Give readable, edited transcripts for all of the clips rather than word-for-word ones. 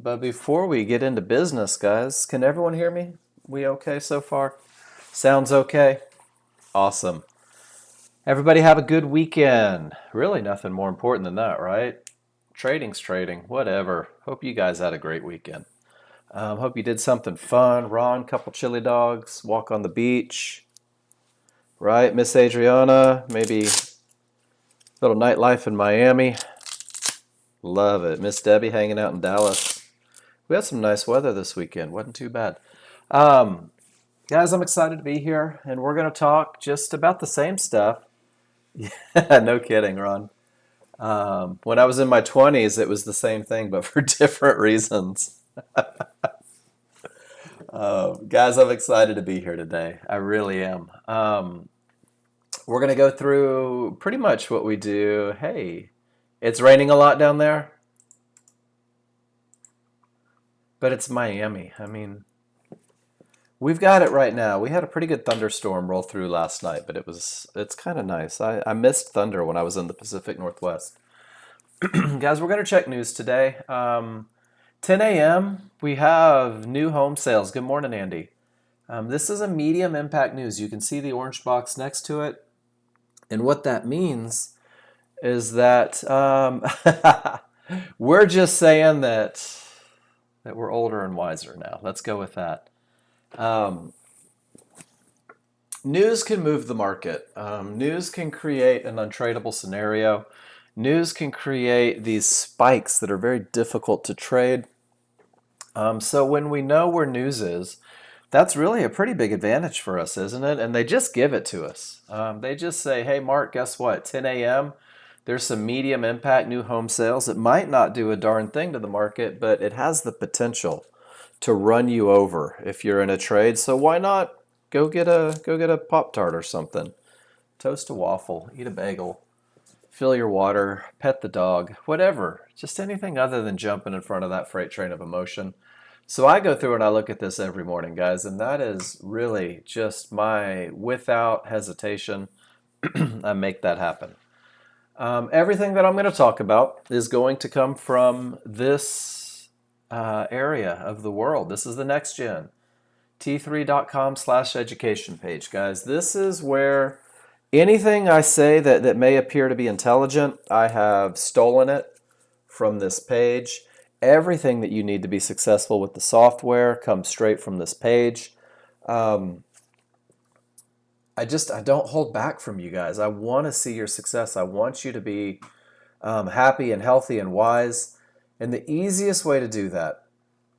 But before we get into business, guys, can everyone hear me? We okay so far? Sounds okay? Awesome. Everybody have a good weekend. Really nothing more important than that, right? Trading's trading, whatever. Hope you guys had a great weekend. Hope you did something fun. Ron, couple chili dogs, walk on the beach, right? Miss Adriana, maybe little nightlife in Miami. Love it. Miss Debbie hanging out in Dallas. We had some nice weather this weekend. Wasn't too bad. Um, Guys, I'm excited to be here, and we're going to talk just about the same stuff. No kidding, Ron. When I was in my 20s, it was the same thing, but for different reasons. Guys, I'm excited to be here today. I really am. We're going to go through pretty much what we do. Hey, it's raining a lot down there, but it's Miami. I mean, we've got it right now. We had a pretty good thunderstorm roll through last night, but it's kind of nice. I missed thunder when I was in the Pacific Northwest. Guys, we're going to check news today. 10 a.m., we have new home sales. Good morning, Andy. This is a medium impact news. You can see the orange box next to it. And what that means is that we're just saying that we're older and wiser now. Let's go with that. News can move the market. News can create an untradeable scenario. News can create these spikes that are very difficult to trade. So when we know where news is, that's really a pretty big advantage for us, isn't it? And they just give it to us. They just say, hey, Mark, guess what? 10 a.m., there's some medium impact new home sales. It might not do a darn thing to the market, but it has the potential to run you over if you're in a trade. So why not go get a Pop-Tart or something? Toast a waffle, eat a bagel, fill your water, pet the dog, whatever. Just anything other than jumping in front of that freight train of emotion. So I go through and I look at this every morning, guys, and that is really just my without hesitation. I make that happen. Everything that I'm going to talk about is going to come from this area of the world. This is the Nexgen, t3.com/education page, guys. This is where anything I say that may appear to be intelligent, I have stolen it from this page. Everything that you need to be successful with the software comes straight from this page. I don't hold back from you guys. I want to see your success. I want you to be happy and healthy and wise. And the easiest way to do that,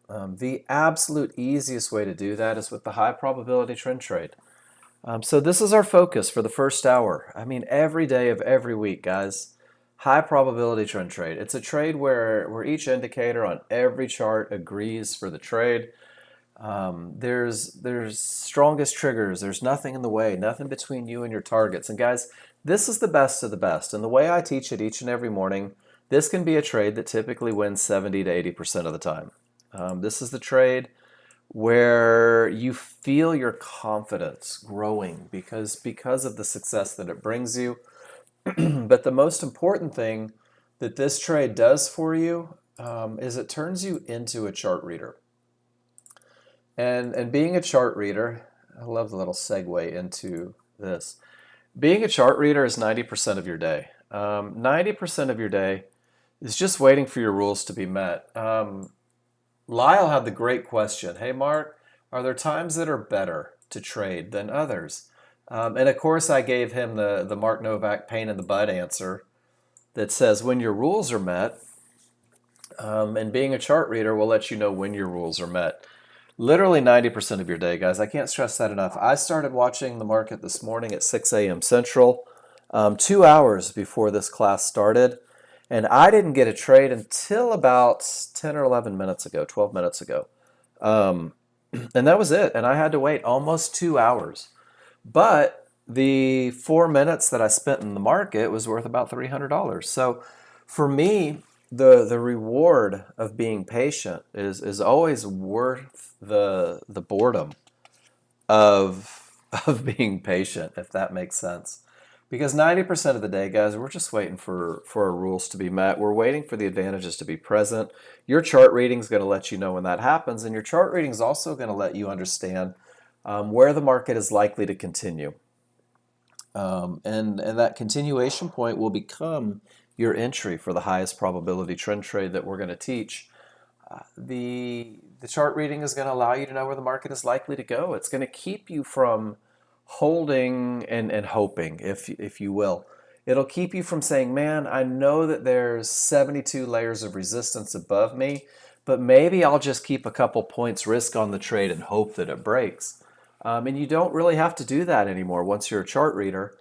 the absolute easiest way to do that is with the high probability trend trade. So this is our focus for the first hour. I mean, every day of every week, guys. High probability trend trade. It's a trade where each indicator on every chart agrees for the trade. There's strongest triggers. There's nothing in the way, nothing between you and your targets. And guys, this is the best of the best. And the way I teach it each and every morning, this can be a trade that typically wins 70 to 80% of the time. This is the trade where you feel your confidence growing because of the success that it brings you. But the most important thing that this trade does for you is it turns you into a chart reader. And being a chart reader, I love the little segue into this. Being a chart reader is 90% of your day. 90% of your day is just waiting for your rules to be met. Lyle had the great question. Hey, Mark, are there times that are better to trade than others? And of course, I gave him the Mark Novak pain in the butt answer that says when your rules are met, and being a chart reader will let you know when your rules are met. Literally 90% of your day, guys. I can't stress that enough. I started watching the market this morning at 6 a.m. Central, 2 hours before this class started. And I didn't get a trade until about 10 or 11 minutes ago, 12 minutes ago. And that was it. And I had to wait almost 2 hours. But the 4 minutes that I spent in the market was worth about $300. So for me, the reward of being patient is always worth the boredom of being patient, if that makes sense. Because 90% of the day, guys, we're just waiting for our rules to be met. We're waiting for the advantages to be present. Your chart reading is going to let you know when that happens, and your chart reading is also going to let you understand where the market is likely to continue. And that continuation point will become your entry for the highest probability trend trade that we're going to teach. The chart reading is going to allow you to know where the market is likely to go. It's going to keep you from holding and hoping, if you will. It'll keep you from saying, man, I know that there's 72 layers of resistance above me, but maybe I'll just keep a couple points risk on the trade and hope that it breaks. And you don't really have to do that anymore once you're a chart reader.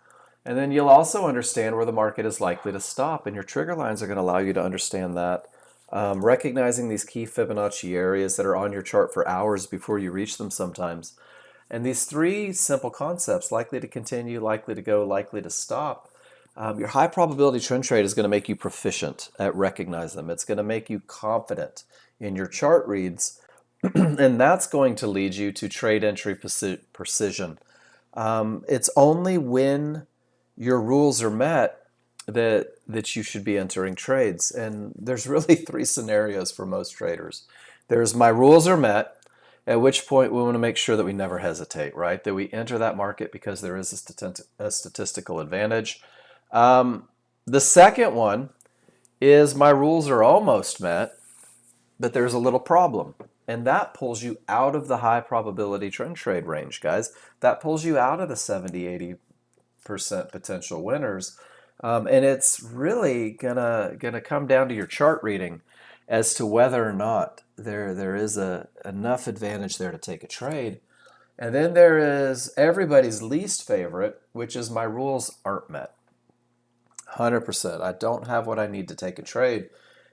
And then you'll also understand where the market is likely to stop, and your trigger lines are going to allow you to understand that. Recognizing these key Fibonacci areas that are on your chart for hours before you reach them sometimes. And these three simple concepts, likely to continue, likely to go, likely to stop, your high probability trend trade is going to make you proficient at recognizing them. It's going to make you confident in your chart reads, and that's going to lead you to trade entry precision. It's only when your rules are met that you should be entering trades. And there's really three scenarios for most traders. There's my rules are met, at which point we want to make sure that we never hesitate, right? That we enter that market because there is a statistical advantage. The second one is my rules are almost met, but there's a little problem. And that pulls you out of the high probability trend trade range, guys. That pulls you out of the 70-80% potential winners. And it's really gonna come down to your chart reading as to whether or not there is enough advantage there to take a trade. And then there is everybody's least favorite, which is my rules aren't met. 100%. I don't have what I need to take a trade.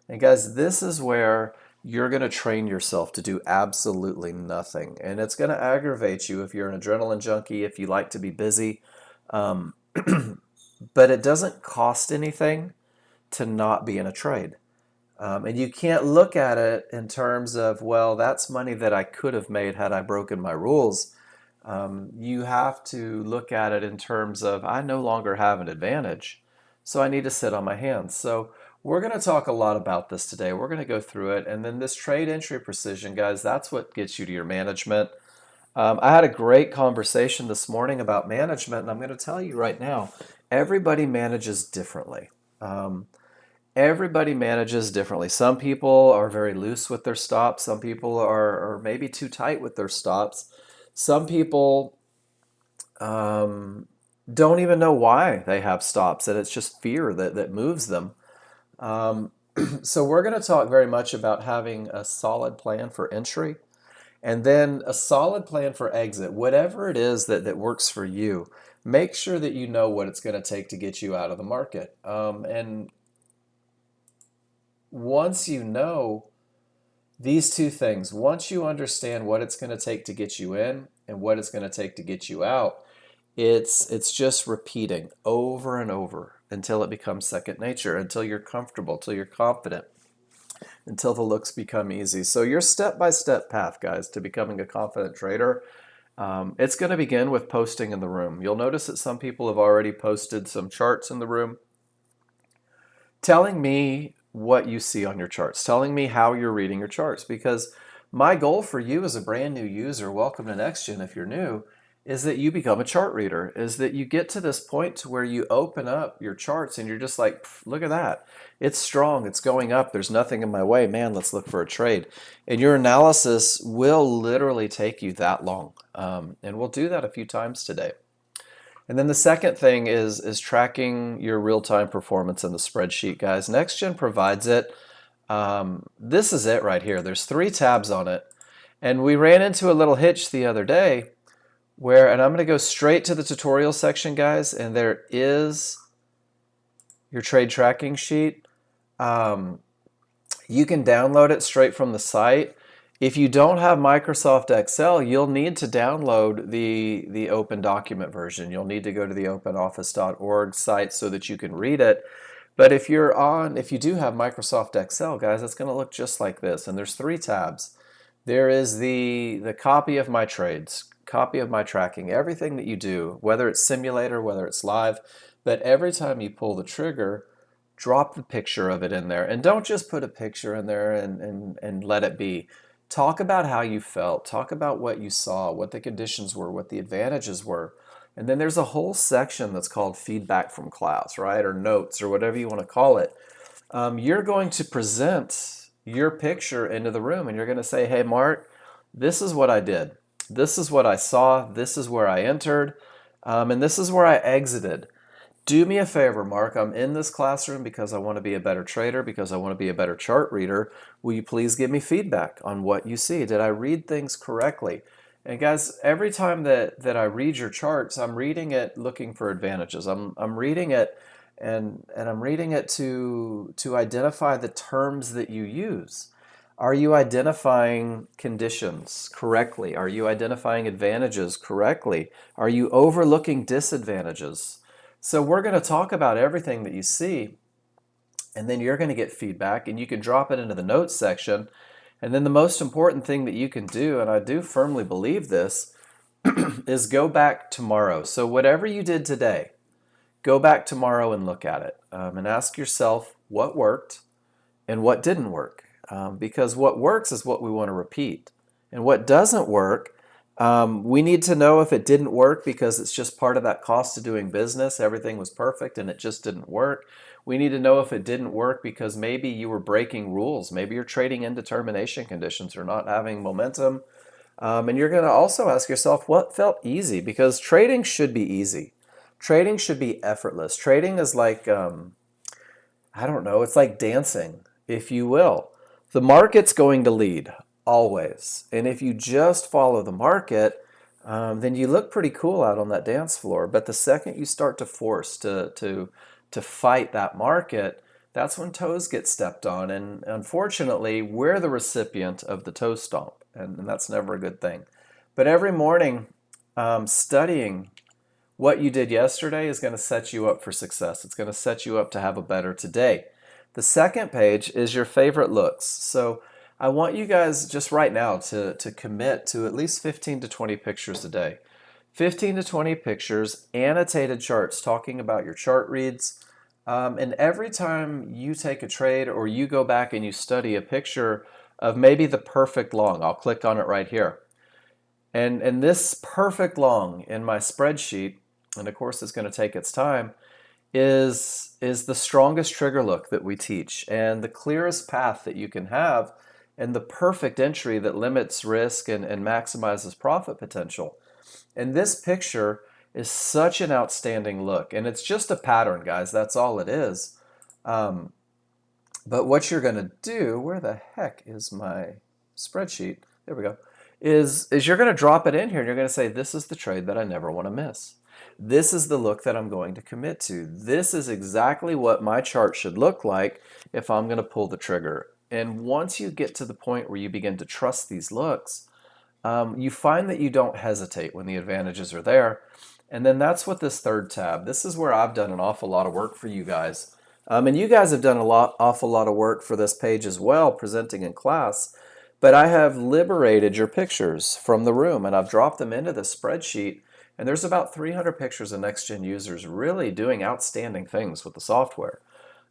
And guys, this is where you're going to train yourself to do absolutely nothing. And it's going to aggravate you if you're an adrenaline junkie, if you like to be busy. But it doesn't cost anything to not be in a trade. And you can't look at it in terms of, well, that's money that I could have made had I broken my rules. You have to look at it in terms of, I no longer have an advantage, so I need to sit on my hands. So we're going to talk a lot about this today. We're going to go through it. And then this trade entry precision, guys, that's what gets you to your management. I had a great conversation this morning about management, and I'm going to tell you right now, everybody manages differently. Everybody manages differently. Some people are very loose with their stops. Some people are maybe too tight with their stops. Some people don't even know why they have stops, and it's just fear that moves them. So we're going to talk very much about having a solid plan for entry and then a solid plan for exit. Whatever it is that works for you, make sure that you know what it's going to take to get you out of the market. And once you know these two things, once you understand what it's going to take to get you in and what it's going to take to get you out, it's just repeating over and over until it becomes second nature, until you're comfortable, until you're confident, until the looks become easy. So your step-by-step path, guys, to becoming a confident trader, it's going to begin with posting in the room. You'll notice that some people have already posted some charts in the room telling me what you see on your charts, telling me how you're reading your charts, because my goal for you as a brand new user, welcome to Nexgen if you're new, is that you become a chart reader, is that you get to this point to where you open up your charts and you're just like, look at that. It's strong, it's going up, there's nothing in my way, man, let's look for a trade. And your analysis will literally take you that long. And we'll do that a few times today. And then the second thing is tracking your real-time performance in the spreadsheet, guys. Nexgen provides it. This is it right here. There's 3 tabs on it. And we ran into a little hitch the other day where, and I'm going to go straight to the tutorial section, guys, and there is your trade tracking sheet. You can download it straight from the site. If you don't have Microsoft Excel, you'll need to download the open document version. You'll need to go to the openoffice.org site so that you can read it. But if you do have Microsoft Excel, guys, it's going to look just like this. And there's 3 tabs. There is the copy of my trades, copy of my tracking, everything that you do, whether it's simulator, whether it's live. But every time you pull the trigger, drop the picture of it in there. And don't just put a picture in there and let it be. Talk about how you felt. Talk about what you saw, what the conditions were, what the advantages were. And then there's a whole section that's called feedback from class, right? Or notes, or whatever you want to call it. You're going to present your picture into the room and you're going to say, hey, Mark, this is what I did. This is what I saw. This is where I entered. And this is where I exited. Do me a favor, Mark. I'm in this classroom because I want to be a better trader, because I want to be a better chart reader. Will you please give me feedback on what you see? Did I read things correctly? And guys, every time that I read your charts, I'm reading it looking for advantages. I'm reading it and I'm reading it to identify the terms that you use. Are you identifying conditions correctly? Are you identifying advantages correctly? Are you overlooking disadvantages? So we're going to talk about everything that you see, and then you're going to get feedback, and you can drop it into the notes section. And then the most important thing that you can do, and I do firmly believe this, is go back tomorrow. So whatever you did today, go back tomorrow and look at it, and ask yourself what worked and what didn't work. Because what works is what we want to repeat. And what doesn't work, we need to know if it didn't work because it's just part of that cost of doing business. Everything was perfect and it just didn't work. We need to know if it didn't work because maybe you were breaking rules. Maybe you're trading indetermination conditions or not having momentum. And you're going to also ask yourself what felt easy, because trading should be easy. Trading should be effortless. Trading is like, I don't know, it's like dancing, if you will. The market's going to lead, always. And if you just follow the market, then you look pretty cool out on that dance floor. But the second you start to force to fight that market, that's when toes get stepped on. And unfortunately, we're the recipient of the toe stomp, and that's never a good thing. But every morning, studying what you did yesterday is going to set you up for success. It's going to set you up to have a better today. The second page is your favorite looks. So I want you guys just right now to commit to at least 15 to 20 pictures a day. 15 to 20 pictures, annotated charts talking about your chart reads. And every time you take a trade or you go back and you study a picture of maybe the perfect long, I'll click on it right here. And this perfect long in my spreadsheet, and of course it's going to take its time, is the strongest trigger look that we teach and the clearest path that you can have and the perfect entry that limits risk and maximizes profit potential. And this picture is such an outstanding look, and it's just a pattern, guys. That's all it is. But what you're going to do, where the heck is my spreadsheet? There we go. Is you're going to drop it in here and you're going to say, this is the trade that I never want to miss. This is the look that I'm going to commit to. This is exactly what my chart should look like if I'm going to pull the trigger. And once you get to the point where you begin to trust these looks, you find that you don't hesitate when the advantages are there. And then that's what this third tab, this is where I've done an awful lot of work for you guys. And you guys have done awful lot of work for this page as well, presenting in class. But I have liberated your pictures from the room and I've dropped them into the spreadsheet. And there's about 300 pictures of Nexgen users really doing outstanding things with the software.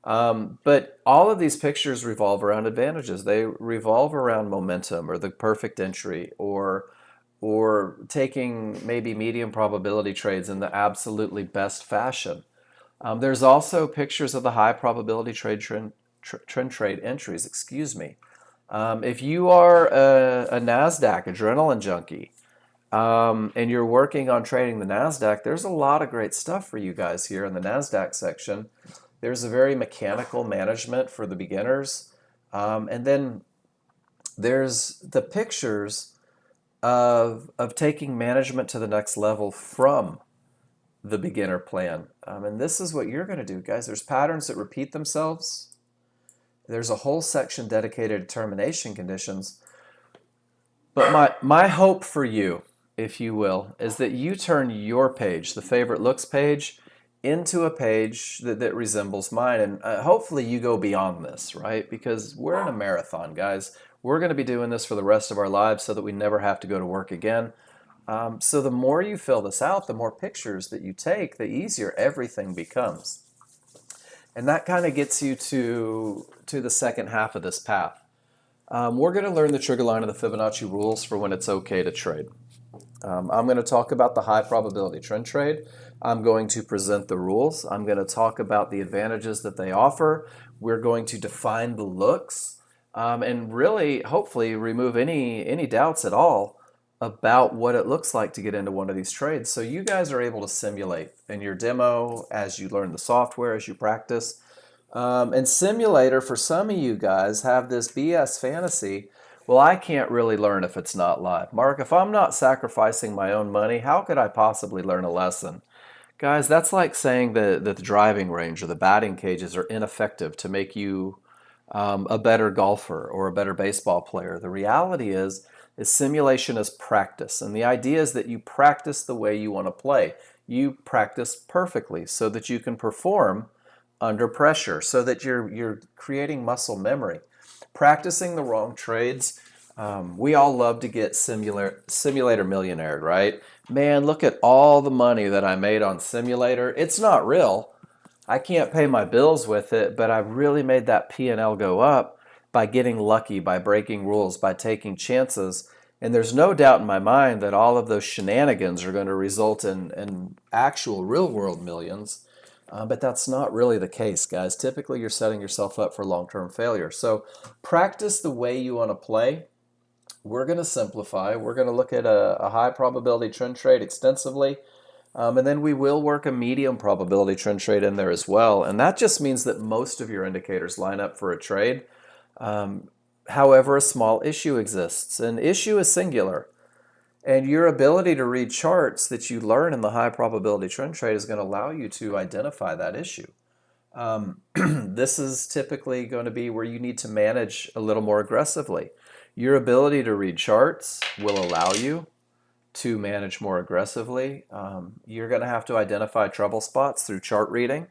But all of these pictures revolve around advantages. They revolve around momentum or the perfect entry or taking maybe medium probability trades in the absolutely best fashion. There's also pictures of the high probability trend trade entries, excuse me. If you are a NASDAQ adrenaline junkie, and you're working on trading the NASDAQ, there's a lot of great stuff for you guys here in the NASDAQ section. There's a very mechanical management for the beginners. And then there's the pictures of taking management to the next level from the beginner plan. And this is what you're going to do, guys. There's patterns that repeat themselves. There's a whole section dedicated to termination conditions. But my hope for you, if you will, is that you turn your page, the favorite looks page, into a page that resembles mine. And hopefully you go beyond this, right? Because we're in a marathon, guys. We're going to be doing this for the rest of our lives so that we never have to go to work again. So the more you fill this out, the more pictures that you take, the easier everything becomes. And that kind of gets you to the second half of this path. We're going to learn the trigger line and the Fibonacci rules for when it's okay to trade. I'm going to talk about the high probability trend trade. I'm going to present the rules. I'm going to talk about the advantages that they offer. We're going to define the looks, and really, hopefully, remove any doubts at all about what it looks like to get into one of these trades. So you guys are able to simulate in your demo as you learn the software, as you practice. And simulator, for some of you guys, have this BS fantasy. Well, I can't really learn if it's not live. Mark, if I'm not sacrificing my own money, how could I possibly learn a lesson? Guys, that's like saying that the driving range or the batting cages are ineffective to make you a better golfer or a better baseball player. The reality is simulation is practice. And the idea is that you practice the way you want to play. You practice perfectly so that you can perform under pressure, so that you're creating muscle memory. Practicing the wrong trades. We all love to get simulator millionaire, right? Man, look at all the money that I made on simulator. It's not real. I can't pay my bills with it, but I really made that P&L go up by getting lucky, by breaking rules, by taking chances. And there's no doubt in my mind that all of those shenanigans are going to result in actual real world millions. But that's not really the case, guys. Typically, you're setting yourself up for long-term failure. So practice the way you want to play. We're going to simplify. We're going to look at a high probability trend trade extensively. And then we will work a medium probability trend trade in there as well. And that just means that most of your indicators line up for a trade. However, a small issue exists. An issue is singular. And your ability to read charts that you learn in the high probability trend trade is going to allow you to identify that issue. This is typically going to be where you need to manage a little more aggressively. Your ability to read charts will allow you to manage more aggressively. You're going to have to identify trouble spots through chart reading.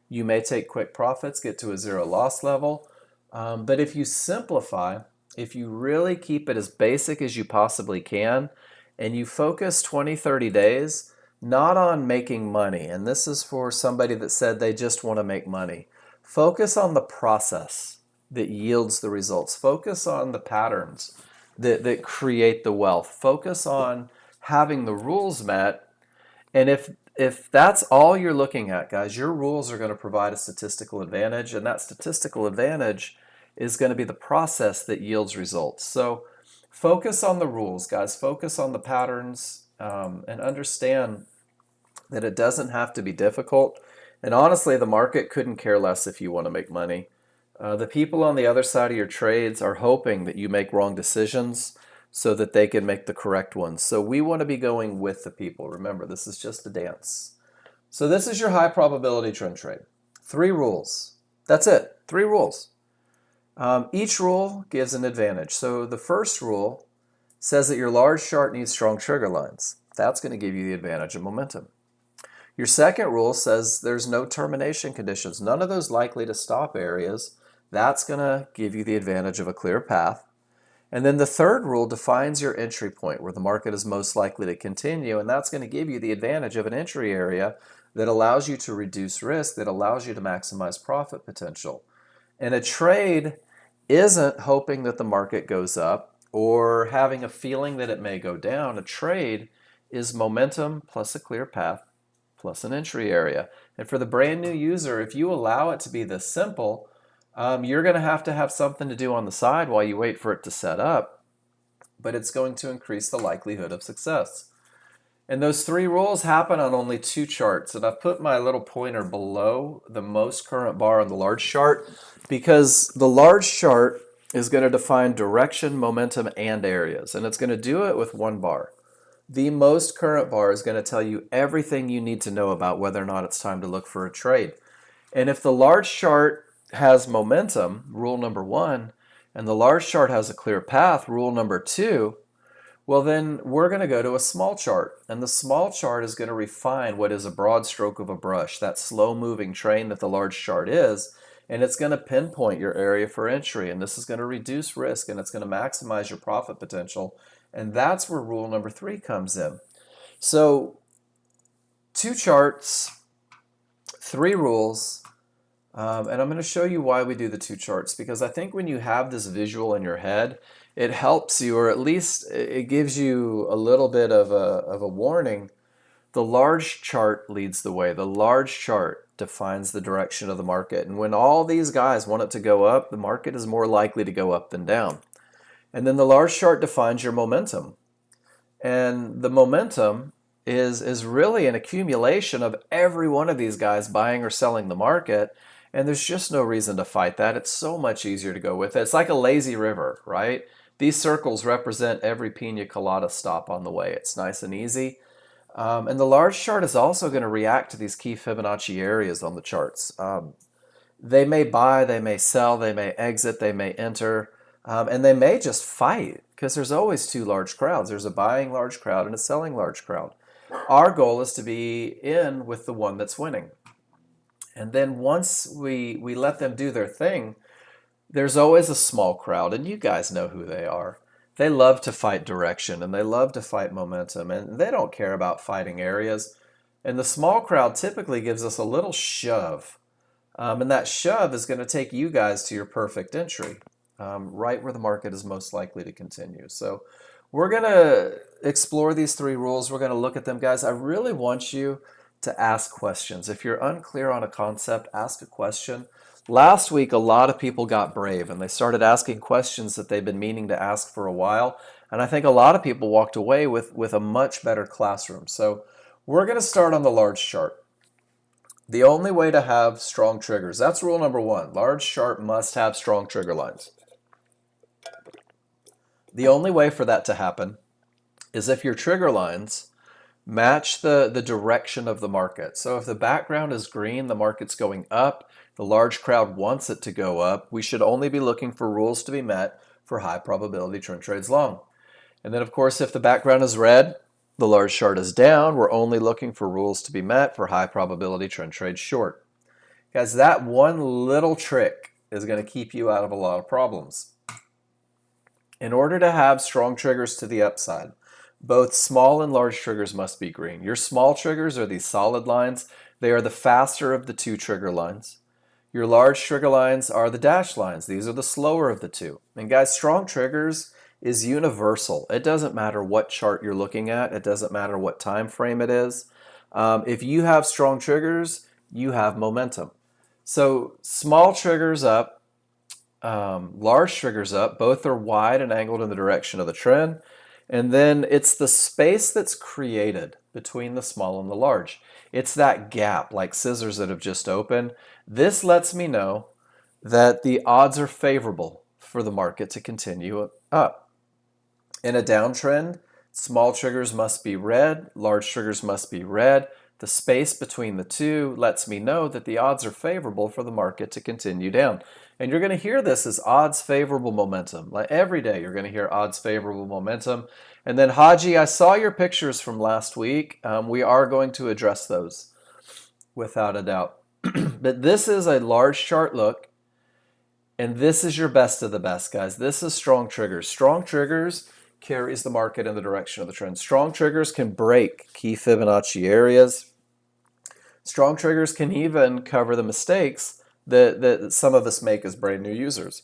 You may take quick profits, get to a zero loss level. But if you simplify, if you really keep it as basic as you possibly can, and you focus 20, 30 days, not on making money, and this is for somebody that said they just want to make money. Focus on the process that yields the results. Focus on the patterns that create the wealth. Focus on having the rules met. And if that's all you're looking at, guys, your rules are going to provide a statistical advantage, and that statistical advantage is going to be the process that yields results. So focus on the rules, guys. Focus on the patterns, and understand that it doesn't have to be difficult. And honestly, the market couldn't care less if you want to make money. The people on the other side of your trades are hoping that you make wrong decisions so that they can make the correct ones. So we want to be going with the people. Remember, this is just a dance. So this is your high probability trend trade. 3 rules. That's it. 3 rules. Each rule gives an advantage. So the first rule says that your large chart needs strong trigger lines. That's going to give you the advantage of momentum. Your second rule says there's no termination conditions, none of those likely to stop areas. That's going to give you the advantage of a clear path. And then the third rule defines your entry point where the market is most likely to continue, and that's going to give you the advantage of an entry area that allows you to reduce risk, that allows you to maximize profit potential. And a trade isn't hoping that the market goes up or having a feeling that it may go down. A trade is momentum plus a clear path plus an entry area. And for the brand new user, if you allow it to be this simple, you're going to have something to do on the side while you wait for it to set up, but it's going to increase the likelihood of success. And those 3 rules happen on only 2 charts. And I've put my little pointer below the most current bar on the large chart because the large chart is going to define direction, momentum, and areas. And it's going to do it with 1 bar. The most current bar is going to tell you everything you need to know about whether or not it's time to look for a trade. And if the large chart has momentum, rule number 1, and the large chart has a clear path, rule number 2, well, then we're going to go to a small chart. And the small chart is going to refine what is a broad stroke of a brush, that slow-moving train that the large chart is. And it's going to pinpoint your area for entry. And this is going to reduce risk, and it's going to maximize your profit potential. And that's where rule number 3 comes in. So 2 charts, 3 rules, and I'm going to show you why we do the 2 charts, because I think when you have this visual in your head, it helps you, or at least it gives you a little bit of a warning. The large chart leads the way. The large chart defines the direction of the market. And when all these guys want it to go up, the market is more likely to go up than down. And then the large chart defines your momentum. And the momentum is really an accumulation of every one of these guys buying or selling the market. And there's just no reason to fight that. It's so much easier to go with it. It's like a lazy river, right? These circles represent every pina colada stop on the way. It's nice and easy. And the large chart is also going to react to these key Fibonacci areas on the charts. They may buy, they may sell, they may exit, they may enter, and they may just fight, because there's always 2 large crowds. There's a buying large crowd and a selling large crowd. Our goal is to be in with the one that's winning. And then once we let them do their thing, there's always a small crowd, and you guys know who they are. They love to fight direction, and they love to fight momentum, and they don't care about fighting areas. And the small crowd typically gives us a little shove. And that shove is going to take you guys to your perfect entry, right where the market is most likely to continue. So we're going to explore these 3 rules. We're going to look at them, guys. I really want you to ask questions. If you're unclear on a concept, ask a question. Last week, a lot of people got brave and they started asking questions that they've been meaning to ask for a while. And I think a lot of people walked away with a much better classroom. So we're going to start on the large chart. The only way to have strong triggers, that's rule number 1. Large chart must have strong trigger lines. The only way for that to happen is if your trigger lines match the direction of the market. So if the background is green, the market's going up, the large crowd wants it to go up, we should only be looking for rules to be met for high probability trend trades long. And then of course, if the background is red, the large chart is down, we're only looking for rules to be met for high probability trend trades short. Guys, that one little trick is going to keep you out of a lot of problems. In order to have strong triggers to the upside, both small and large triggers must be green. Your small triggers are these solid lines. They are the faster of the 2 trigger lines. Your large trigger lines are the dashed lines. These are the slower of the 2. And guys, strong triggers is universal. It doesn't matter what chart you're looking at. It doesn't matter what time frame it is. If you have strong triggers, you have momentum. So small triggers up, large triggers up. Both are wide and angled in the direction of the trend. And then it's the space that's created between the small and the large. It's that gap, like scissors that have just opened. This lets me know that the odds are favorable for the market to continue up. In a downtrend, small triggers must be red, large triggers must be red. The space between the 2 lets me know that the odds are favorable for the market to continue down. And you're going to hear this as odds favorable momentum. Like every day you're going to hear odds favorable momentum. And then Haji, I saw your pictures from last week. We are going to address those without a doubt. But this is a large chart look. And this is your best of the best, guys. This is strong triggers. Strong triggers carries the market in the direction of the trend. Strong triggers can break key Fibonacci areas. Strong triggers can even cover the mistakes that some of us make as brand new users.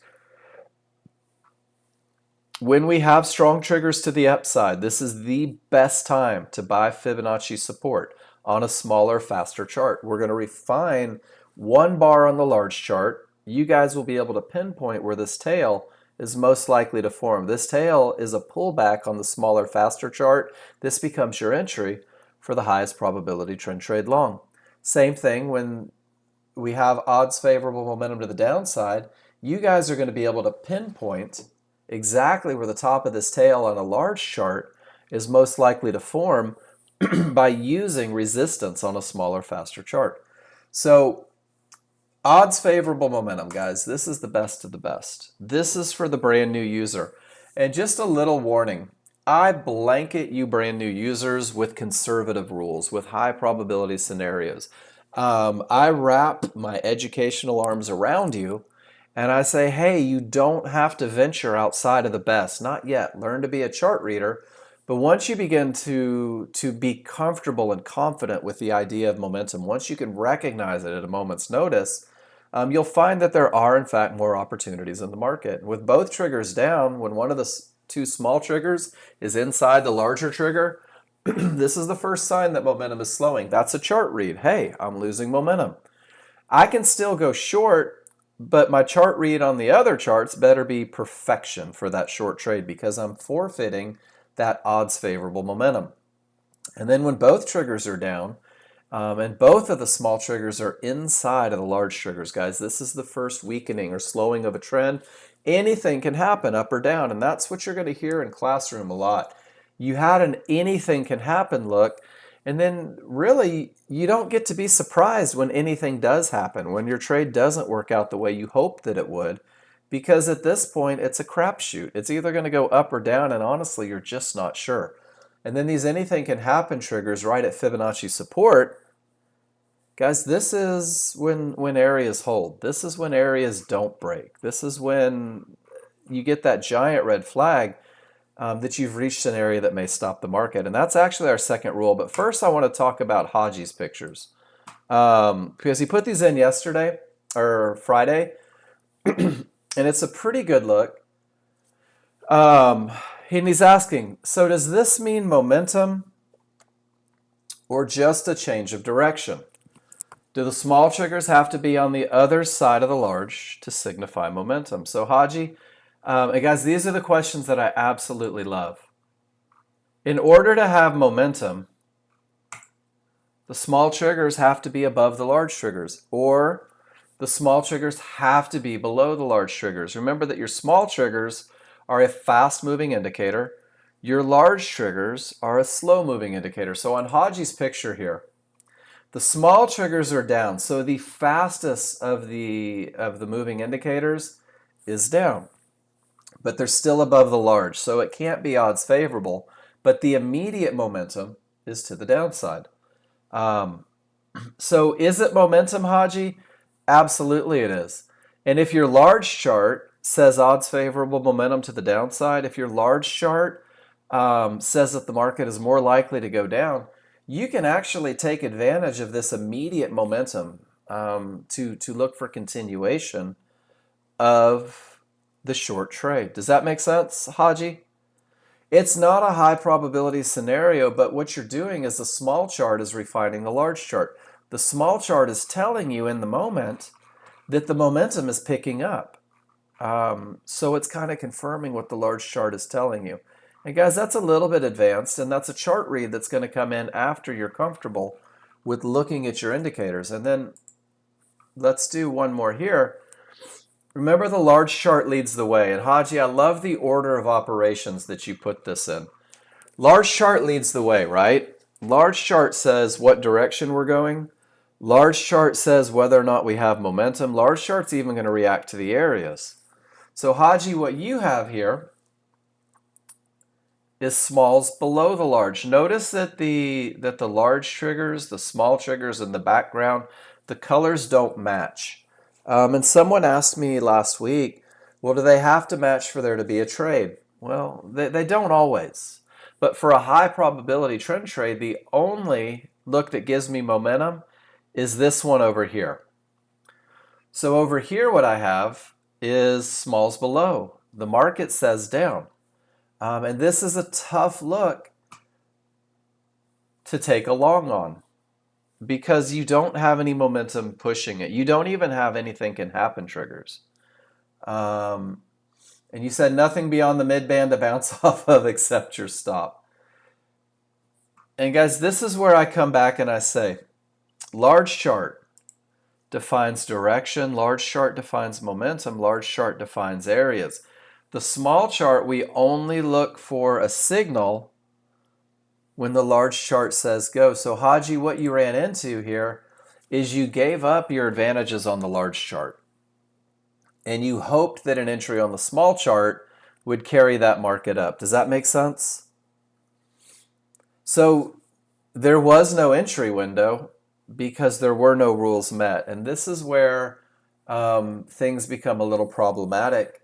When we have strong triggers to the upside, this is the best time to buy Fibonacci support on a smaller, faster chart. We're going to refine 1 bar on the large chart. You guys will be able to pinpoint where this tail is most likely to form. This tail is a pullback on the smaller, faster chart. This becomes your entry for the highest probability trend trade long. Same thing when we have odds favorable momentum to the downside. You guys are going to be able to pinpoint exactly where the top of this tail on a large chart is most likely to form by using resistance on a smaller, faster chart. So odds favorable momentum, guys. This is the best of the best. This is for the brand new user. And just a little warning, I blanket you brand new users with conservative rules, with high probability scenarios. I wrap my educational arms around you, And I say, hey, you don't have to venture outside of the best. Not yet. Learn to be a chart reader. But once you begin to be comfortable and confident with the idea of momentum, once you can recognize it at a moment's notice, you'll find that there are, in fact, more opportunities in the market. With both triggers down, when one of the two small triggers is inside the larger trigger, this is the first sign that momentum is slowing. That's a chart read. Hey, I'm losing momentum. I can still go short, but my chart read on the other charts better be perfection for that short trade because I'm forfeiting that odds favorable momentum. And then when both triggers are down, and both of the small triggers are inside of the large triggers, guys, this is the first weakening or slowing of a trend. Anything can happen up or down, and that's what you're going to hear in classroom a lot. You had an anything can happen look, and then really you don't get to be surprised when anything does happen, when your trade doesn't work out the way you hoped that it would, because at this point it's a crapshoot. It's either going to go up or down, and honestly, you're just not sure. And then these anything can happen triggers right at Fibonacci support. Guys, this is when areas hold. This is when areas don't break. This is when you get that giant red flag that you've reached an area that may stop the market. And that's actually our second rule. But first I want to talk about Haji's pictures. Because he put these in yesterday, or Friday, and it's a pretty good look. And he's asking, so does this mean momentum or just a change of direction? Do the small triggers have to be on the other side of the large to signify momentum? So Haji, and guys, these are the questions that I absolutely love. In order to have momentum, the small triggers have to be above the large triggers, or the small triggers have to be below the large triggers. Remember that your small triggers are a fast-moving indicator. Your large triggers are a slow-moving indicator. So on Haji's picture here, the small triggers are down, so the fastest of the moving indicators is down, but they're still above the large, so it can't be odds favorable, but the immediate momentum is to the downside. So is it momentum, Haji? Absolutely it is. And if your large chart says odds favorable momentum to the downside, if your large chart says that the market is more likely to go down, you can actually take advantage of this immediate momentum to look for continuation of the short trade. Does that make sense, Haji? It's not a high probability scenario, but what you're doing is the small chart is refining the large chart. The small chart is telling you in the moment that the momentum is picking up. So it's kind of confirming what the large chart is telling you. And guys, that's a little bit advanced, and that's a chart read that's going to come in after you're comfortable with looking at your indicators. And then let's do one more here. Remember, the large chart leads the way. And Haji, I love the order of operations that you put this in. Large chart leads the way, right? Large chart says what direction we're going. Large chart says whether or not we have momentum. Large chart's even going to react to the areas. So Haji, what you have here is smalls below the large. Notice that the large triggers, the small triggers in the background, the colors don't match. And someone asked me last week, well, do they have to match for there to be a trade? Well, they don't always. But for a high probability trend trade, the only look that gives me momentum is this one over here. So over here what I have is smalls below. The market says down. And this is a tough look to take a long on because you don't have any momentum pushing it. You don't even have anything can happen triggers. And you said nothing beyond the midband to bounce off of except your stop. And guys, this is where I come back and I say, large chart defines direction, large chart defines momentum, large chart defines areas. The small chart, we only look for a signal when the large chart says go. So Haji, what you ran into here is you gave up your advantages on the large chart. And you hoped that an entry on the small chart would carry that market up. Does that make sense? So there was no entry window because there were no rules met. And this is where things become a little problematic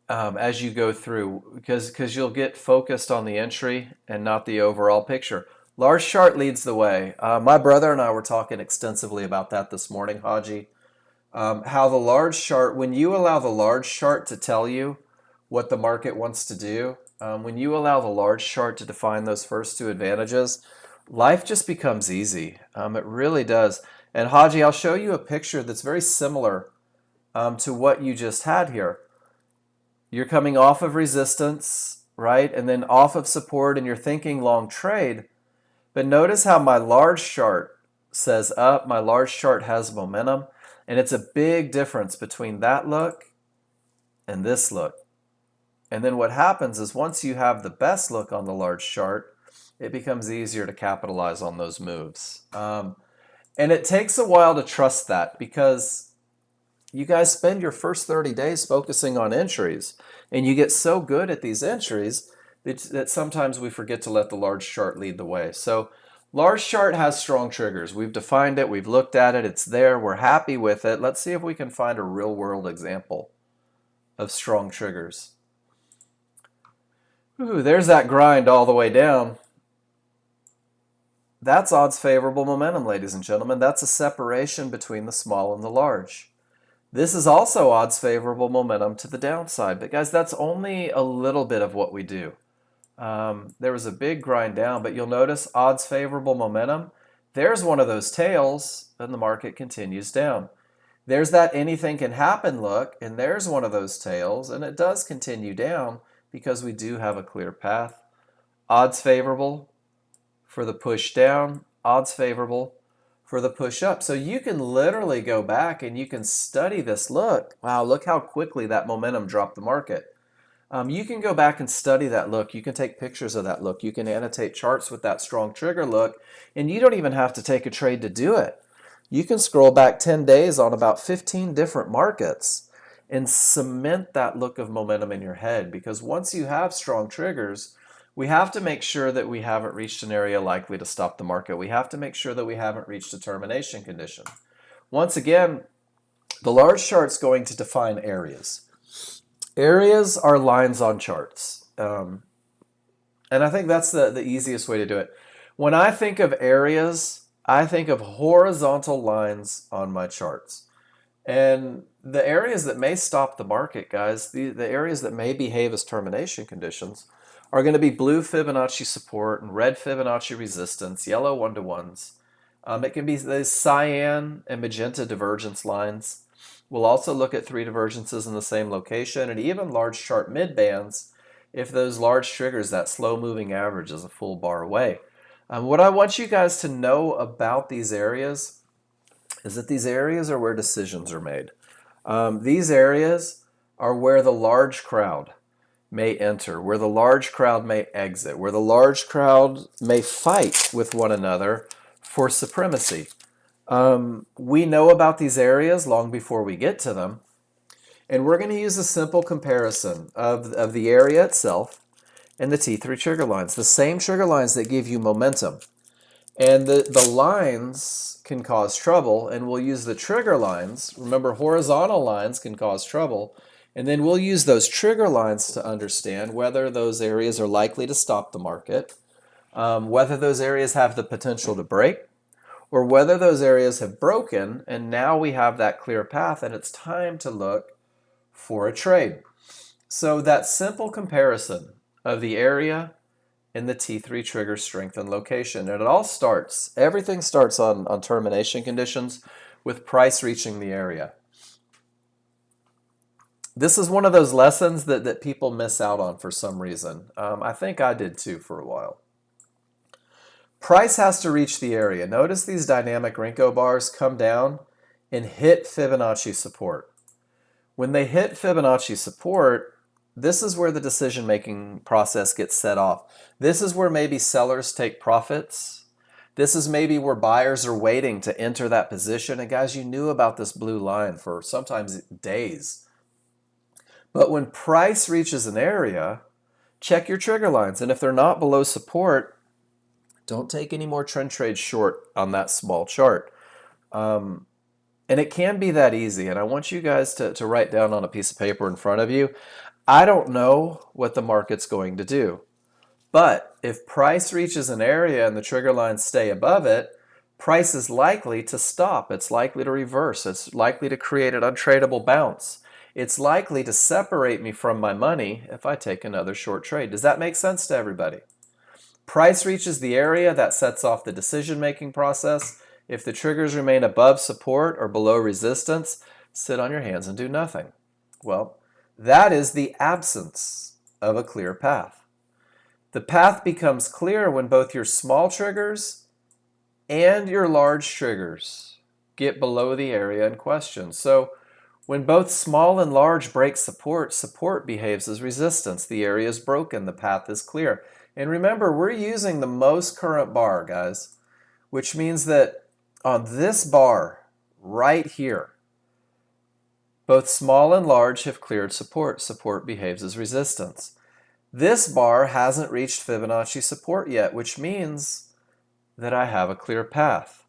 as you go through because you'll get focused on the entry and not the overall picture. Large chart leads the way. My brother and I were talking extensively about that this morning, Haji. How the large chart, when you allow the large chart to tell you what the market wants to do, when you allow the large chart to define those first two advantages, life just becomes easy. It really does. And Haji, I'll show you a picture that's very similar to what you just had here. You're coming off of resistance, right? And then off of support, and you're thinking long trade. But notice how my large chart says up, my large chart has momentum, and it's a big difference between that look and this look. And then what happens is once you have the best look on the large chart, it becomes easier to capitalize on those moves. And it takes a while to trust that because you guys spend your first 30 days focusing on entries, and you get so good at these entries that sometimes we forget to let the large chart lead the way. So large chart has strong triggers. We've defined it, we've looked at it, it's there, we're happy with it. Let's see if we can find a real world example of strong triggers. Ooh, there's that grind all the way down. That's odds favorable momentum, ladies and gentlemen. That's a separation between the small and the large. This is also odds favorable momentum to the downside. But guys, that's only a little bit of what we do. There was a big grind down, but you'll notice odds favorable momentum. There's one of those tails, and the market continues down. There's that anything can happen look, and there's one of those tails, and it does continue down because we do have a clear path. Odds favorable for the push down, odds favorable for the push up. So you can literally go back and you can study this look. Wow, look how quickly that momentum dropped the market. You can go back and study that look. You can take pictures of that look. You can annotate charts with that strong trigger look, and you don't even have to take a trade to do it. You can scroll back 10 days on about 15 different markets and cement that look of momentum in your head, because once you have strong triggers, we have to make sure that we haven't reached an area likely to stop the market. We have to make sure that we haven't reached a termination condition. Once again, the large chart's going to define areas. Areas are lines on charts. And I think that's the easiest way to do it. When I think of areas, I think of horizontal lines on my charts. And the areas that may stop the market, guys, the areas that may behave as termination conditions are going to be blue Fibonacci support and red Fibonacci resistance, yellow 1-to-1s. It can be the cyan and magenta divergence lines. We'll also look at 3 divergences in the same location, and even large chart midbands if those large triggers, that slow moving average is a full bar away. What I want you guys to know about these areas is that these areas are where decisions are made. These areas are where the large crowd may enter, where the large crowd may exit, where the large crowd may fight with one another for supremacy. We know about these areas long before we get to them, and we're going to use a simple comparison of the area itself and the T3 trigger lines, the same trigger lines that give you momentum. And the lines can cause trouble, and we'll use the trigger lines. Remember, horizontal lines can cause trouble. And then we'll use those trigger lines to understand whether those areas are likely to stop the market, whether those areas have the potential to break, or whether those areas have broken, and now we have that clear path, and it's time to look for a trade. So that simple comparison of the area and the T3 trigger strength and location, and it all starts, everything starts on termination conditions with price reaching the area. This is one of those lessons that people miss out on for some reason. I think I did too for a while. Price has to reach the area. Notice these dynamic Renko bars come down and hit Fibonacci support. When they hit Fibonacci support, this is where the decision-making process gets set off. This is where maybe sellers take profits. This is maybe where buyers are waiting to enter that position. And guys, you knew about this blue line for sometimes days. But when price reaches an area, check your trigger lines. And if they're not below support, don't take any more trend trades short on that small chart. And it can be that easy. And I want you guys to write down on a piece of paper in front of you, I don't know what the market's going to do. But if price reaches an area and the trigger lines stay above it, price is likely to stop. It's likely to reverse. It's likely to create an untradeable bounce. It's likely to separate me from my money if I take another short trade. Does that make sense to everybody? Price reaches the area that sets off the decision-making process. If the triggers remain above support or below resistance, sit on your hands and do nothing. Well, that is the absence of a clear path. The path becomes clear when both your small triggers and your large triggers get below the area in question. So when both small and large break support, support behaves as resistance. The area is broken, the path is clear. And remember, we're using the most current bar, guys, which means that on this bar right here, both small and large have cleared support. Support behaves as resistance. This bar hasn't reached Fibonacci support yet, which means that I have a clear path.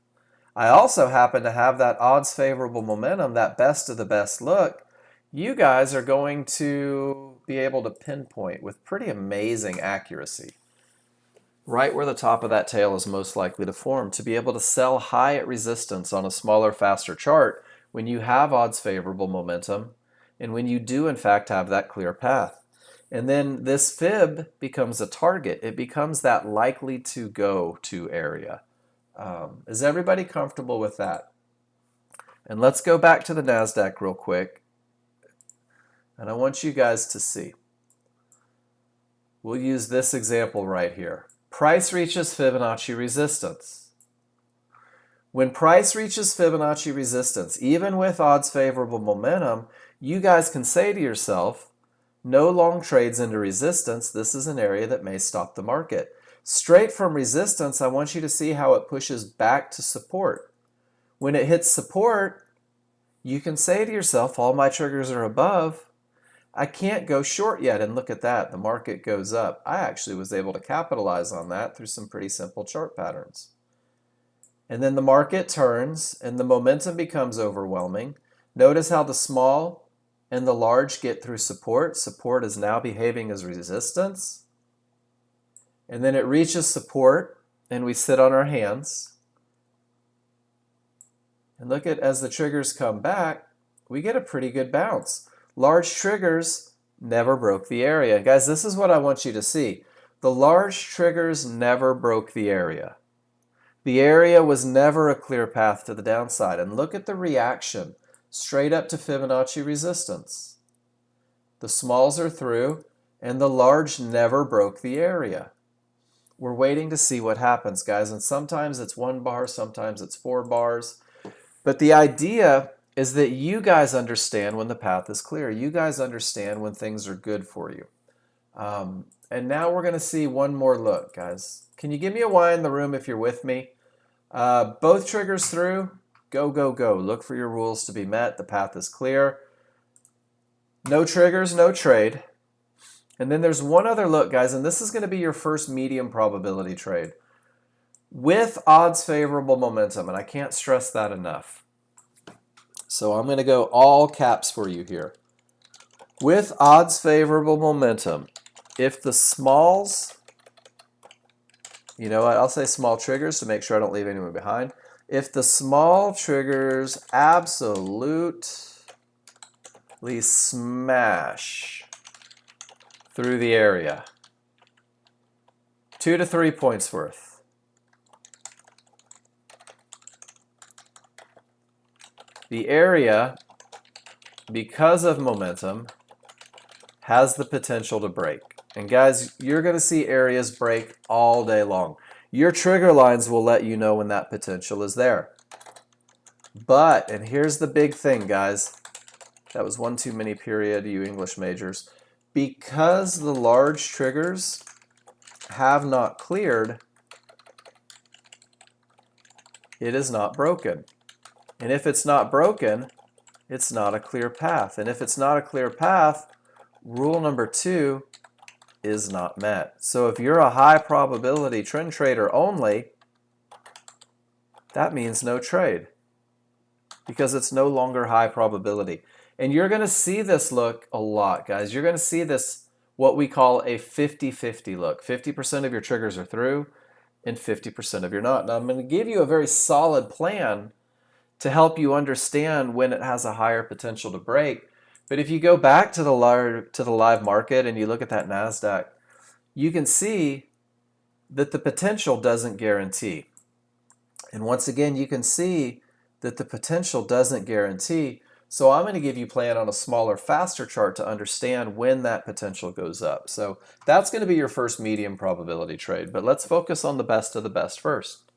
I also happen to have that odds favorable momentum, that best of the best look. You guys are going to be able to pinpoint with pretty amazing accuracy right where the top of that tail is most likely to form, to be able to sell high at resistance on a smaller, faster chart when you have odds favorable momentum and when you do in fact have that clear path. And then this fib becomes a target. It becomes that likely to go to area. Is everybody comfortable with that? And let's go back to the NASDAQ real quick. And I want you guys to see. We'll use this example right here. Price reaches Fibonacci resistance. When price reaches Fibonacci resistance, even with odds favorable momentum, you guys can say to yourself, no long trades into resistance. This is an area that may stop the market. Straight from resistance, I want you to see how it pushes back to support. When it hits support, you can say to yourself, all my triggers are above. I can't go short yet, and look at that, the market goes up. I actually was able to capitalize on that through some pretty simple chart patterns. And then the market turns and the momentum becomes overwhelming. Notice how the small and the large get through support. Support is now behaving as resistance. And then it reaches support and we sit on our hands. And look at, as the triggers come back, we get a pretty good bounce. Large triggers never broke the area. Guys, this is what I want you to see. The large triggers never broke the area. The area was never a clear path to the downside. And look at the reaction straight up to Fibonacci resistance. The smalls are through and the large never broke the area. We're waiting to see what happens, guys. And sometimes it's 1 bar, sometimes it's 4 bars. But the idea is that you guys understand when the path is clear. You guys understand when things are good for you. And now we're going to see one more look, guys. Can you give me a Y in the room if you're with me? Both triggers through. Go, go, go. Look for your rules to be met. The path is clear. No triggers, no trade. And then there's one other look, guys, and this is going to be your first medium probability trade with odds favorable momentum, and I can't stress that enough. So I'm going to go all caps for you here. With odds favorable momentum, if the smalls, you know what, I'll say small triggers to make sure I don't leave anyone behind. If the small triggers absolutely smash through the area, 2 to 3 points worth, the area, because of momentum, has the potential to break. And guys, you're going to see areas break all day long. Your trigger lines will let you know when that potential is there. But, and here's the big thing, guys. That was one too many period, you English majors. Because the large triggers have not cleared, it is not broken. And if it's not broken, it's not a clear path. And if it's not a clear path, rule number 2 is not met. So if you're a high probability trend trader only, that means no trade. because it's no longer high probability. And you're going to see this look a lot, guys. You're going to see this, what we call a 50-50 look. 50% of your triggers are through and 50% of your not. Now I'm going to give you a very solid plan to help you understand when it has a higher potential to break. But if you go back to the live market and you look at that NASDAQ, you can see that the potential doesn't guarantee. And once again, you can see that the potential doesn't guarantee. So I'm going to give you a plan on a smaller, faster chart to understand when that potential goes up. So that's going to be your first medium probability trade. But let's focus on the best of the best first.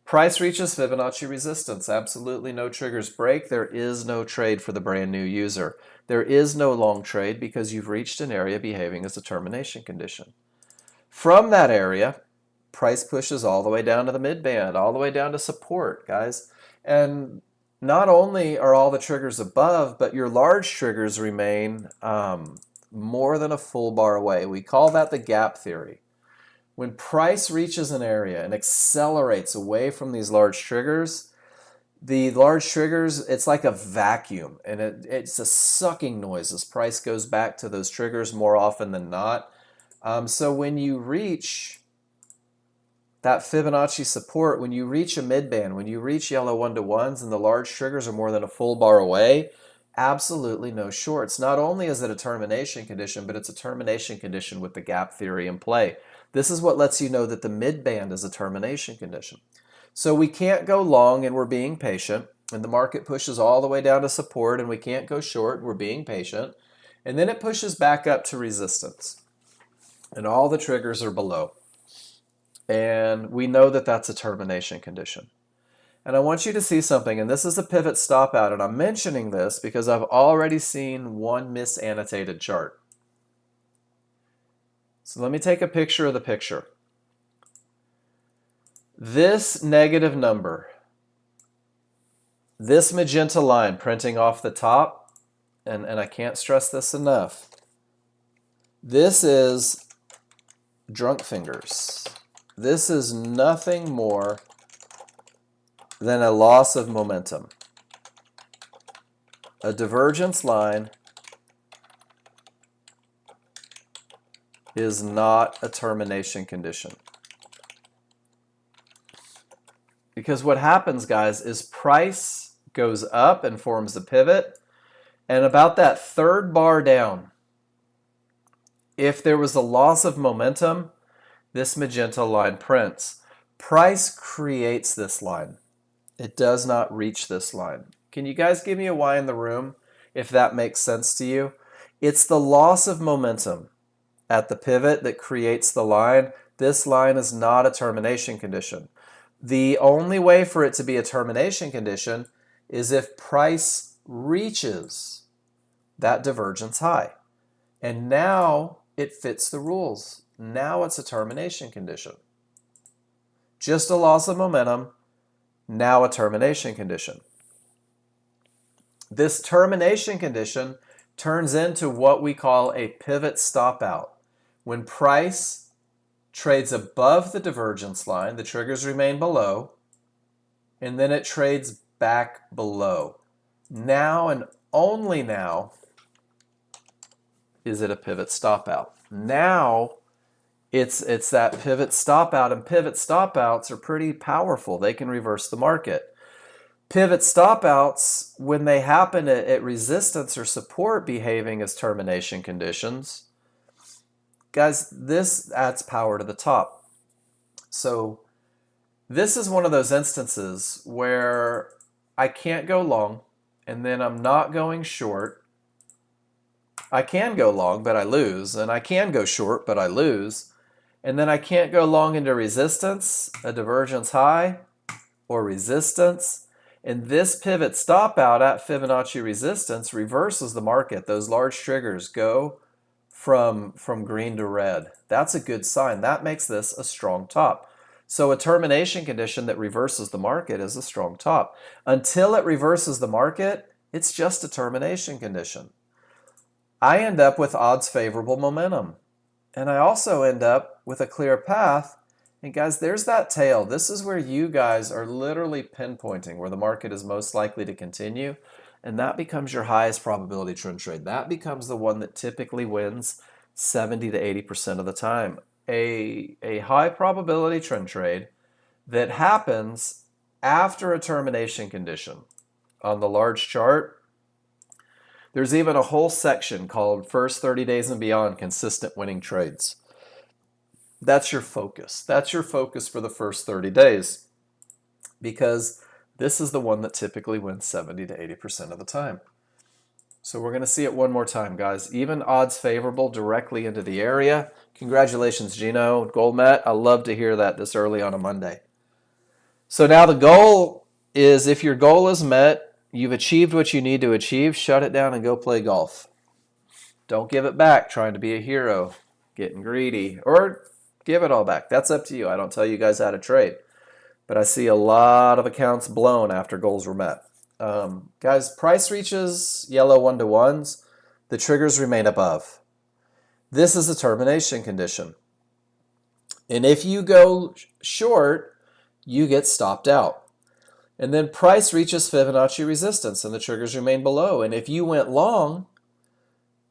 Price reaches Fibonacci resistance. Absolutely no triggers break. There is no trade for the brand new user. There is no long trade because you've reached an area behaving as a termination condition. From that area, price pushes all the way down to the mid-band, all the way down to support, guys. And not only are all the triggers above, but your large triggers remain more than a full bar away. We call that the gap theory. When price reaches an area and accelerates away from these large triggers, the large triggers, it's like a vacuum, and it's a sucking noise as price goes back to those triggers more often than not. So when you reach that Fibonacci support, when you reach a midband, when you reach yellow 1-to-1s and the large triggers are more than a full bar away, absolutely no shorts. Not only is it a termination condition, but it's a termination condition with the gap theory in play. This is what lets you know that the midband is a termination condition. So we can't go long and we're being patient, and the market pushes all the way down to support and we can't go short and we're being patient, and then it pushes back up to resistance and all the triggers are below. And we know that that's a termination condition. And I want you to see something, and this is a pivot stop out, and I'm mentioning this because I've already seen one misannotated chart. So let me take a picture of the picture. This negative number, this magenta line printing off the top, and I can't stress this enough, this is drunk fingers. This is nothing more than a loss of momentum. A divergence line is not a termination condition. Because what happens, guys, is price goes up and forms a pivot, and about that third bar down, if there was a loss of momentum, this magenta line prints. Price creates this line. It does not reach this line. Can you guys give me a Y in the room if that makes sense to you? It's the loss of momentum at the pivot that creates the line. This line is not a termination condition. The only way for it to be a termination condition is if price reaches that divergence high. And now it fits the rules. Now it's a termination condition. Just a loss of momentum, now a termination condition. This termination condition turns into what we call a pivot stop out. When price trades above the divergence line, the triggers remain below, and then it trades back below. Now and only now is it a pivot stop out. Now it's that pivot stop out, and pivot stop outs are pretty powerful. They can reverse the market. Pivot stop outs, when they happen at resistance or support behaving as termination conditions, guys, this adds power to the top. So this is one of those instances where I can't go long, and then I'm not going short. I can go long, but I lose, and I can go short, but I lose. And then I can't go long into resistance, a divergence high, or resistance. And this pivot stop out at Fibonacci resistance reverses the market. Those large triggers go from green to red. That's a good sign. That makes this a strong top. So a termination condition that reverses the market is a strong top. Until it reverses the market, it's just a termination condition. I end up with odds favorable momentum. And I also end up with a clear path And guys, there's that tail. This is where you guys are literally pinpointing where the market is most likely to continue. And that becomes your highest probability trend trade. That becomes the one that typically wins 70 to 80% of the time. A high probability trend trade that happens after a termination condition. On the large chart, there's even a whole section called First 30 Days and Beyond Consistent Winning Trades. That's your focus. That's your focus for the first 30 days because this is the one that typically wins 70 to 80% of the time. So we're going to see it one more time, guys. Even odds favorable directly into the area. Congratulations, Gino. Gold Met, I love to hear that this early on a Monday. So now the goal is, if your goal is met, you've achieved what you need to achieve, shut it down and go play golf. Don't give it back trying to be a hero, getting greedy, or give it all back. That's up to you. I don't tell you guys how to trade. But I see a lot of accounts blown after goals were met. Guys, price reaches yellow 1-to-1s. The triggers remain above. This is a termination condition. And if you go short, you get stopped out. And then price reaches Fibonacci resistance and the triggers remain below. And if you went long,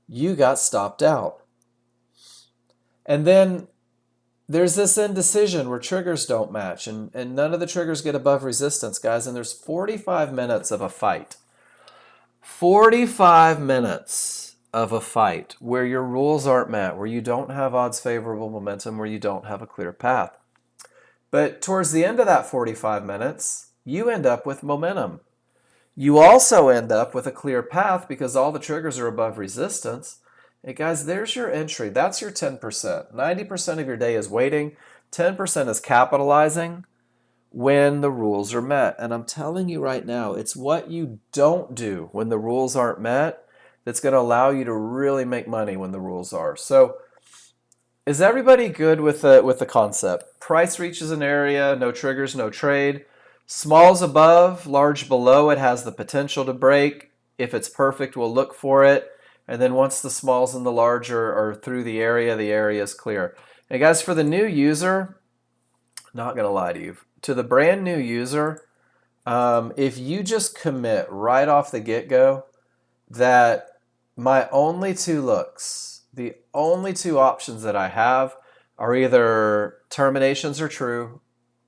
you got stopped out. And then there's this indecision where triggers don't match and none of the triggers get above resistance, guys. And there's 45 minutes of a fight. 45 minutes of a fight where your rules aren't met, where you don't have odds favorable momentum, where you don't have a clear path. But towards the end of that 45 minutes, you end up with momentum. You also end up with a clear path because all the triggers are above resistance. Hey guys, there's your entry. That's your 10%. 90% of your day is waiting. 10% is capitalizing when the rules are met. And I'm telling you right now, it's what you don't do when the rules aren't met that's going to allow you to really make money when the rules are. So is everybody good with the concept? Price reaches an area, no triggers, no trade. Smalls above, large below, it has the potential to break. If it's perfect, we'll look for it. And then once the smalls and the large are through the area is clear. And guys, for the new user, not going to lie to you, to the brand new user, if you just commit right off the get-go that my only two looks, the only two options that I have are either terminations are true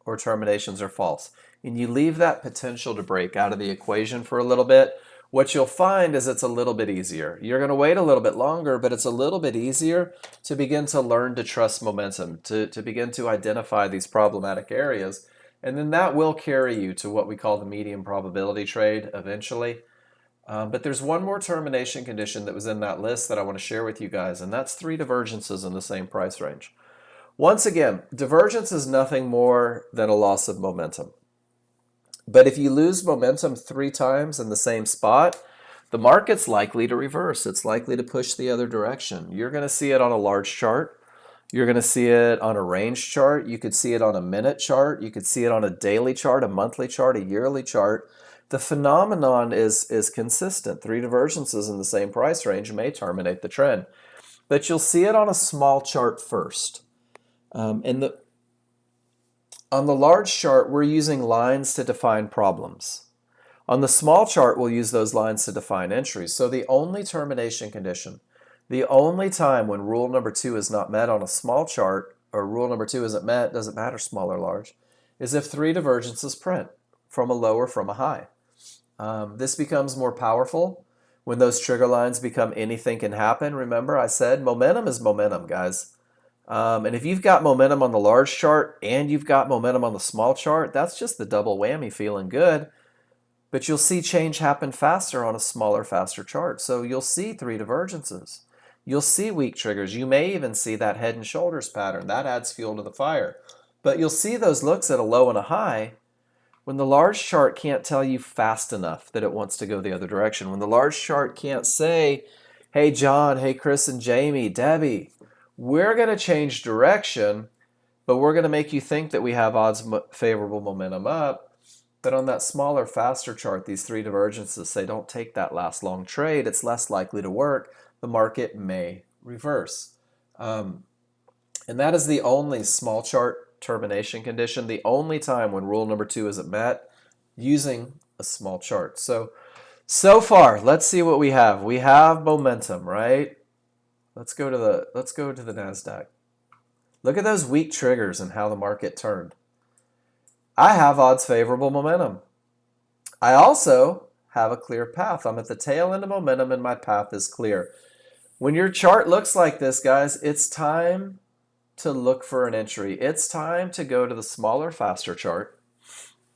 or terminations are false, and you leave that potential to break out of the equation for a little bit, what you'll find is it's a little bit easier. You're going to wait a little bit longer, but it's a little bit easier to begin to learn to trust momentum, to begin to identify these problematic areas. And then that will carry you to what we call the medium probability trade eventually. But there's one more termination condition that was in that list that I want to share with you guys, and that's 3 divergences in the same price range. Once again, divergence is nothing more than a loss of momentum. But if you lose momentum 3 times in the same spot, the market's likely to reverse. It's likely to push the other direction. You're going to see it on a large chart. You're going to see it on a range chart. You could see it on a minute chart. You could see it on a daily chart, a monthly chart, a yearly chart. The phenomenon is consistent. 3 divergences in the same price range may terminate the trend. But you'll see it on a small chart first. On the large chart, we're using lines to define problems. On the small chart, we'll use those lines to define entries. So the only termination condition, the only time when rule number 2 is not met on a small chart, or rule number 2 isn't met, doesn't matter small or large, is if 3 divergences print from a low or from a high. This becomes more powerful when those trigger lines become anything can happen. Remember, I said momentum is momentum, guys. And if you've got momentum on the large chart and you've got momentum on the small chart, that's just the double whammy, feeling good. But you'll see change happen faster on a smaller, faster chart. So you'll see 3 divergences. You'll see weak triggers. You may even see that head and shoulders pattern. That adds fuel to the fire. But you'll see those looks at a low and a high when the large chart can't tell you fast enough that it wants to go the other direction. When the large chart can't say, hey, John, hey, Chris and Jamie, Debbie, we're going to change direction, but we're going to make you think that we have odds favorable momentum up. But on that smaller, faster chart, these 3 divergences say don't take that last long trade. It's less likely to work. The market may reverse. And that is the only small chart termination condition, the only time when rule number 2 isn't met, using a small chart. So far, let's see what we have. We have momentum, right? Let's go to the NASDAQ. Look at those weak triggers and how the market turned. I have odds favorable momentum. I also have a clear path. I'm at the tail end of momentum and my path is clear. When your chart looks like this, guys, it's time to look for an entry. It's time to go to the smaller, faster chart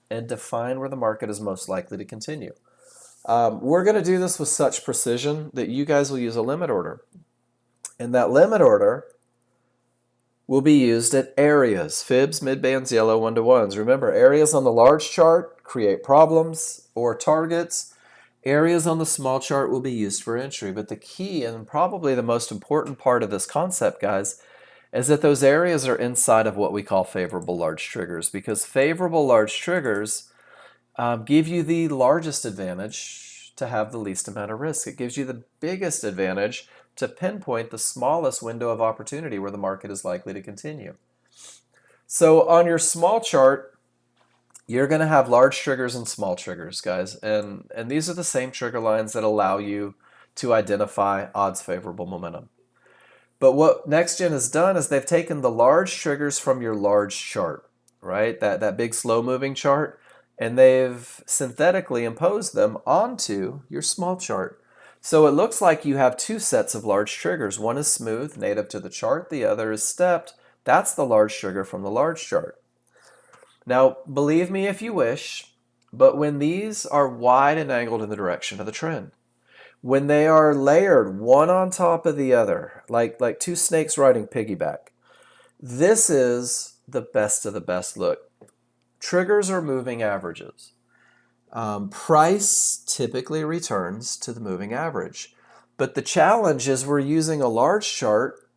and define where the market is most likely to continue. We're going to do this with such precision that you guys will use a limit order. And that limit order will be used at areas, fibs, midbands, yellow 1-to-1s. Remember, areas on the large chart create problems or targets. Areas on the small chart will be used for entry. But the key and probably the most important part of this concept, guys, is that those areas are inside of what we call favorable large triggers, because favorable large triggers give you the largest advantage to have the least amount of risk. It gives you the biggest advantage to pinpoint the smallest window of opportunity where the market is likely to continue. So on your small chart, you're going to have large triggers and small triggers, guys. And these are the same trigger lines that allow you to identify odds favorable momentum. But what Nexgen has done is they've taken the large triggers from your large chart, right? That big slow moving chart, and they've synthetically imposed them onto your small chart. So it looks like you have two sets of large triggers. One is smooth, native to the chart. The other is stepped. That's the large trigger from the large chart. Now, believe me if you wish, but when these are wide and angled in the direction of the trend, when they are layered one on top of the other, like two snakes riding piggyback, this is the best of the best look. Triggers are moving averages. Price typically returns to the moving average. But the challenge is we're using a large chart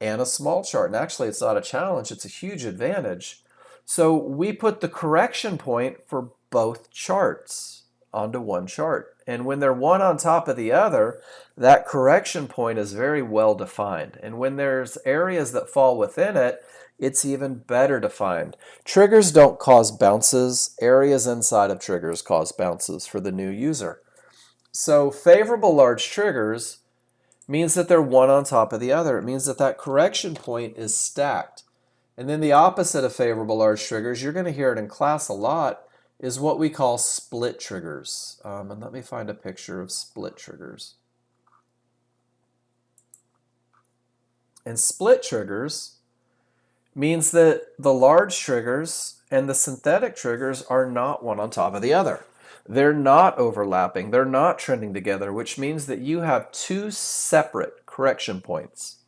and a small chart. And actually, it's not a challenge, it's a huge advantage. So we put the correction point for both charts onto one chart. And when they're one on top of the other, that correction point is very well defined. And when there's areas that fall within it, it's even better defined. Triggers don't cause bounces. Areas inside of triggers cause bounces for the new user. So favorable large triggers means that they're one on top of the other. It means that that correction point is stacked. And then the opposite of favorable large triggers, you're going to hear it in class a lot, is what we call split triggers. And let me find a picture of split triggers. And split triggers means that the large triggers and the synthetic triggers are not one on top of the other. They're not overlapping. They're not trending together, which means that you have two separate correction points.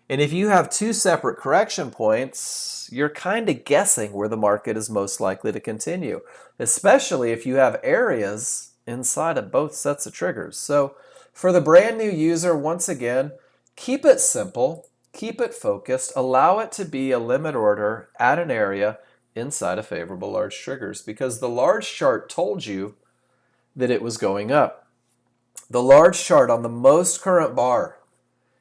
And if you have two separate correction points, you're kind of guessing where the market is most likely to continue, especially if you have areas inside of both sets of triggers. So for the brand new user, once again, keep it simple. Keep it focused. Allow it to be a limit order at an area inside of favorable large triggers, because the large chart told you that it was going up. The large chart on the most current bar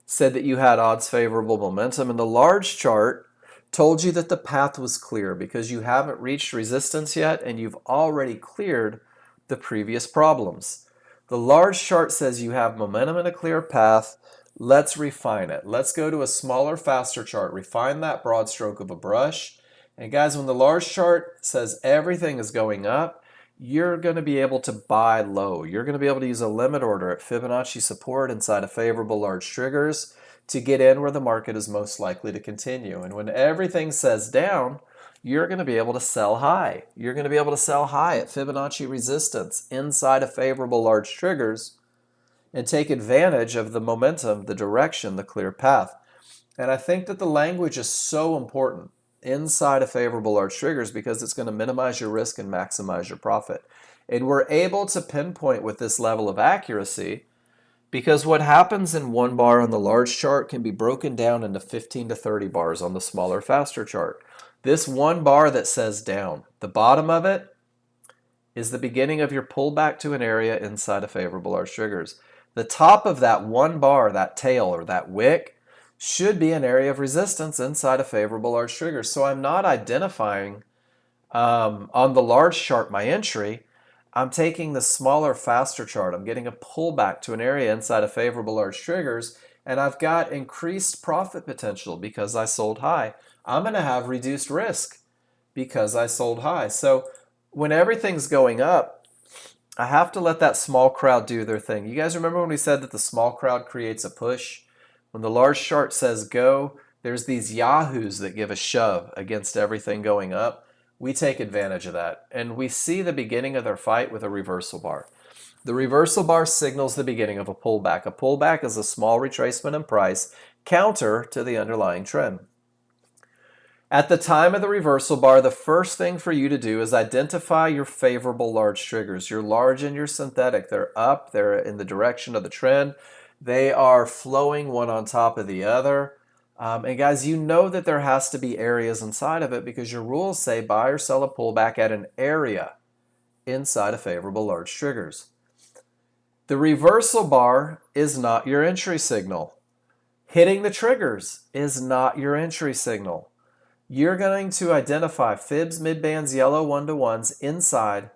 said that you had odds favorable momentum, and the large chart told you that the path was clear because you haven't reached resistance yet and you've already cleared the previous problems. The large chart says you have momentum and a clear path. Let's refine it. Let's go to a smaller, faster chart. Refine that broad stroke of a brush. And guys, when the large chart says everything is going up, you're going to be able to buy low. You're going to be able to use a limit order at Fibonacci support inside of favorable large triggers to get in where the market is most likely to continue. And when everything says down, you're going to be able to sell high. You're going to be able to sell high at Fibonacci resistance inside of favorable large triggers and take advantage of the momentum, the direction, the clear path. And I think that the language is so important inside of favorable large triggers because it's going to minimize your risk and maximize your profit. And we're able to pinpoint with this level of accuracy because what happens in one bar on the large chart can be broken down into 15 to 30 bars on the smaller, faster chart. This one bar that says down, the bottom of it is the beginning of your pullback to an area inside of favorable large triggers. The top of that one bar, that tail or that wick, should be an area of resistance inside a favorable large trigger. So I'm not identifying on the large chart my entry. I'm taking the smaller, faster chart. I'm getting a pullback to an area inside of favorable large triggers, and I've got increased profit potential because I sold high. I'm going to have reduced risk because I sold high. So when everything's going up, I have to let that small crowd do their thing. You guys remember when we said that the small crowd creates a push? When the large chart says go, there's these yahoos that give a shove against everything going up. We take advantage of that, and we see the beginning of their fight with a reversal bar. The reversal bar signals the beginning of a pullback. A pullback is a small retracement in price counter to the underlying trend. At the time of the reversal bar, the first thing for you to do is identify your favorable large triggers. Your large and your synthetic, they're up, they're in the direction of the trend. They are flowing one on top of the other. And guys, you know that there has to be areas inside of it because your rules say buy or sell a pullback at an area inside of favorable large triggers. The reversal bar is not your entry signal. Hitting the triggers is not your entry signal. You're going to identify fibs, midbands, yellow 1-to-1s inside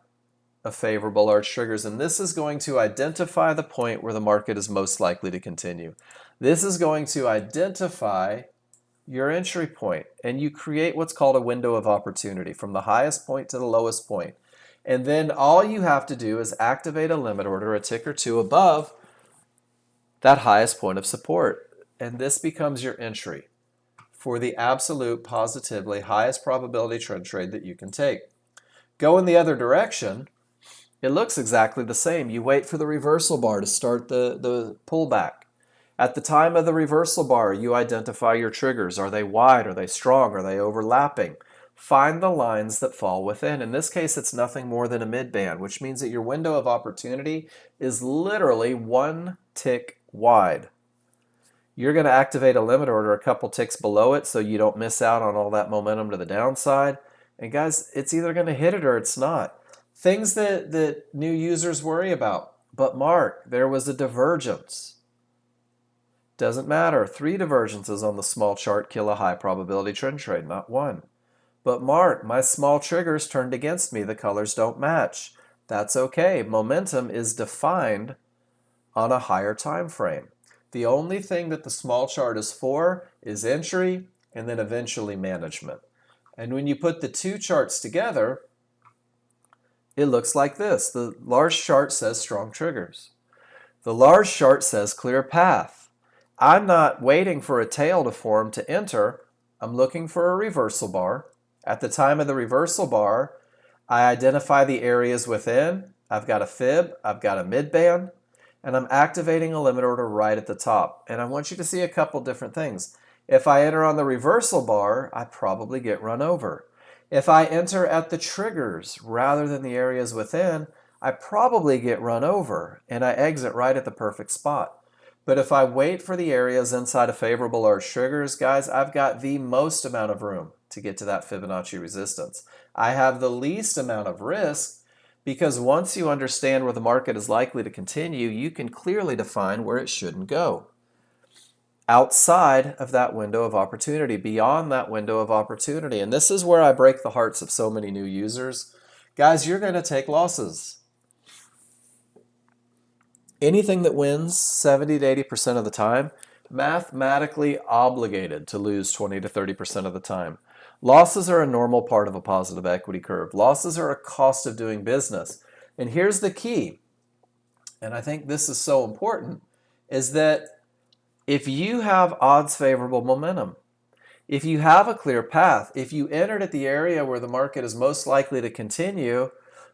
of favorable large triggers, and this is going to identify the point where the market is most likely to continue. This is going to identify your entry point, and you create what's called a window of opportunity from the highest point to the lowest point. And then all you have to do is activate a limit order a tick or two above that highest point of support, and this becomes your entry for the absolute positively highest probability trend trade that you can take. Go in the other direction, it looks exactly the same. You wait for the reversal bar to start the pullback. At the time of the reversal bar, you identify your triggers. Are they wide? Are they strong? Are they overlapping? Find the lines that fall within. In this case, it's nothing more than a midband, which means that your window of opportunity is literally one tick wide. You're going to activate a limit order a couple ticks below it so you don't miss out on all that momentum to the downside. And guys, it's either going to hit it or it's not. Things that new users worry about. But Mark, there was a divergence. Doesn't matter. 3 divergences on the small chart kill a high probability trend trade, not 1. But Mark, my small triggers turned against me. The colors don't match. That's okay. Momentum is defined on a higher time frame. The only thing that the small chart is for is entry and then eventually management. And when you put the two charts together, it looks like this. The large chart says strong triggers. The large chart says clear path. I'm not waiting for a tail to form to enter. I'm looking for a reversal bar. At the time of the reversal bar, I identify the areas within. I've got a fib, I've got a midband, and I'm activating a limit order right at the top. And I want you to see a couple different things. If I enter on the reversal bar, I probably get run over. If I enter at the triggers rather than the areas within, I probably get run over and I exit right at the perfect spot. But if I wait for the areas inside of favorable large triggers, guys, I've got the most amount of room to get to that Fibonacci resistance. I have the least amount of risk because once you understand where the market is likely to continue, you can clearly define where it shouldn't go. Outside of that window of opportunity, beyond that window of opportunity. And this is where I break the hearts of so many new users. Guys, you're going to take losses. Anything that wins 70 to 80% of the time, mathematically obligated to lose 20 to 30% of the time. Losses are a normal part of a positive equity curve. Losses are a cost of doing business. And here's the key, and I think this is so important, is that if you have odds favorable momentum, if you have a clear path, if you entered at the area where the market is most likely to continue,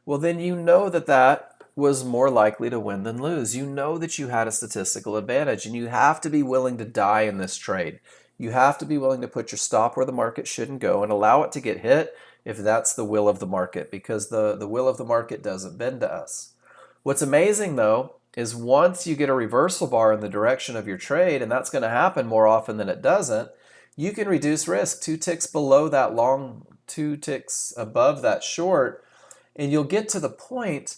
well, then you know that that was more likely to win than lose. You know that you had a statistical advantage, and you have to be willing to die in this trade. You have to be willing to put your stop where the market shouldn't go and allow it to get hit if that's the will of the market, because the will of the market doesn't bend to us. What's amazing, though, is once you get a reversal bar in the direction of your trade, and that's going to happen more often than it doesn't, you can reduce risk 2 ticks below that long, 2 ticks above that short, and you'll get to the point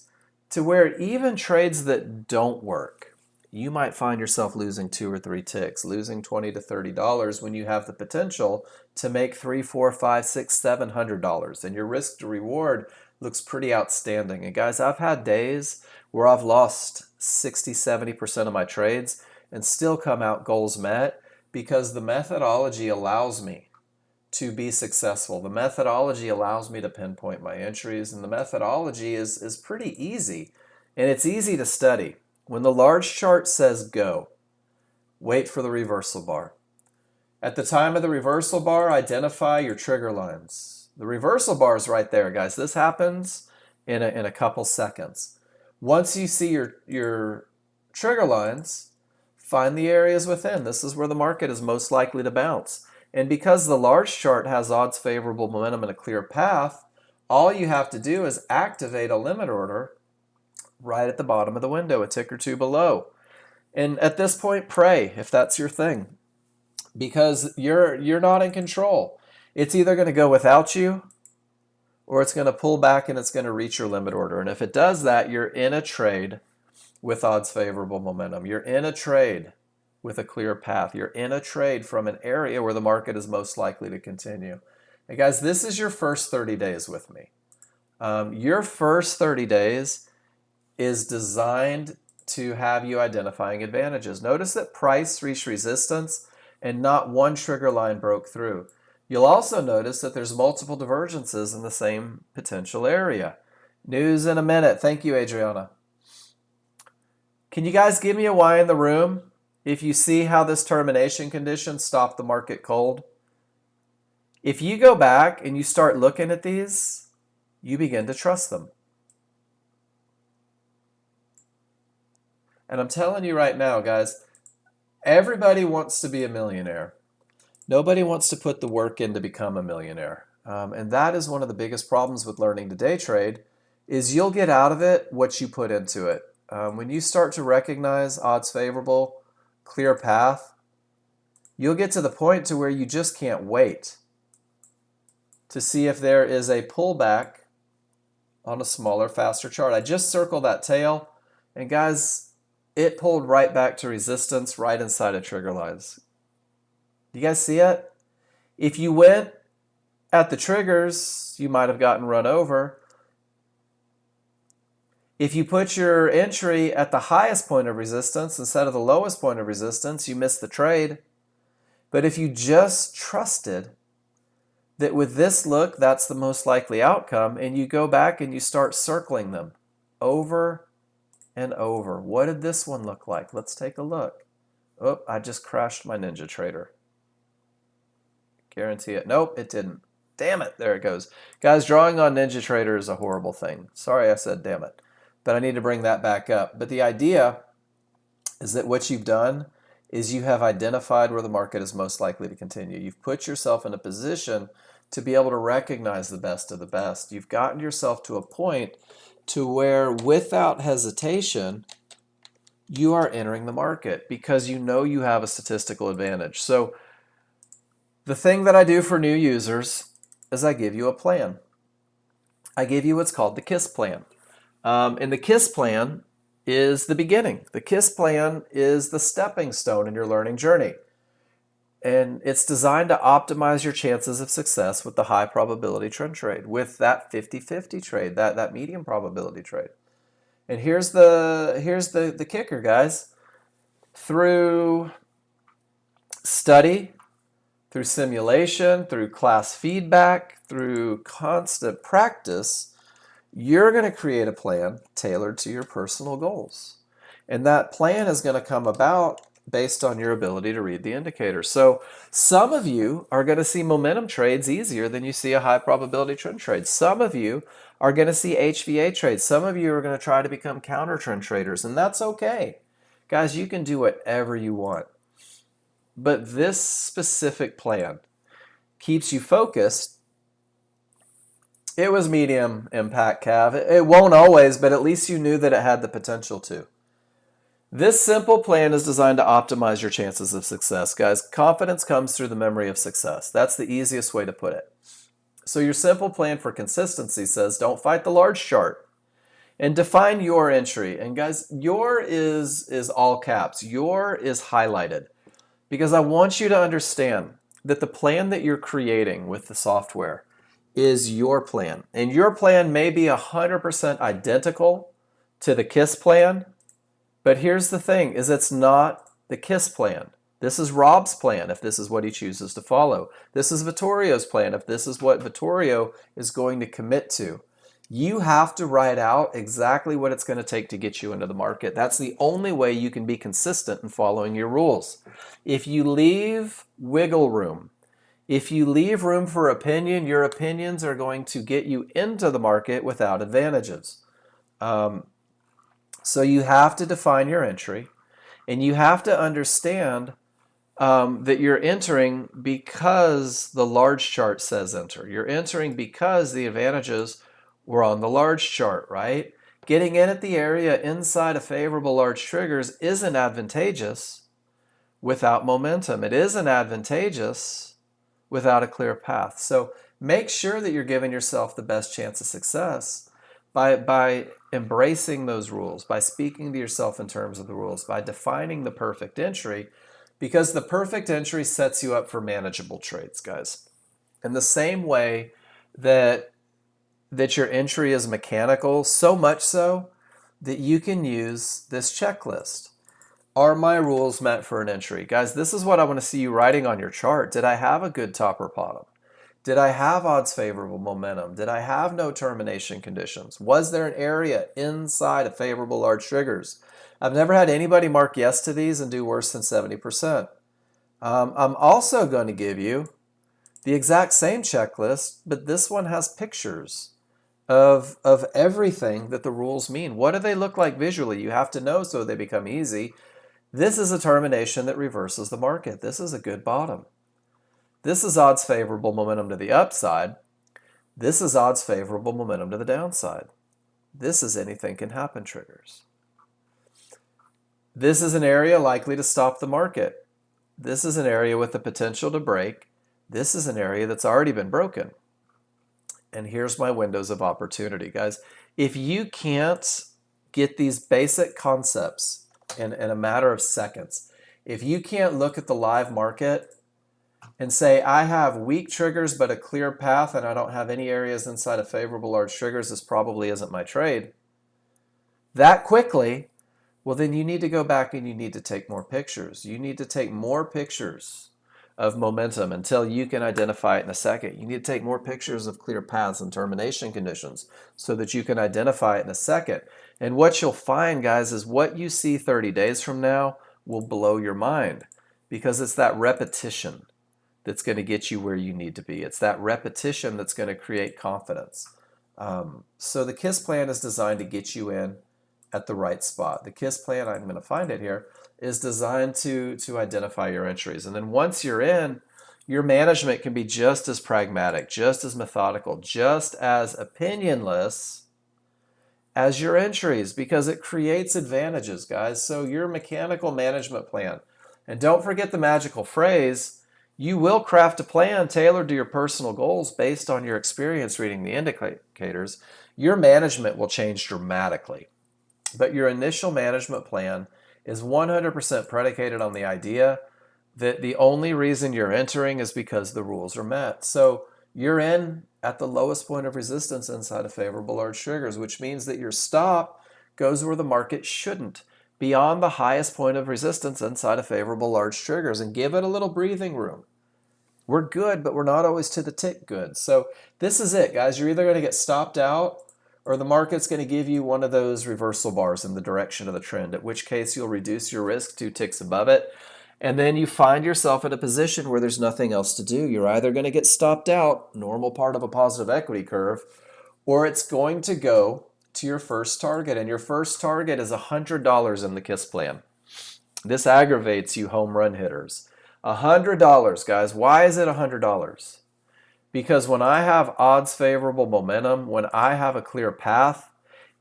to where even trades that don't work, you might find yourself losing 2 or 3 ticks, losing $20 to $30 when you have the potential to make $3, $4, $5, $6, $700, and your risk to reward looks pretty outstanding. And guys, I've had days where I've lost 60, 70% of my trades and still come out goals met because the methodology allows me to be successful. The methodology allows me to pinpoint my entries, and the methodology is pretty easy, and it's easy to study. When the large chart says go, wait for the reversal bar. At the time of the reversal bar, identify your trigger lines. The reversal bar is right there, guys. This happens in a couple seconds. Once you see your trigger lines, find the areas within. This is where the market is most likely to bounce. And because the large chart has odds favorable momentum and a clear path, all you have to do is activate a limit order right at the bottom of the window, a tick or two below. And at this point, pray if that's your thing, because you're not in control. It's either going to go without you, or it's going to pull back and it's going to reach your limit order. And if it does that, you're in a trade with odds favorable momentum. You're in a trade with a clear path. You're in a trade from an area where the market is most likely to continue. And guys, this is your first 30 days with me. Your first 30 days is designed to have you identifying advantages. Notice that price reached resistance and not one trigger line broke through. You'll also notice that there's multiple divergences in the same potential area. News in a minute. Thank you, Adriana. Can you guys give me a why in the room if you see how this termination condition stopped the market cold? If you go back and you start looking at these, you begin to trust them. And I'm telling you right now, guys, everybody wants to be a millionaire. Nobody wants to put the work in to become a millionaire. And that is one of the biggest problems with learning to day trade, is you'll get out of it what you put into it. When you start to recognize odds favorable, clear path, you'll get to the point to where you just can't wait to see if there is a pullback on a smaller, faster chart. I just circled that tail, and guys, it pulled right back to resistance right inside of trigger lines. You guys see it? If you went at the triggers, you might have gotten run over. If you put your entry at the highest point of resistance instead of the lowest point of resistance, you missed the trade. But if you just trusted that with this look, that's the most likely outcome, and you go back and you start circling them over and over. What did this one look like? Let's take a look. Oh, I just crashed my Ninja Trader. Guarantee it. Nope, it didn't. Damn it. There it goes. Guys, drawing on Ninja Trader is a horrible thing. Sorry I said damn it. But I need to bring that back up. But the idea is that what you've done is you have identified where the market is most likely to continue. You've put yourself in a position to be able to recognize the best of the best. You've gotten yourself to a point to where, without hesitation, you are entering the market because you know you have a statistical advantage. So the thing that I do for new users is I give you a plan. I give you what's called the KISS plan. And the KISS plan is the beginning. The KISS plan is the stepping stone in your learning journey. And it's designed to optimize your chances of success with the high probability trend trade, with that 50-50 trade, that medium probability trade. And here's the kicker, guys. Through study, through simulation, through class feedback, through constant practice, you're going to create a plan tailored to your personal goals. And that plan is going to come about based on your ability to read the indicators. So some of you are going to see momentum trades easier than you see a high probability trend trade. Some of you are going to see HVA trades. Some of you are going to try to become counter trend traders, and that's okay. Guys, you can do whatever you want. But this specific plan keeps you focused. It was medium impact, Cav. It won't always, but at least you knew that it had the potential to. This simple plan is designed to optimize your chances of success, guys. Confidence comes through the memory of success. That's the easiest way to put it. So your simple plan for consistency says don't fight the large chart. And define your entry. And guys, your is all caps. Your is highlighted because I want you to understand that the plan that you're creating with the software is your plan. And your plan may be 100% identical to the KISS plan, but here's the thing, is it's not the KISS plan. This is Rob's plan if this is what he chooses to follow. This is Vittorio's plan if this is what Vittorio is going to commit to. You have to write out exactly what it's going to take to get you into the market. That's the only way you can be consistent in following your rules. If you leave wiggle room, if you leave room for opinion, your opinions are going to get you into the market without advantages. So you have to define your entry, and you have to understand that you're entering because the large chart says enter. You're entering because the advantages were on the large chart, right? Getting in at the area inside of favorable large triggers isn't advantageous without momentum. It isn't advantageous without a clear path. So make sure that you're giving yourself the best chance of success by embracing those rules, by speaking to yourself in terms of the rules, by defining the perfect entry, because the perfect entry sets you up for manageable trades, guys. In the same way that your entry is mechanical, so much so that you can use this checklist. Are my rules meant for an entry? Guys, this is what I want to see you writing on your chart. Did I have a good top or bottom? Did I have odds favorable momentum? Did I have no termination conditions? Was there an area inside of favorable large triggers? I've never had anybody mark yes to these and do worse than 70%. I'm also going to give you the exact same checklist, but this one has pictures of everything that the rules mean. What do they look like visually? You have to know so they become easy. This is a termination that reverses the market. This is a good bottom. This is odds favorable momentum to the upside. This is odds favorable momentum to the downside. This is anything can happen triggers. This is an area likely to stop the market. This is an area with the potential to break. This is an area that's already been broken. And here's my windows of opportunity, guys. If you can't get these basic concepts in a matter of seconds, if you can't look at the live market and say, I have weak triggers but a clear path and I don't have any areas inside of favorable large triggers, this probably isn't my trade, that quickly, well, then you need to go back and you need to take more pictures. You need to take more pictures of momentum until you can identify it in a second. You need to take more pictures of clear paths and termination conditions so that you can identify it in a second. And what you'll find, guys, is what you see 30 days from now will blow your mind, because it's that repetition that's going to get you where you need to be. It's that repetition that's going to create confidence. So the KISS plan is designed to get you in at the right spot. The KISS plan, I'm going to find it here, is designed to identify your entries. And then once you're in, your management can be just as pragmatic, just as methodical, just as opinionless as your entries, because it creates advantages, guys. So your mechanical management plan, and don't forget the magical phrase, you will craft a plan tailored to your personal goals based on your experience reading the indicators. Your management will change dramatically. But your initial management plan is 100% predicated on the idea that the only reason you're entering is because the rules are met. So you're in at the lowest point of resistance inside of favorable large triggers, which means that your stop goes where the market shouldn't, beyond the highest point of resistance inside of favorable large triggers, and give it a little breathing room. We're good, but we're not always to the tick good. So this is it, guys. You're either going to get stopped out or the market's going to give you one of those reversal bars in the direction of the trend, at which case you'll reduce your risk 2 ticks above it. And then you find yourself in a position where there's nothing else to do. You're either going to get stopped out, normal part of a positive equity curve, or it's going to go to your first target. And your first target is $100 in the KISS plan. This aggravates you home run hitters. $100, guys. Why is it $100? Because when I have odds favorable momentum, when I have a clear path,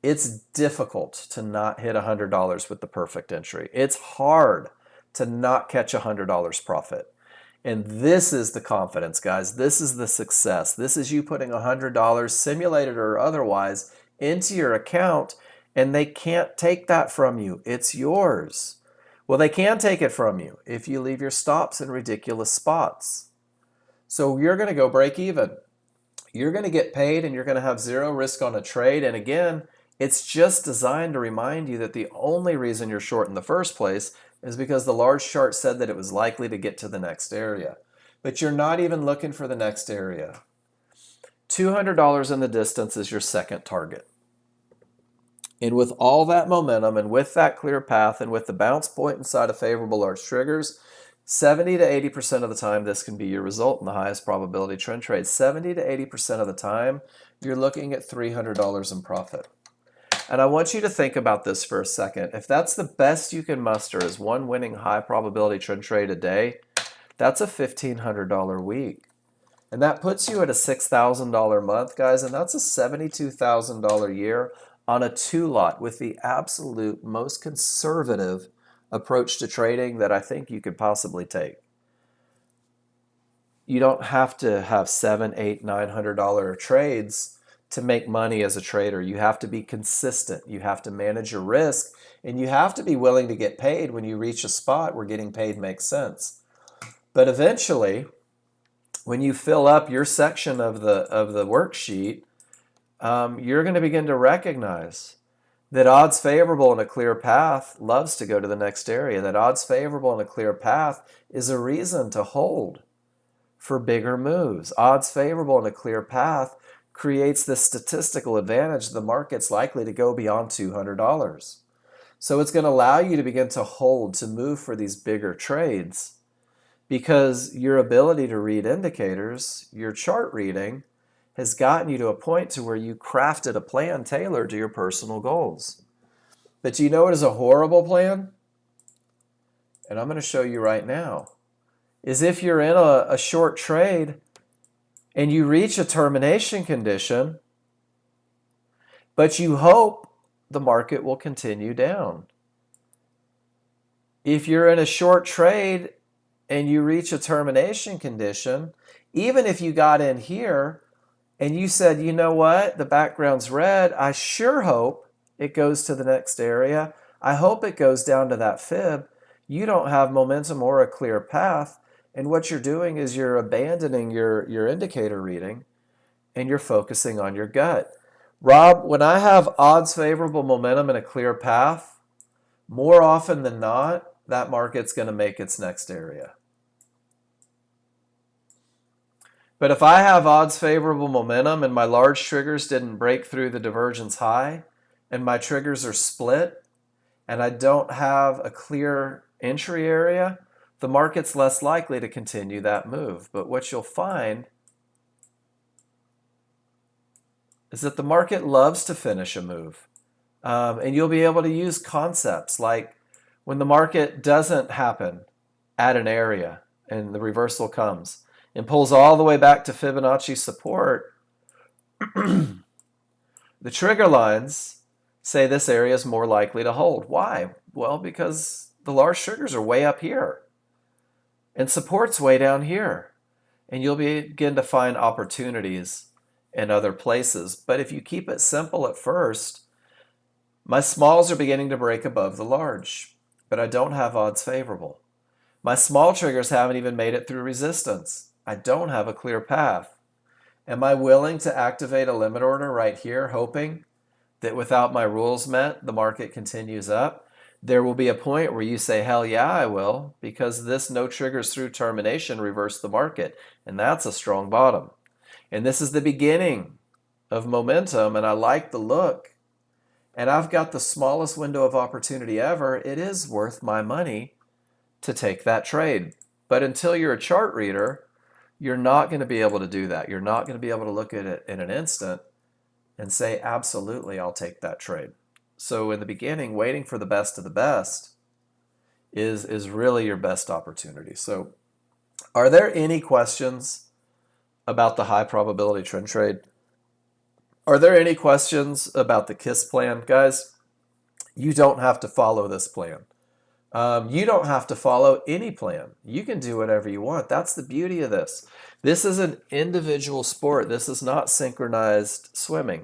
it's difficult to not hit $100 with the perfect entry. It's hard to not catch $100 profit. And this is the confidence, guys. This is the success. This is you putting $100, simulated or otherwise, into your account, and they can't take that from you. It's yours. Well, they can take it from you if you leave your stops in ridiculous spots. So you're going to go break even. You're going to get paid and you're going to have zero risk on a trade. And again, it's just designed to remind you that the only reason you're short in the first place is because the large chart said that it was likely to get to the next area. But you're not even looking for the next area. $200 in the distance is your second target. And with all that momentum and with that clear path and with the bounce point inside of favorable large triggers, 70 to 80% of the time, this can be your result in the highest probability trend trade. 70 to 80% of the time, you're looking at $300 in profit. And I want you to think about this for a second. If that's the best you can muster is one winning high probability trend trade a day, that's a $1,500 week. And that puts you at a $6,000 month, guys, and that's a $72,000 year on a 2-lot with the absolute most conservative approach to trading that I think you could possibly take. You don't have to have $700, $800, $900 trades to make money as a trader. You have to be consistent. You have to manage your risk, and you have to be willing to get paid when you reach a spot where getting paid makes sense. But eventually, when you fill up your section of the worksheet, you're going to begin to recognize that odds favorable in a clear path loves to go to the next area. That odds favorable in a clear path is a reason to hold for bigger moves. Odds favorable in a clear path creates this statistical advantage. The market's likely to go beyond $200. So it's going to allow you to begin to hold, to move for these bigger trades, because your ability to read indicators, your chart reading, has gotten you to a point to where you crafted a plan tailored to your personal goals. But do you know what is a horrible plan? And I'm going to show you right now. Is if you're in a short trade and you reach a termination condition, but you hope the market will continue down. If you're in a short trade and you reach a termination condition, even if you got in here, and you said, you know what, the background's red, I sure hope it goes to the next area. I hope it goes down to that fib. You don't have momentum or a clear path. And what you're doing is you're abandoning your indicator reading and you're focusing on your gut. Rob, when I have odds favorable momentum and a clear path, more often than not, that market's going to make its next area. But if I have odds favorable momentum and my large triggers didn't break through the divergence high and my triggers are split and I don't have a clear entry area, the market's less likely to continue that move. But what you'll find is that the market loves to finish a move. And you'll be able to use concepts like when the market doesn't happen at an area and the reversal comes and pulls all the way back to Fibonacci support, the trigger lines say this area is more likely to hold. Why? Well, because the large triggers are way up here and support's way down here. And you'll begin to find opportunities in other places. But if you keep it simple at first, my smalls are beginning to break above the large, but I don't have odds favorable. My small triggers haven't even made it through resistance. I don't have a clear path. Am I willing to activate a limit order right here, hoping that without my rules met, the market continues up? There will be a point where you say, hell yeah, I will, because this no triggers through termination reversed the market, and that's a strong bottom. And this is the beginning of momentum, and I like the look, and I've got the smallest window of opportunity ever. It is worth my money to take that trade. But until you're a chart reader, you're not going to be able to do that. You're not going to be able to look at it in an instant and say, absolutely, I'll take that trade. So in the beginning, waiting for the best of the best is really your best opportunity. So are there any questions about the high probability trend trade? Are there any questions about the KISS plan? Guys, you don't have to follow this plan. You don't have to follow any plan. You can do whatever you want. That's the beauty of this. This is an individual sport. This is not synchronized swimming.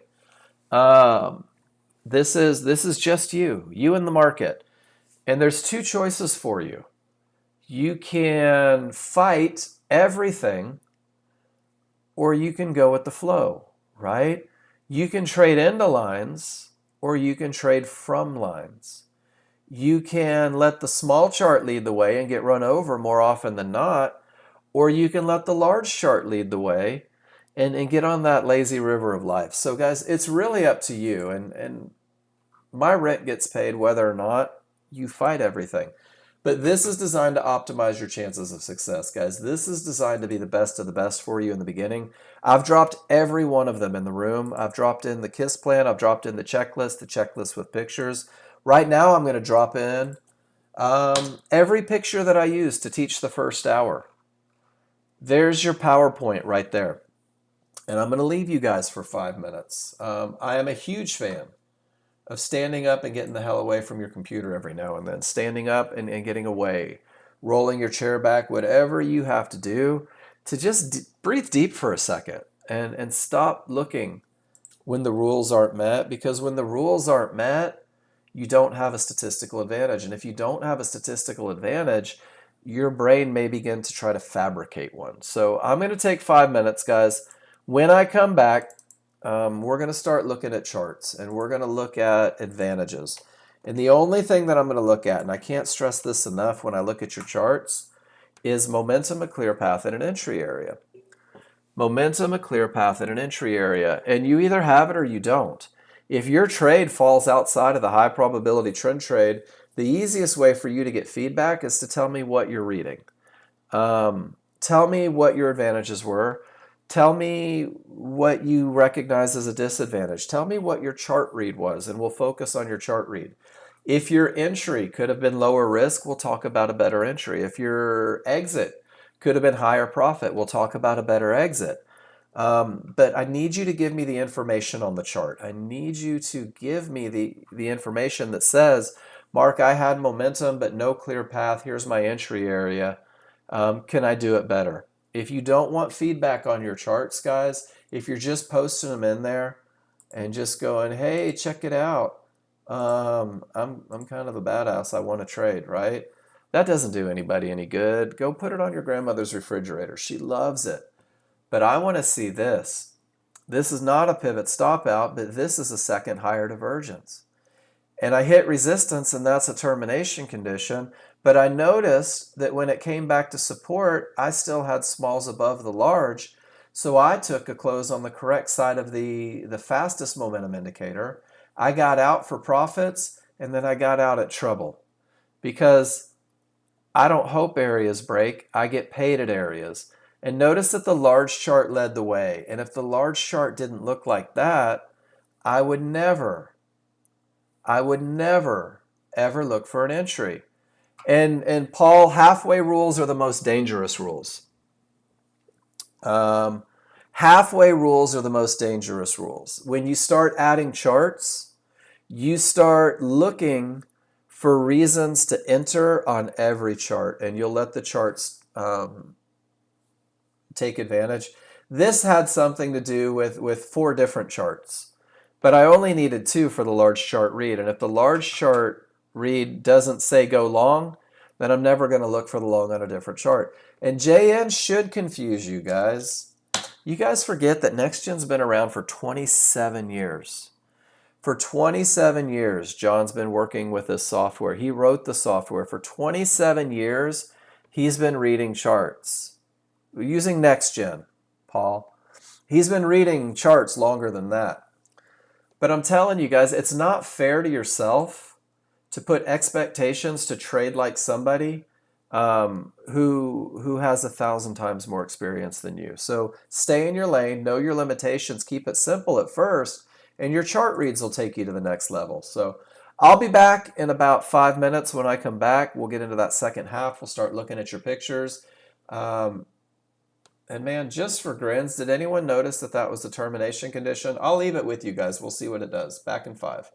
Um, this is just you in the market. And there's two choices for you. You can fight everything or you can go with the flow, right? You can trade into lines or you can trade from lines. You can let the small chart lead the way and get run over more often than not, or you can let the large chart lead the way and get on that lazy river of life. So guys, it's really up to you. And my rent gets paid whether or not you fight everything. But this is designed to optimize your chances of success, guys. This is designed to be the best of the best for you in the beginning. I've dropped every one of them in the room. I've dropped in the KISS plan. I've dropped in the checklist with pictures. Right now, I'm going to drop in every picture that I use to teach the first hour. There's your PowerPoint right there. And I'm going to leave you guys for 5 minutes. I am a huge fan of standing up and getting the hell away from your computer every now and then, standing up and getting away, rolling your chair back, whatever you have to do to just breathe deep for a second and stop looking when the rules aren't met, because when the rules aren't met, you don't have a statistical advantage. And if you don't have a statistical advantage, your brain may begin to try to fabricate one. So I'm going to take 5 minutes, guys. When I come back, we're going to start looking at charts and we're going to look at advantages. And the only thing that I'm going to look at, and I can't stress this enough when I look at your charts, is momentum, a clear path, and an entry area. Momentum, a clear path, and an entry area. And you either have it or you don't. If your trade falls outside of the high probability trend trade, the easiest way for you to get feedback is to tell me what you're reading. Tell me what your advantages were. Tell me what you recognize as a disadvantage. Tell me what your chart read was, and we'll focus on your chart read. If your entry could have been lower risk, we'll talk about a better entry. If your exit could have been higher profit, we'll talk about a better exit. But I need you to give me the information on the chart. I need you to give me the information that says, Mark, I had momentum, but no clear path. Here's my entry area. Can I do it better? If you don't want feedback on your charts, guys, if you're just posting them in there and just going, hey, check it out. I'm kind of a badass. I want to trade, right? That doesn't do anybody any good. Go put it on your grandmother's refrigerator. She loves it. But I want to see this. This is not a pivot stop out, but this is a second higher divergence. And I hit resistance, and that's a termination condition. But I noticed that when it came back to support, I still had smalls above the large. So I took a close on the correct side of the fastest momentum indicator. I got out for profits, and then I got out at trouble. Because I don't hope areas break. I get paid at areas. And notice that the large chart led the way. And if the large chart didn't look like that, I would never ever look for an entry. And Paul, halfway rules are the most dangerous rules. Halfway rules are the most dangerous rules. When you start adding charts, you start looking for reasons to enter on every chart, and you'll let the charts take advantage. This had something to do with 4 different charts, but I only needed 2 for the large chart read. And if the large chart read doesn't say go long, then I'm never going to look for the long on a different chart. And JN should confuse you guys. You guys forget that Nexgen's been around for 27 years. For 27 years, John's been working with this software. He wrote the software. For 27 years, he's been reading charts. Using Nexgen, Paul. He's been reading charts longer than that. But I'm telling you guys, it's not fair to yourself to put expectations to trade like somebody who has 1,000 times more experience than you. So stay in your lane, know your limitations, keep it simple at first, and your chart reads will take you to the next level. So I'll be back in about 5 minutes. When I come back, we'll get into that second half. We'll start looking at your pictures. And man, just for grins, did anyone notice that that was the termination condition? I'll leave it with you guys. We'll see what it does. Back in 5.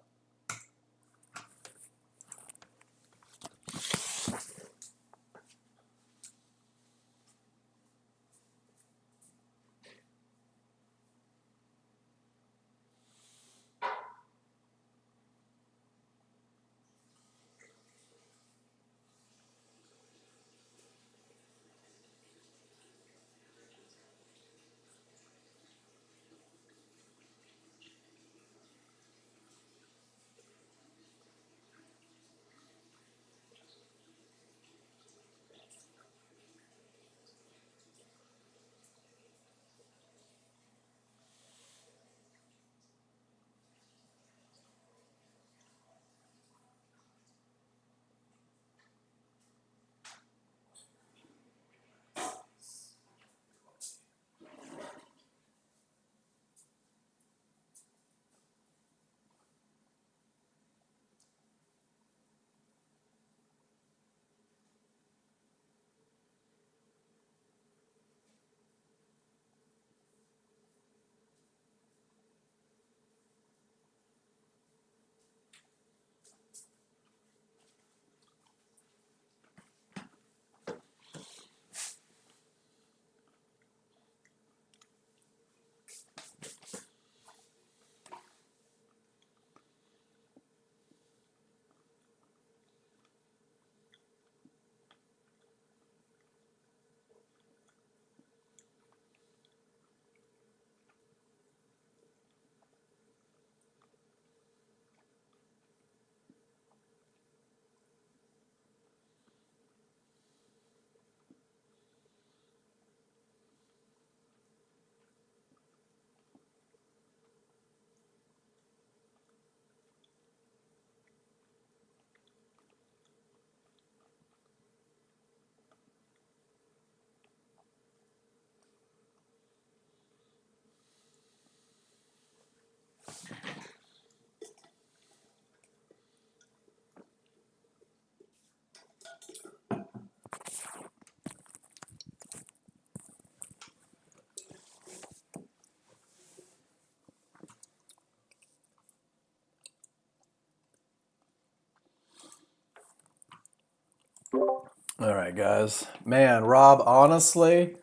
All right, guys. Man, Rob, honestly,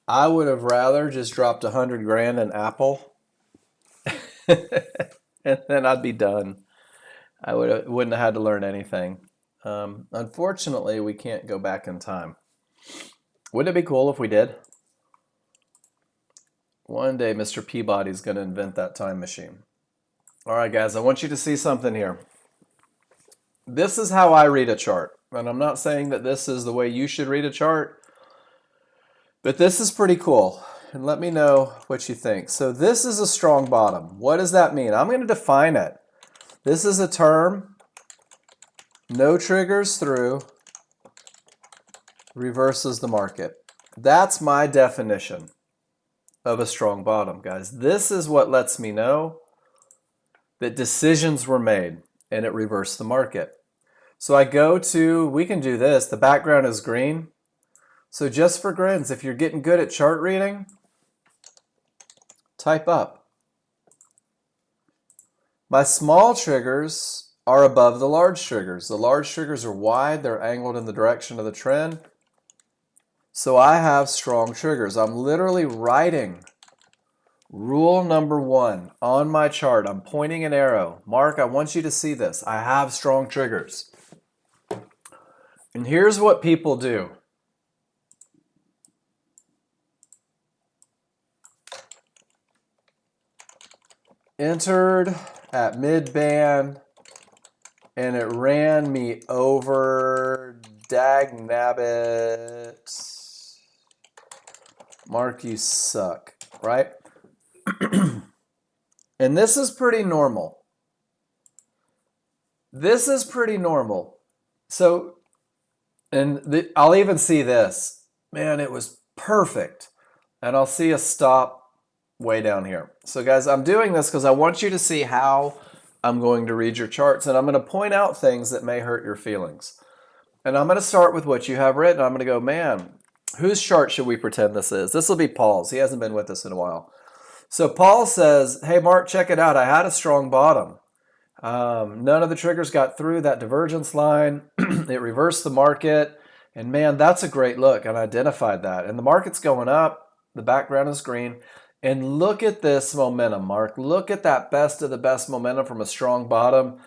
I would have rather just dropped 100 grand in Apple and then I'd be done. Wouldn't have had to learn anything. Unfortunately, we can't go back in time. Wouldn't it be cool if we did? One day, Mr. Peabody's going to invent that time machine. All right, guys, I want you to see something here. This is how I read a chart. And I'm not saying that this is the way you should read a chart, but this is pretty cool. And let me know what you think. So this is a strong bottom. What does that mean? I'm going to define it. This is a term, no triggers through, reverses the market. That's my definition of a strong bottom, guys. This is what lets me know that decisions were made and it reversed the market. So I go to, we can do this, the background is green. So just for grins, if you're getting good at chart reading, type up. My small triggers are above the large triggers. The large triggers are wide, they're angled in the direction of the trend. So I have strong triggers. I'm literally writing rule number 1 on my chart. I'm pointing an arrow. Mark, I want you to see this. I have strong triggers. And here's what people do. Entered at mid-band, and it ran me over. Dag nabbit. Mark, you suck, right? And this is pretty normal. This is pretty normal. So, and I'll even see this. Man, it was perfect. And I'll see a stop way down here. So guys, I'm doing this because I want you to see how I'm going to read your charts. And I'm going to point out things that may hurt your feelings. And I'm going to start with what you have written. I'm going to go, man, whose chart should we pretend this is? This will be Paul's. He hasn't been with us in a while. So Paul says, hey, Mark, check it out. I had a strong bottom. None of the triggers got through that divergence line. It reversed the market. And man, that's a great look. And I identified that. And the market's going up. The background is green. And look at this momentum, Mark. Look at that best of the best momentum from a strong bottom.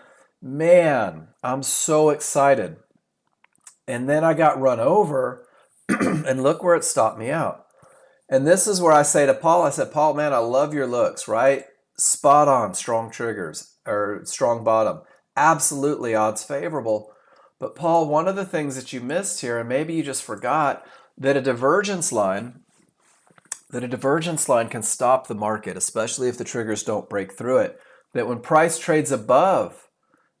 Man, I'm so excited. And then I got run over. And look where it stopped me out. And this is where I say to Paul, I said, Paul, man, I love your looks, right? Spot on, strong triggers, or strong bottom. Absolutely odds favorable. But Paul, one of the things that you missed here, and maybe you just forgot, that a divergence line can stop the market, especially if the triggers don't break through it. That when price trades above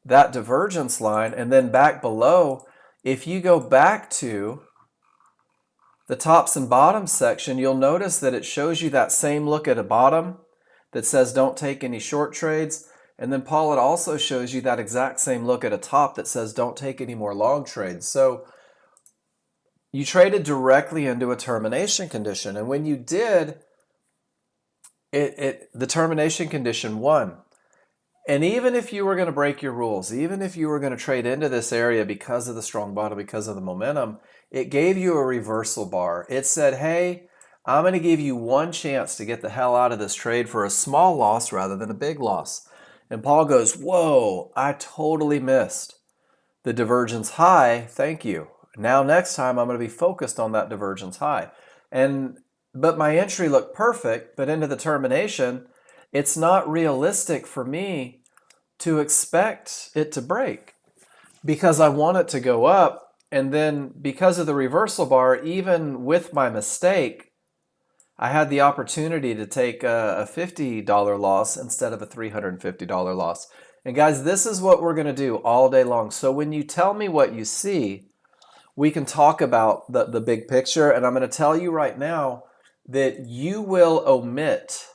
that divergence line and then back below, if you go back to the tops and bottoms section, you'll notice that it shows you that same look at a bottom that says don't take any short trades. And then Paul, it also shows you that exact same look at a top that says don't take any more long trades. So you traded directly into a termination condition. And when you did, the termination condition won. And even if you were going to break your rules, even if you were going to trade into this area because of the strong bottom, because of the momentum, it gave you a reversal bar. It said, hey, I'm going to give you one chance to get the hell out of this trade for a small loss rather than a big loss. And Paul goes, whoa, I totally missed the divergence high. Thank you. Now next time I'm going to be focused on that divergence high. But my entry looked perfect, but into the termination, it's not realistic for me to expect it to break because I want it to go up. And then because of the reversal bar, even with my mistake, I had the opportunity to take a $50 loss instead of a $350 loss. And guys, this is what we're going to do all day long. So when you tell me what you see, we can talk about the big picture. And I'm going to tell you right now that you will omit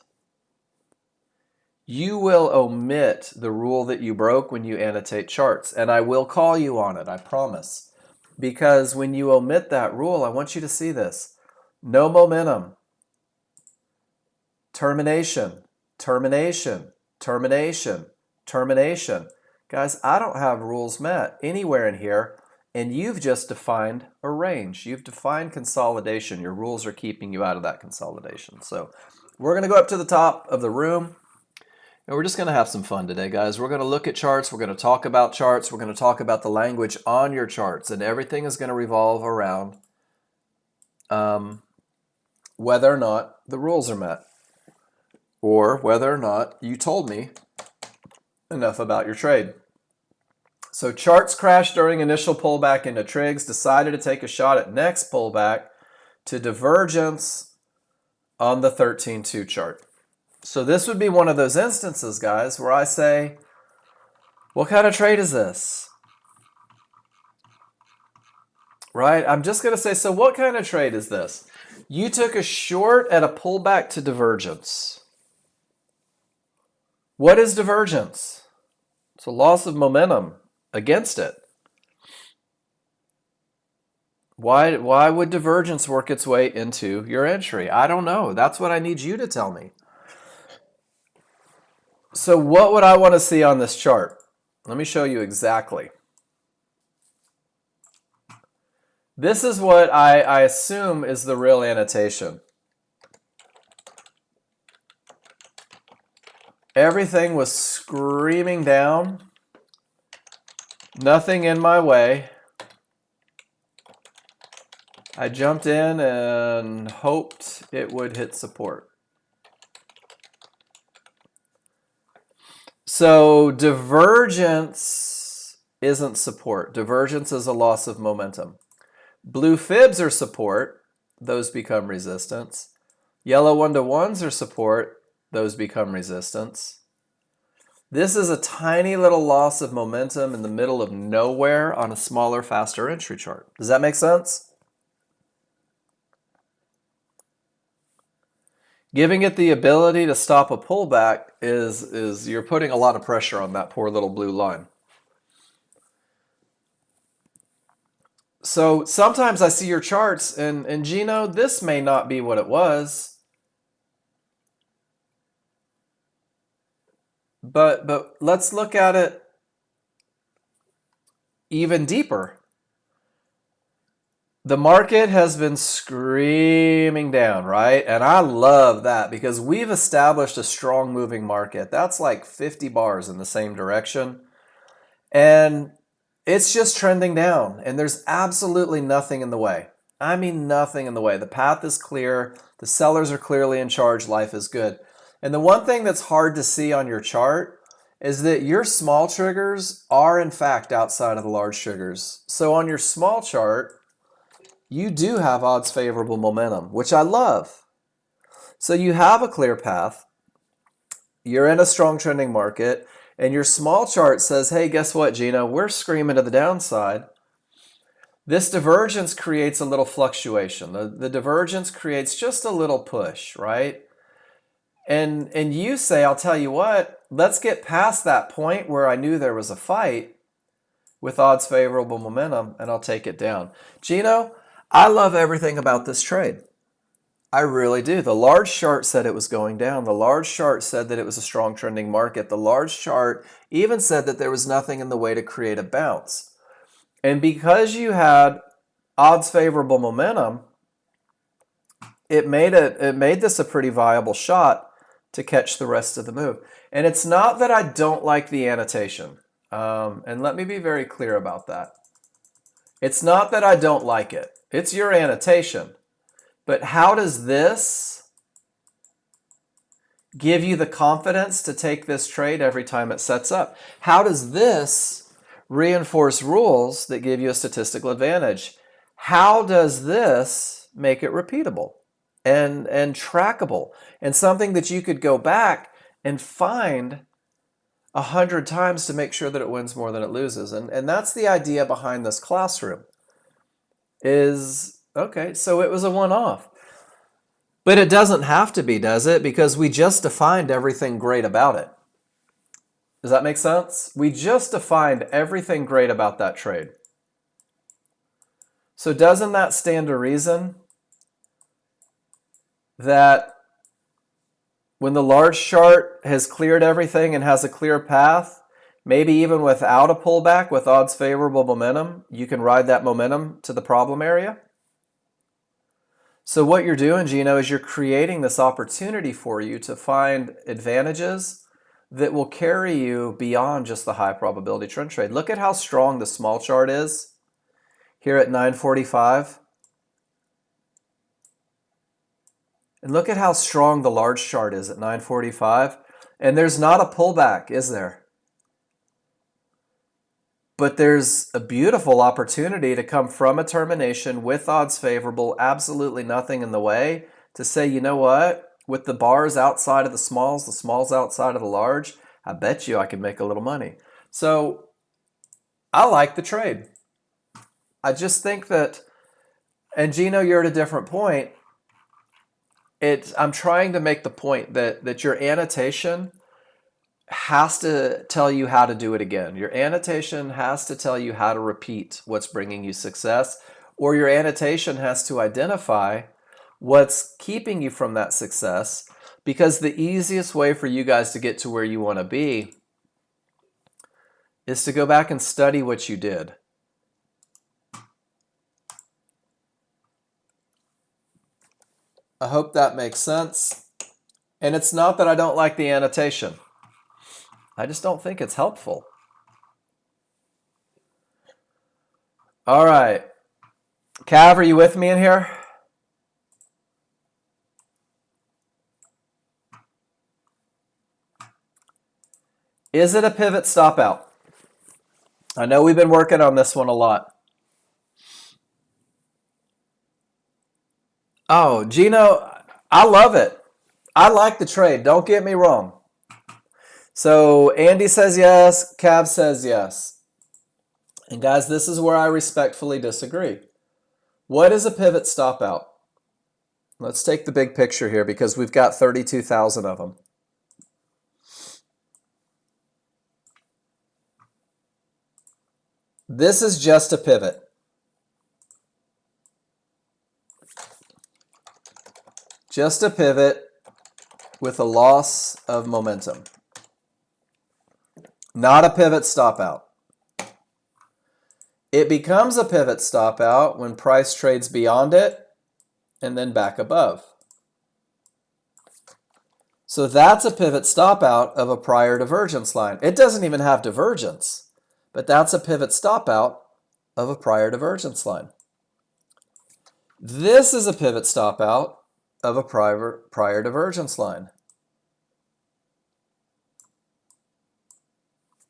the rule that you broke when you annotate charts. And I will call you on it, I promise. Because when you omit that rule, I want you to see this. No momentum. Termination, termination, termination, termination. Guys, I don't have rules met anywhere in here. And you've just defined a range. You've defined consolidation. Your rules are keeping you out of that consolidation. So we're going to go up to the top of the room, and we're just going to have some fun today, guys. We're going to look at charts. We're going to talk about charts. We're going to talk about the language on your charts, and everything is going to revolve around whether or not the rules are met, or whether or not you told me enough about your trade. So charts crashed during initial pullback into trigs, decided to take a shot at next pullback to divergence on the 13.2 chart. So this would be one of those instances, guys, where I say, what kind of trade is this? Right? I'm just going to say, so what kind of trade is this? You took a short at a pullback to divergence. What is divergence? It's a loss of momentum against it. Why would divergence work its way into your entry? I don't know. That's what I need you to tell me. So what would I want to see on this chart? Let me show you exactly. This is what I assume is the real annotation. Everything was screaming down. Nothing in my way. I jumped in and hoped it would hit support. So divergence isn't support. Divergence is a loss of momentum. Blue fibs are support. Those become resistance. Yellow 1-to-1s are support. Those become resistance. This is a tiny little loss of momentum in the middle of nowhere on a smaller, faster entry chart. Does that make sense? Giving it the ability to stop a pullback is you're putting a lot of pressure on that poor little blue line. So sometimes I see your charts and Gino, this may not be what it was. But let's look at it even deeper. The market has been screaming down, right? And I love that because we've established a strong moving market. That's like 50 bars in the same direction. And it's just trending down. And there's absolutely nothing in the way. I mean, nothing in the way. The path is clear. The sellers are clearly in charge. Life is good. And the one thing that's hard to see on your chart is that your small triggers are in fact outside of the large triggers. So on your small chart, you do have odds favorable momentum, which I love. So you have a clear path. You're in a strong trending market, and your small chart says, hey, guess what, Gino? We're screaming to the downside. This divergence creates a little fluctuation. The divergence creates just a little push, right? And you say, I'll tell you what, let's get past that point where I knew there was a fight with odds favorable momentum, and I'll take it down. Gino, I love everything about this trade. I really do. The large chart said it was going down. The large chart said that it was a strong trending market. The large chart even said that there was nothing in the way to create a bounce. And because you had odds favorable momentum, it made this a pretty viable shot to catch the rest of the move. And it's not that I don't like the annotation. And let me be very clear about that. It's not that I don't like it. It's your annotation. But how does this give you the confidence to take this trade every time it sets up? How does this reinforce rules that give you a statistical advantage? How does this make it repeatable and trackable and something that you could go back and find 100 times to make sure that it wins more than it loses? And that's the idea behind this classroom. Okay, so it was a one-off. But it doesn't have to be, does it? Because we just defined everything great about it. Does that make sense? We just defined everything great about that trade. So doesn't that stand to reason that when the large chart has cleared everything and has a clear path, Maybe even without a pullback with odds favorable momentum, you can ride that momentum to the problem area. So what you're doing, Gino, is you're creating this opportunity for you to find advantages that will carry you beyond just the high probability trend trade. Look at how strong the small chart is here at 945. And look at how strong the large chart is at 945. And there's not a pullback, is there? But there's a beautiful opportunity to come from a termination with odds favorable, absolutely nothing in the way, to say, you know what? With the bars outside of the smalls outside of the large, I bet you I can make a little money. So I like the trade. I just think that, and Gino, you're at a different point. I'm trying to make the point that your annotation has to tell you how to do it again. Your annotation has to tell you how to repeat what's bringing you success, or your annotation has to identify what's keeping you from that success, because the easiest way for you guys to get to where you want to be is to go back and study what you did. I hope that makes sense. And it's not that I don't like the annotation. I just don't think it's helpful. All right. Cav, are you with me in here? Is it a pivot stop out? I know we've been working on this one a lot. Oh, Gino, I love it. I like the trade. Don't get me wrong. So Andy says yes. Cav says yes. And guys, this is where I respectfully disagree. What is a pivot stop out? Let's take the big picture here because we've got 32,000 of them. This is just a pivot. Just a pivot with a loss of momentum. Not a pivot stop out. It becomes a pivot stop out when price trades beyond it and then back above. So that's a pivot stop out of a prior divergence line. It doesn't even have divergence, but that's a pivot stop out of a prior divergence line. This is a pivot stop out of a prior divergence line.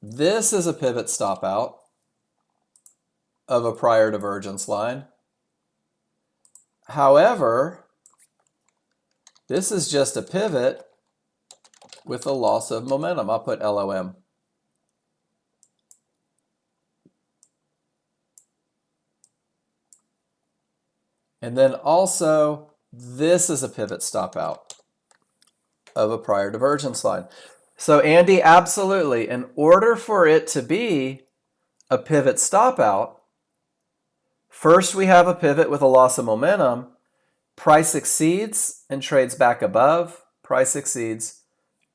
This is a pivot stop out of a prior divergence line. However, this is just a pivot with a loss of momentum. I'll put LOM. And then also, this is a pivot stop out of a prior divergence line. So Andy, absolutely. In order for it to be a pivot stop out, first we have a pivot with a loss of momentum. Price exceeds and trades back above. Price exceeds,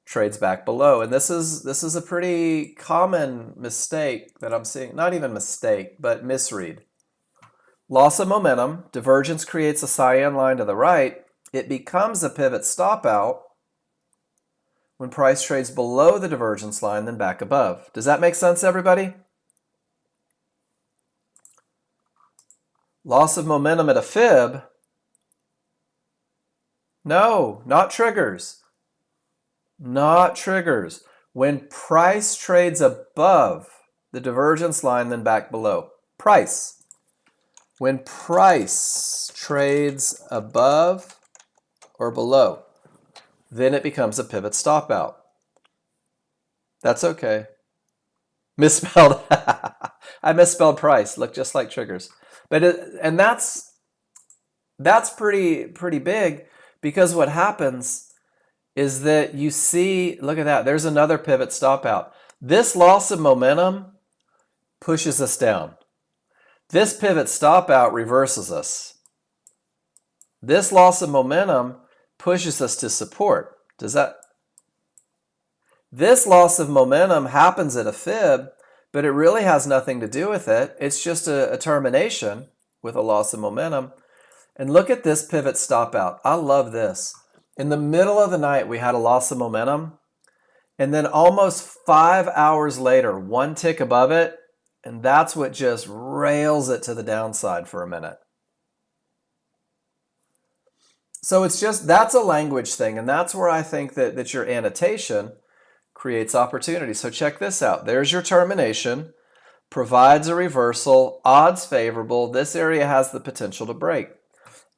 trades back below. And this is a pretty common mistake that I'm seeing. Not even mistake, but misread. Loss of momentum, divergence creates a cyan line to the right. It becomes a pivot stop out when price trades below the divergence line, then back above. Does that make sense, everybody? Loss of momentum at a fib. No, not triggers. Not triggers. When price trades above the divergence line, then back below. Price. When price trades above or below, then it becomes a pivot stop out. That's okay. Misspelled. I misspelled price. Look just like triggers. But and that's pretty big, because what happens is that you see, look at that, there's another pivot stop out. This loss of momentum pushes us down. This pivot stop out reverses us. This loss of momentum pushes us to support. This loss of momentum happens at a fib, but it really has nothing to do with it. It's just a termination with a loss of momentum. And look at this pivot stop out. I love this. In the middle of the night, we had a loss of momentum. And then almost 5 hours later, one tick above it, and that's what just rails it to the downside for a minute. So it's just, that's a language thing, and that's where I think that your annotation creates opportunity. So check this out. There's your termination, provides a reversal, odds favorable. This area has the potential to break.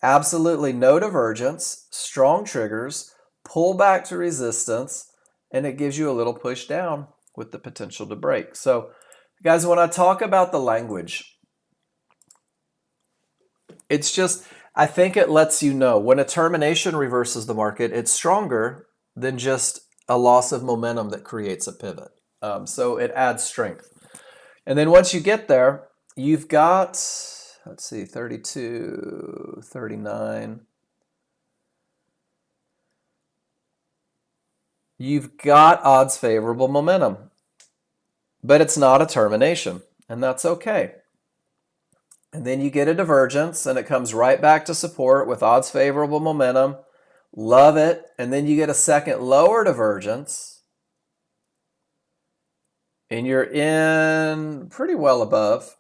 Absolutely no divergence, strong triggers, pull back to resistance, and it gives you a little push down with the potential to break. So guys, when I talk about the language, it's just, I think it lets you know when a termination reverses the market, it's stronger than just a loss of momentum that creates a pivot. So it adds strength. And then once you get there, you've got, let's see, 32, 39. You've got odds favorable momentum, but it's not a termination, and that's okay. And then you get a divergence, and it comes right back to support with odds favorable momentum. Love it. And then you get a second lower divergence, and you're in pretty well above,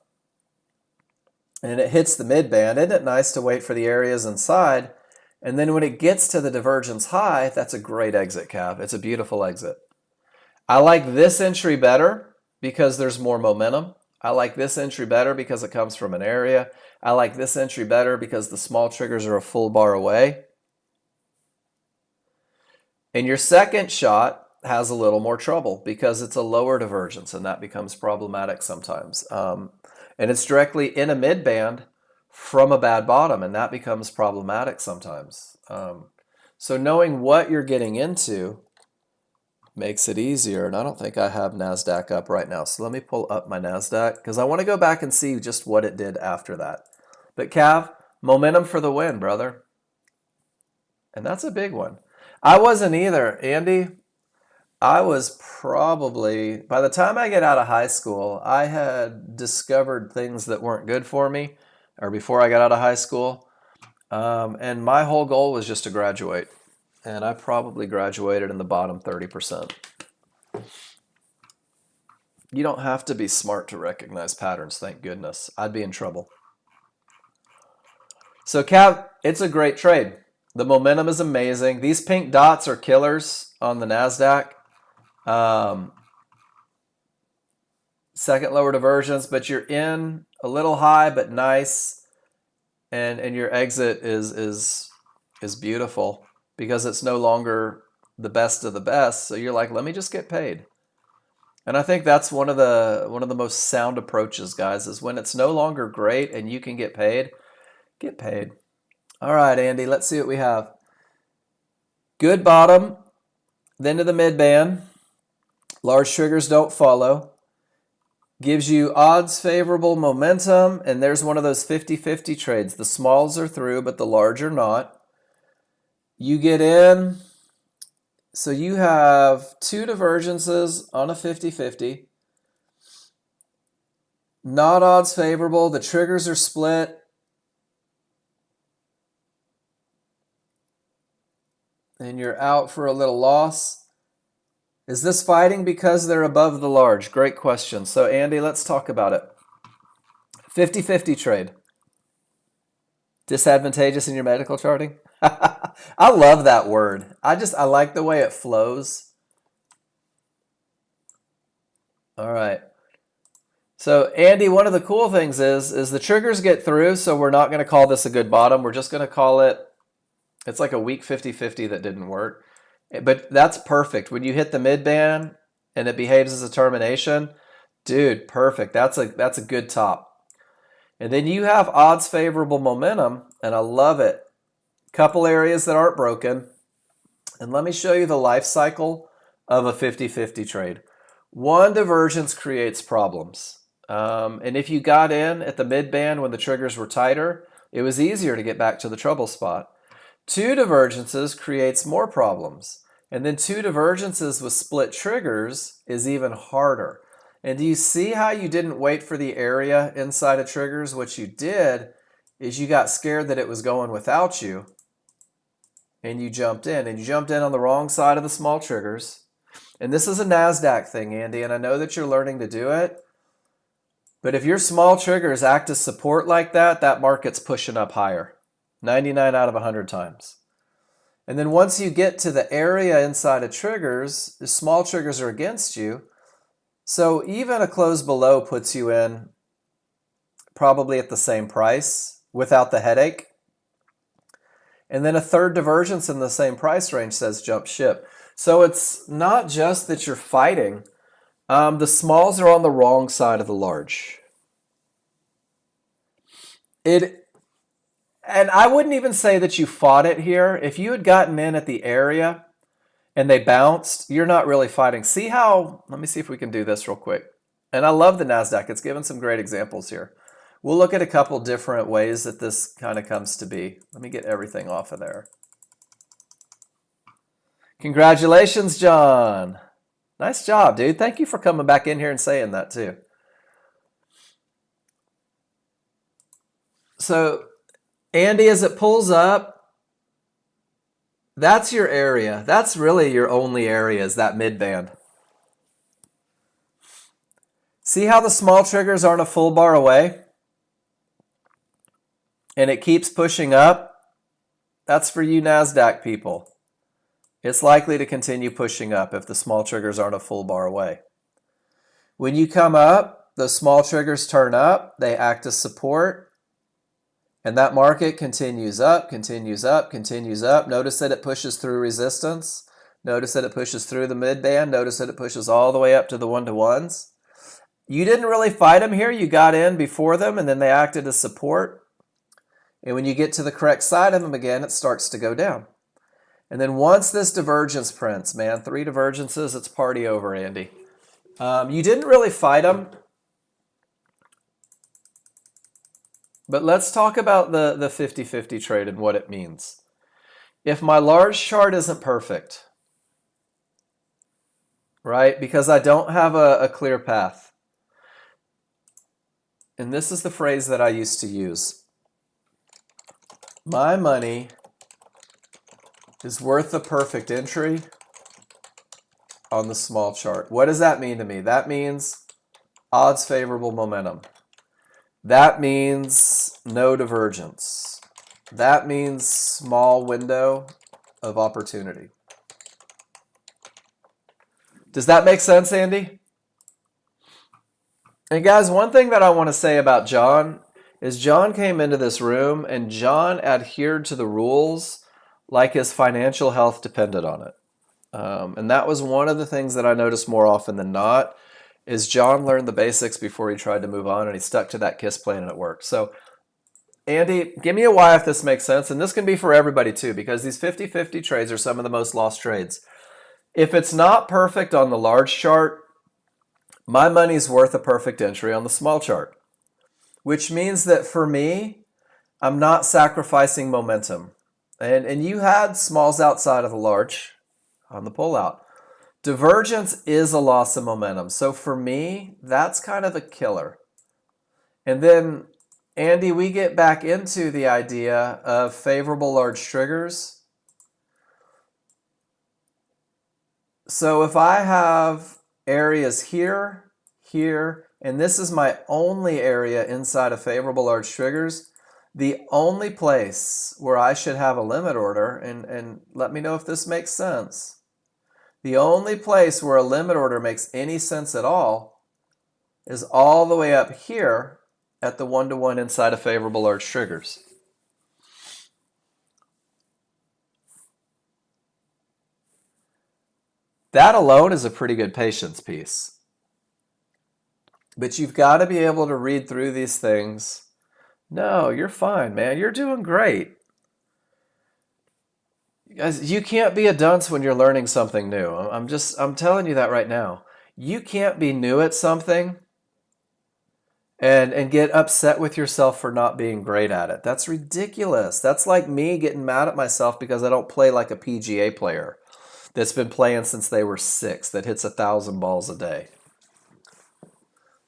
and it hits the mid band. Isn't it nice to wait for the areas inside? And then when it gets to the divergence high, that's a great exit, Cav. It's a beautiful exit. I like this entry better because there's more momentum. I like this entry better because it comes from an area. I like this entry better because the small triggers are a full bar away. And your second shot has a little more trouble because it's a lower divergence, and that becomes problematic sometimes. And it's directly in a mid band from a bad bottom, and that becomes problematic sometimes. So knowing what you're getting into makes it easier. And I don't think I have NASDAQ up right now. So let me pull up my NASDAQ because I want to go back and see just what it did after that. But Cav, momentum for the win, brother. And that's a big one. I wasn't either, Andy. I was probably, by the time I get out of high school, I had discovered things that weren't good for me, or before I got out of high school. And my whole goal was just to graduate. And I probably graduated in the bottom 30%. You don't have to be smart to recognize patterns, thank goodness. I'd be in trouble. So Cav, it's a great trade. The momentum is amazing. These pink dots are killers on the NASDAQ. Second lower divergence, but you're in a little high, but nice. And your exit is beautiful because it's no longer the best of the best. So you're like, let me just get paid. And I think that's one of the most sound approaches, guys, is when it's no longer great and you can get paid, get paid. All right, Andy, let's see what we have. Good bottom, then to the mid band. Large triggers don't follow. Gives you odds favorable momentum, and there's one of those 50-50 trades. The smalls are through, but the large are not. You get in, so you have two divergences on a 50-50. Not odds favorable. The triggers are split. And you're out for a little loss. Is this fighting because they're above the large? Great question. So Andy, let's talk about it. 50-50 trade. Disadvantageous in your medical charting? I love that word. I like the way it flows. All right. So Andy, one of the cool things is the triggers get through, so we're not going to call this a good bottom. We're just going to call it, it's like a weak 50-50 that didn't work. But that's perfect. When you hit the mid band and it behaves as a termination, dude, perfect. That's a good top. And then you have odds favorable momentum, and I love it. Couple areas that aren't broken. And let me show you the life cycle of a 50-50 trade. One divergence creates problems. And if you got in at the mid band when the triggers were tighter, it was easier to get back to the trouble spot. Two divergences creates more problems. And then two divergences with split triggers is even harder. And do you see how you didn't wait for the area inside of triggers? What you did is you got scared that it was going without you, and you jumped in. And you jumped in on the wrong side of the small triggers. And this is a NASDAQ thing, Andy, and I know that you're learning to do it. But if your small triggers act as support like that, that market's pushing up higher, 99 out of 100 times. And then once you get to the area inside of triggers, the small triggers are against you. So even a close below puts you in probably at the same price without the headache. And then a third divergence in the same price range says jump ship. So it's not just that you're fighting. The smalls are on the wrong side of the large. And I wouldn't even say that you fought it here. If you had gotten in at the area and they bounced, you're not really fighting. See how, let me see if we can do this real quick. And I love the NASDAQ. It's given some great examples here. We'll look at a couple different ways that this kind of comes to be. Let me get everything off of there. Congratulations, John. Nice job, dude. Thank you for coming back in here and saying that too. So, Andy, as it pulls up, that's your area. That's really your only area, is that mid band. See how the small triggers aren't a full bar away? And it keeps pushing up? That's for you NASDAQ people. It's likely to continue pushing up if the small triggers aren't a full bar away. When you come up, the small triggers turn up, they act as support, and that market continues up, continues up, continues up. Notice that it pushes through resistance. Notice that it pushes through the mid band. Notice that it pushes all the way up to the 1-to-1s. You didn't really fight them here. You got in before them, and then they acted as support. And when you get to the correct side of them again, it starts to go down. And then once this divergence prints, man, 3 divergences, it's party over, Andy. You didn't really fight them. But let's talk about the 50-50 trade and what it means. If my large chart isn't perfect, right, because I don't have a clear path, and this is the phrase that I used to use, my money is worth the perfect entry on the small chart. What does that mean to me? That means odds favorable momentum. That means no divergence. That means small window of opportunity. Does that make sense, Andy? And guys, one thing that I want to say about John is John came into this room and John adhered to the rules like his financial health depended on it. And that was one of the things that I noticed more often than not, is John learned the basics before he tried to move on, and he stuck to that KISS plan and it worked. So, Andy, give me a why if this makes sense. And this can be for everybody too, because these 50-50 trades are some of the most lost trades. If it's not perfect on the large chart, my money's worth a perfect entry on the small chart, which means that for me, I'm not sacrificing momentum. And you had smalls outside of the large on the pullout. Divergence is a loss of momentum. So for me, that's kind of a killer. And then, Andy, we get back into the idea of favorable large triggers. So if I have areas here, here, and this is my only area inside of favorable large triggers, the only place where I should have a limit order, and let me know if this makes sense, the only place where a limit order makes any sense at all is all the way up here at the 1-to-1 inside of favorable large triggers. That alone is a pretty good patience piece. But you've got to be able to read through these things. No, you're fine, man. You're doing great. Guys, you can't be a dunce when you're learning something new. I'm telling you that right now. You can't be new at something and get upset with yourself for not being great at it. That's ridiculous. That's like me getting mad at myself because I don't play like a PGA player. that's been playing since they were 6, that hits 1,000 balls a day.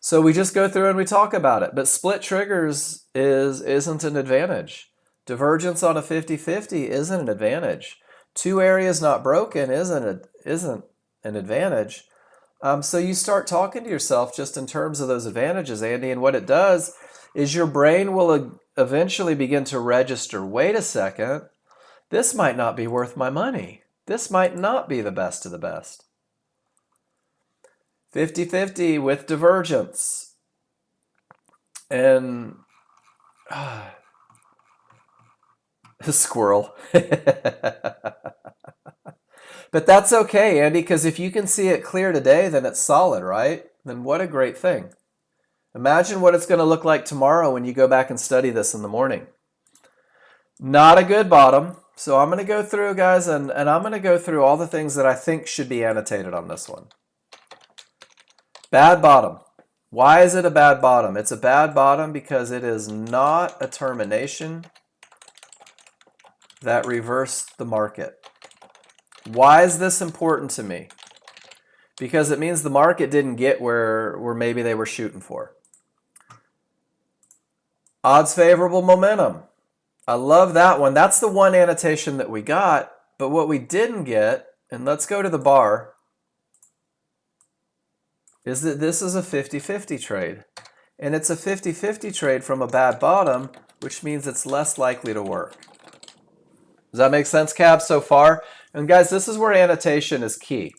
So we just go through and we talk about it. But split triggers isn't an advantage. Divergence on a 50-50 isn't an advantage. 2 areas not broken isn't an advantage. So you start talking to yourself just in terms of those advantages, Andy, and what it does is your brain will eventually begin to register, wait a second, this might not be worth my money. This might not be the best of the best. 50-50 with divergence. And squirrel. But that's okay, Andy, because if you can see it clear today, then it's solid, right? Then what a great thing. Imagine what it's going to look like tomorrow when you go back and study this in the morning. Not a good bottom. So I'm going to go through, guys, and I'm going to go through all the things that I think should be annotated on this one. Bad bottom. Why is it a bad bottom? It's a bad bottom because it is not a termination that reversed the market. Why is this important to me? Because it means the market didn't get where maybe they were shooting for. Odds favorable momentum. I love that one. That's the one annotation that we got, but what we didn't get, and let's go to the bar, is that this is a 50-50 trade. And it's a 50-50 trade from a bad bottom, which means it's less likely to work. Does that make sense, Cab, so far? And guys, this is where annotation is key.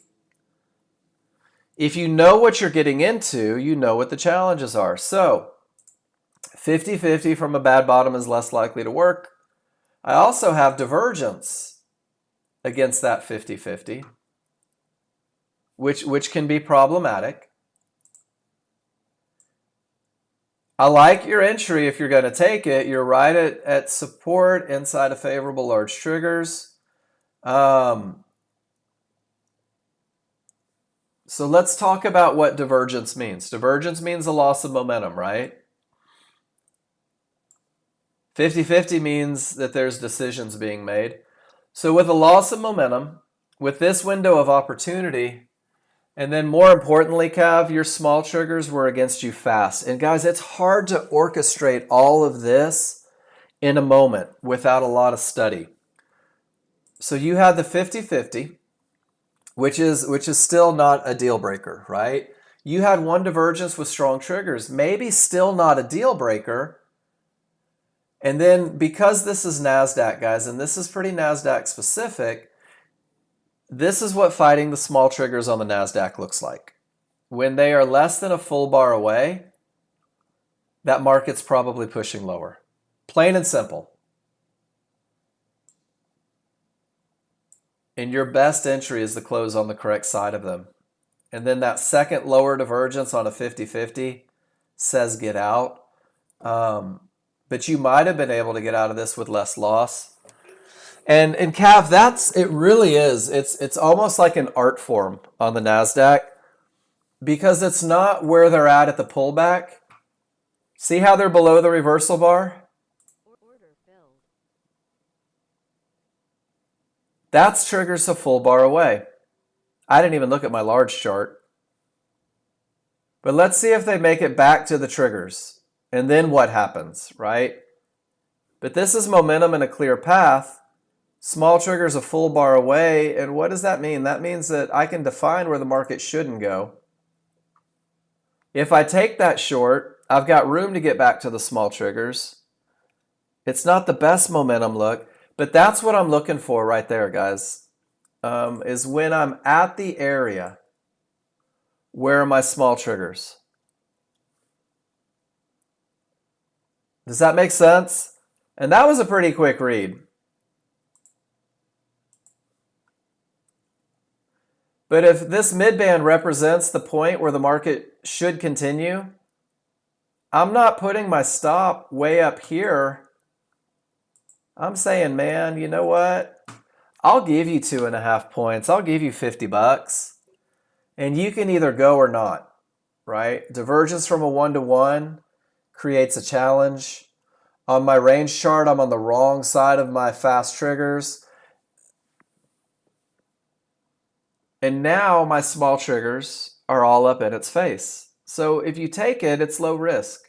If you know what you're getting into, you know what the challenges are. So 50-50 from a bad bottom is less likely to work. I also have divergence against that 50-50, which can be problematic. I like your entry if you're going to take it. You're right at support inside of favorable large triggers. So let's talk about what divergence means. Divergence means a loss of momentum, right? 50-50 means that there's decisions being made. So with a loss of momentum, with this window of opportunity, and then more importantly, Cav, your small triggers were against you fast. And guys, it's hard to orchestrate all of this in a moment without a lot of study. So you had the 50-50, which is still not a deal breaker, right? You had one divergence with strong triggers, maybe still not a deal breaker. And then because this is NASDAQ, guys, and this is pretty NASDAQ specific, this is what fighting the small triggers on the NASDAQ looks like. When they are less than a full bar away, that market's probably pushing lower. Plain and simple. And your best entry is the close on the correct side of them. And then that second lower divergence on a 50-50 says get out. But you might have been able to get out of this with less loss. And Cav, it really is. It's almost like an art form on the NASDAQ because it's not where they're at the pullback. See how they're below the reversal bar? That's triggers a full bar away. I didn't even look at my large chart. But let's see if they make it back to the triggers. And then what happens, right? But this is momentum in a clear path. Small triggers a full bar away. And what does that mean? That means that I can define where the market shouldn't go. If I take that short, I've got room to get back to the small triggers. It's not the best momentum look, but that's what I'm looking for right there, guys, is when I'm at the area, where are my small triggers? Does that make sense? And that was a pretty quick read. But if this midband represents the point where the market should continue, I'm not putting my stop way up here. I'm saying, man, you know what? I'll give you 2.5 points. I'll give you $50. And you can either go or not, right? Divergence from a 1-to-1 creates a challenge. On my range chart, I'm on the wrong side of my fast triggers. And now my small triggers are all up in its face. So if you take it, it's low risk.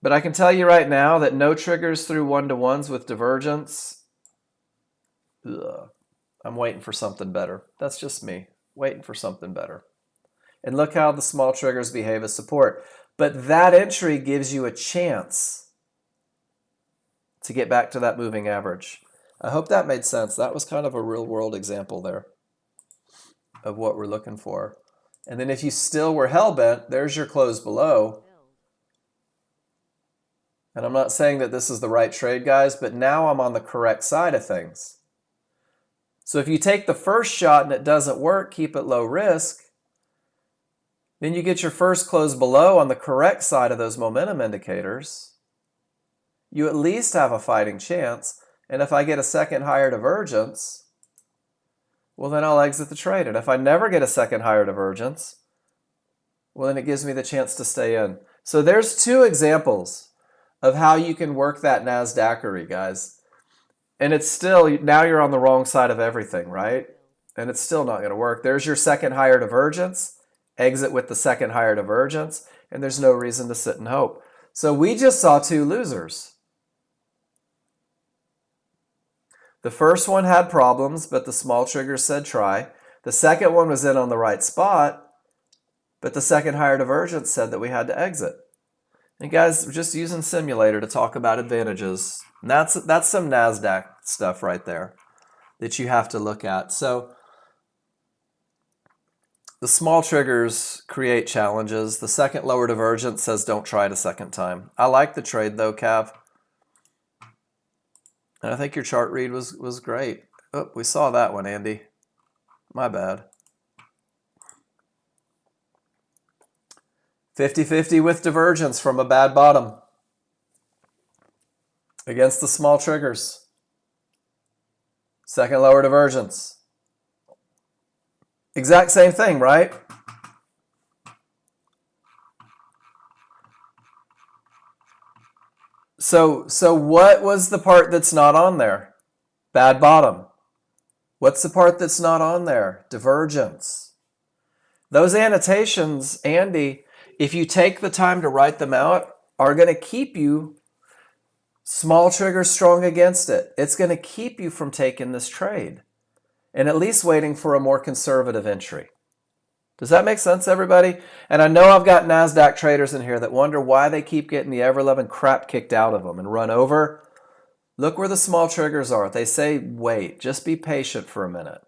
But I can tell you right now that no triggers through 1-to-1s with divergence. Ugh, I'm waiting for something better. That's just me, waiting for something better. And look how the small triggers behave as support. But that entry gives you a chance to get back to that moving average. I hope that made sense. That was kind of a real world example there of what we're looking for. And then if you still were hell-bent, there's your close below. And I'm not saying that this is the right trade, guys, but now I'm on the correct side of things. So if you take the first shot and it doesn't work, keep it low risk. Then you get your first close below on the correct side of those momentum indicators. You at least have a fighting chance. And if I get a second higher divergence, well, then I'll exit the trade. And if I never get a second higher divergence, well, then it gives me the chance to stay in. So there's two examples of how you can work that NASDAQery, guys. And it's still, now you're on the wrong side of everything, right? And it's still not going to work. There's your second higher divergence. Exit with the second higher divergence. And there's no reason to sit and hope. So we just saw two losers. The first one had problems, but the small trigger said try. The second one was in on the right spot, but the second higher divergence said that we had to exit. And guys, we're just using simulator to talk about advantages. And that's some NASDAQ stuff right there that you have to look at. So the small triggers create challenges. The second lower divergence says don't try it a second time. I like the trade though, Cav. And I think your chart read was great. Oh, we saw that one, Andy. My bad. 50-50 with divergence from a bad bottom against the small triggers. Second lower divergence. Exact same thing, right? So what was the part that's not on there? Bad bottom. What's the part that's not on there? Divergence. Those annotations, Andy, if you take the time to write them out, are going to keep you small trigger strong against it. It's going to keep you from taking this trade and at least waiting for a more conservative entry. Does that make sense, everybody? And I know I've got NASDAQ traders in here that wonder why they keep getting the ever-loving crap kicked out of them and run over. Look where the small triggers are. They say, wait, just be patient for a minute.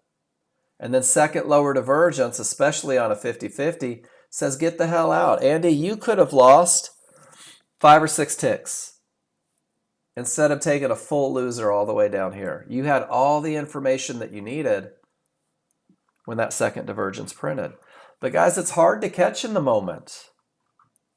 And then second lower divergence, especially on a 50-50, says get the hell out. Andy, you could have lost 5 or 6 ticks instead of taking a full loser all the way down here. You had all the information that you needed when that second divergence printed. But guys, it's hard to catch in the moment.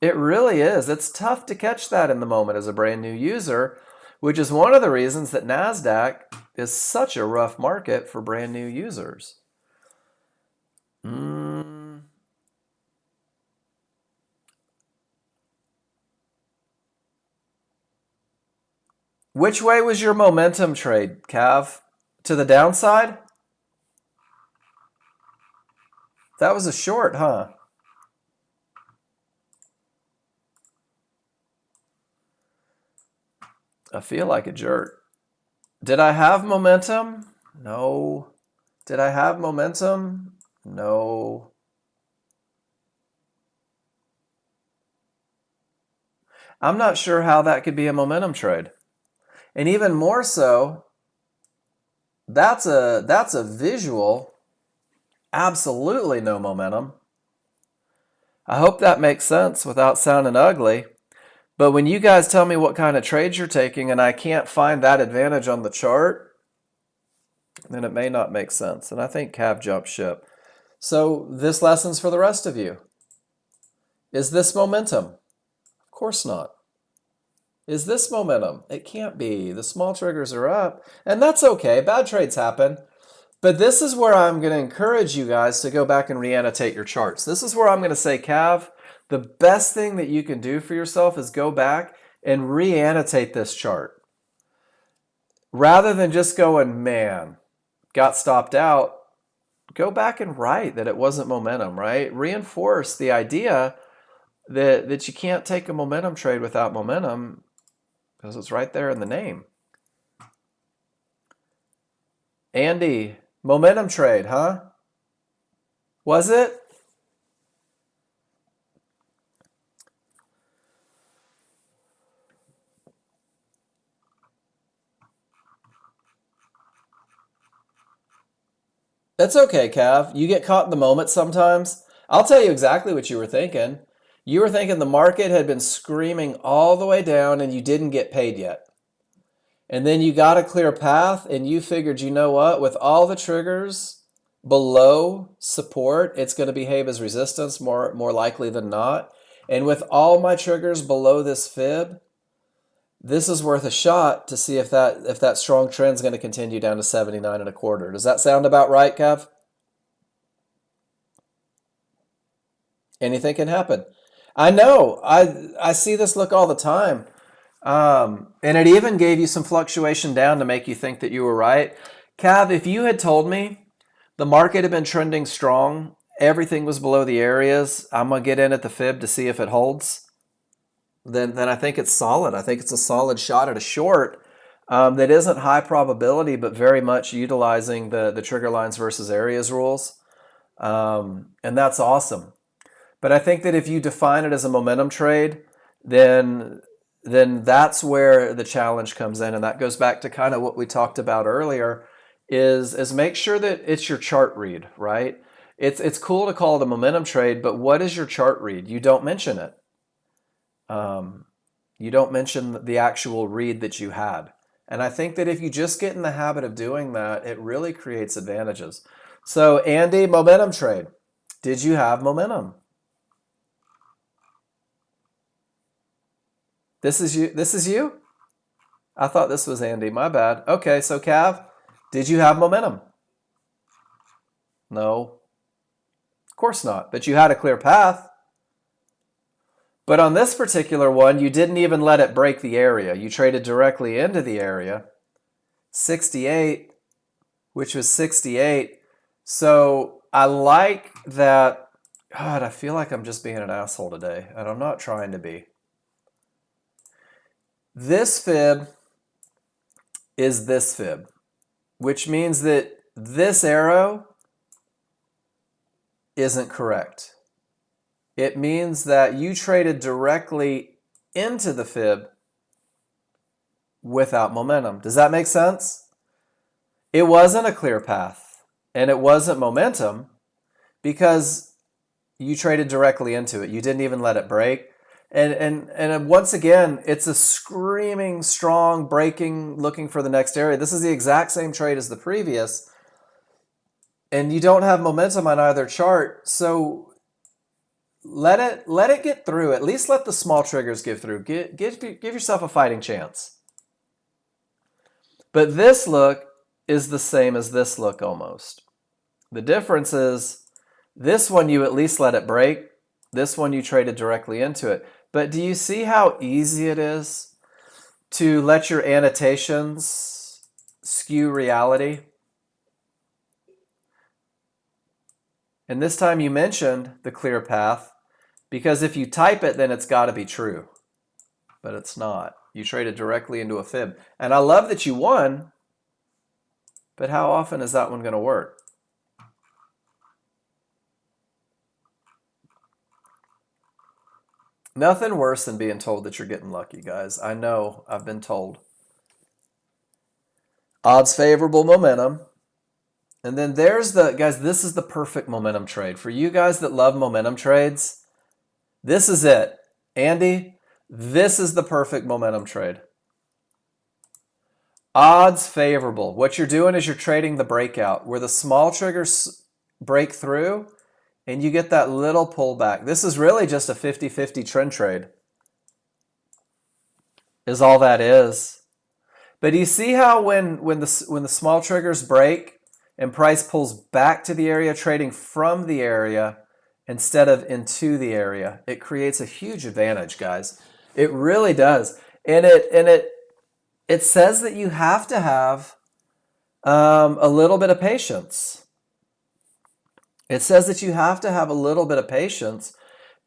It really is. It's tough to catch that in the moment as a brand new user, which is one of the reasons that NASDAQ is such a rough market for brand new users. Which way was your momentum trade, Cav? To the downside? That was a short, huh? I feel like a jerk. Did I have momentum? No. Did I have momentum? No. I'm not sure how that could be a momentum trade. And even more so, that's a visual. Absolutely no momentum. I hope that makes sense without sounding ugly. But when you guys tell me what kind of trades you're taking and I can't find that advantage on the chart, then it may not make sense. And I think Cav jumped ship. So this lesson's for the rest of you. Is this momentum? Of course not. Is this momentum? It can't be. The small triggers are up. And that's okay. Bad trades happen. But this is where I'm going to encourage you guys to go back and re-annotate your charts. This is where I'm going to say, Cav, the best thing that you can do for yourself is go back and re-annotate this chart. Rather than just going, man, got stopped out, go back and write that it wasn't momentum, right? Reinforce the idea that you can't take a momentum trade without momentum because it's right there in the name. Andy, momentum trade, huh? Was it? That's okay, Cav. You get caught in the moment sometimes. I'll tell you exactly what you were thinking. You were thinking the market had been screaming all the way down and you didn't get paid yet. And then you got a clear path and you figured, you know what, with all the triggers below support, it's going to behave as resistance more likely than not. And with all my triggers below this fib, this is worth a shot to see if that strong trend is going to continue down to 79 and a quarter. Does that sound about right, Kev? Anything can happen. I know. I see this look all the time. And it even gave you some fluctuation down to make you think that you were right. Cav, if you had told me the market had been trending strong, everything was below the areas, I'm going to get in at the fib to see if it holds, then I think it's solid. I think it's a solid shot at a short that isn't high probability, but very much utilizing the trigger lines versus areas rules. And that's awesome. But I think that if you define it as a momentum trade, then that's where the challenge comes in. And that goes back to kind of what we talked about earlier, is make sure that it's your chart read, right? It's cool to call it a momentum trade, but what is your chart read? You don't mention it. You don't mention the actual read that you had. And I think that if you just get in the habit of doing that, it really creates advantages. So Andy, momentum trade. Did you have momentum? This is you? This is you? I thought this was Andy. My bad. Okay, so Cav, did you have momentum? No. Of course not. But you had a clear path. But on this particular one, you didn't even let it break the area. You traded directly into the area. 68, which was 68. So I like that. God, I feel like I'm just being an asshole today, and I'm not trying to be. This fib is this fib, which means that this arrow isn't correct. It means that you traded directly into the fib without momentum. Does that make sense? It wasn't a clear path, and it wasn't momentum because you traded directly into it. You didn't even let it break. And once again, it's a screaming, strong, breaking, looking for the next area. This is the exact same trade as the previous. And you don't have momentum on either chart. So let it get through. At least let the small triggers give through. Give yourself a fighting chance. But this look is the same as this look almost. The difference is this one you at least let it break. This one you traded directly into it. But do you see how easy it is to let your annotations skew reality? And this time you mentioned the clear path because if you type it, then it's got to be true. But it's not. You traded directly into a fib. And I love that you won, but how often is that one going to work? Nothing worse than being told that you're getting lucky, guys. I know, I've been told. Odds favorable momentum. And then there's guys, this is the perfect momentum trade. For you guys that love momentum trades, this is it. Andy, this is the perfect momentum trade. Odds favorable. What you're doing is you're trading the breakout where the small triggers break through and you get that little pullback. This is really just a 50-50 trend trade is all that is. But you see how when the small triggers break and price pulls back to the area, trading from the area instead of into the area, it creates a huge advantage, guys. It really does. And it says that you have to have a little bit of patience. It says that you have to have a little bit of patience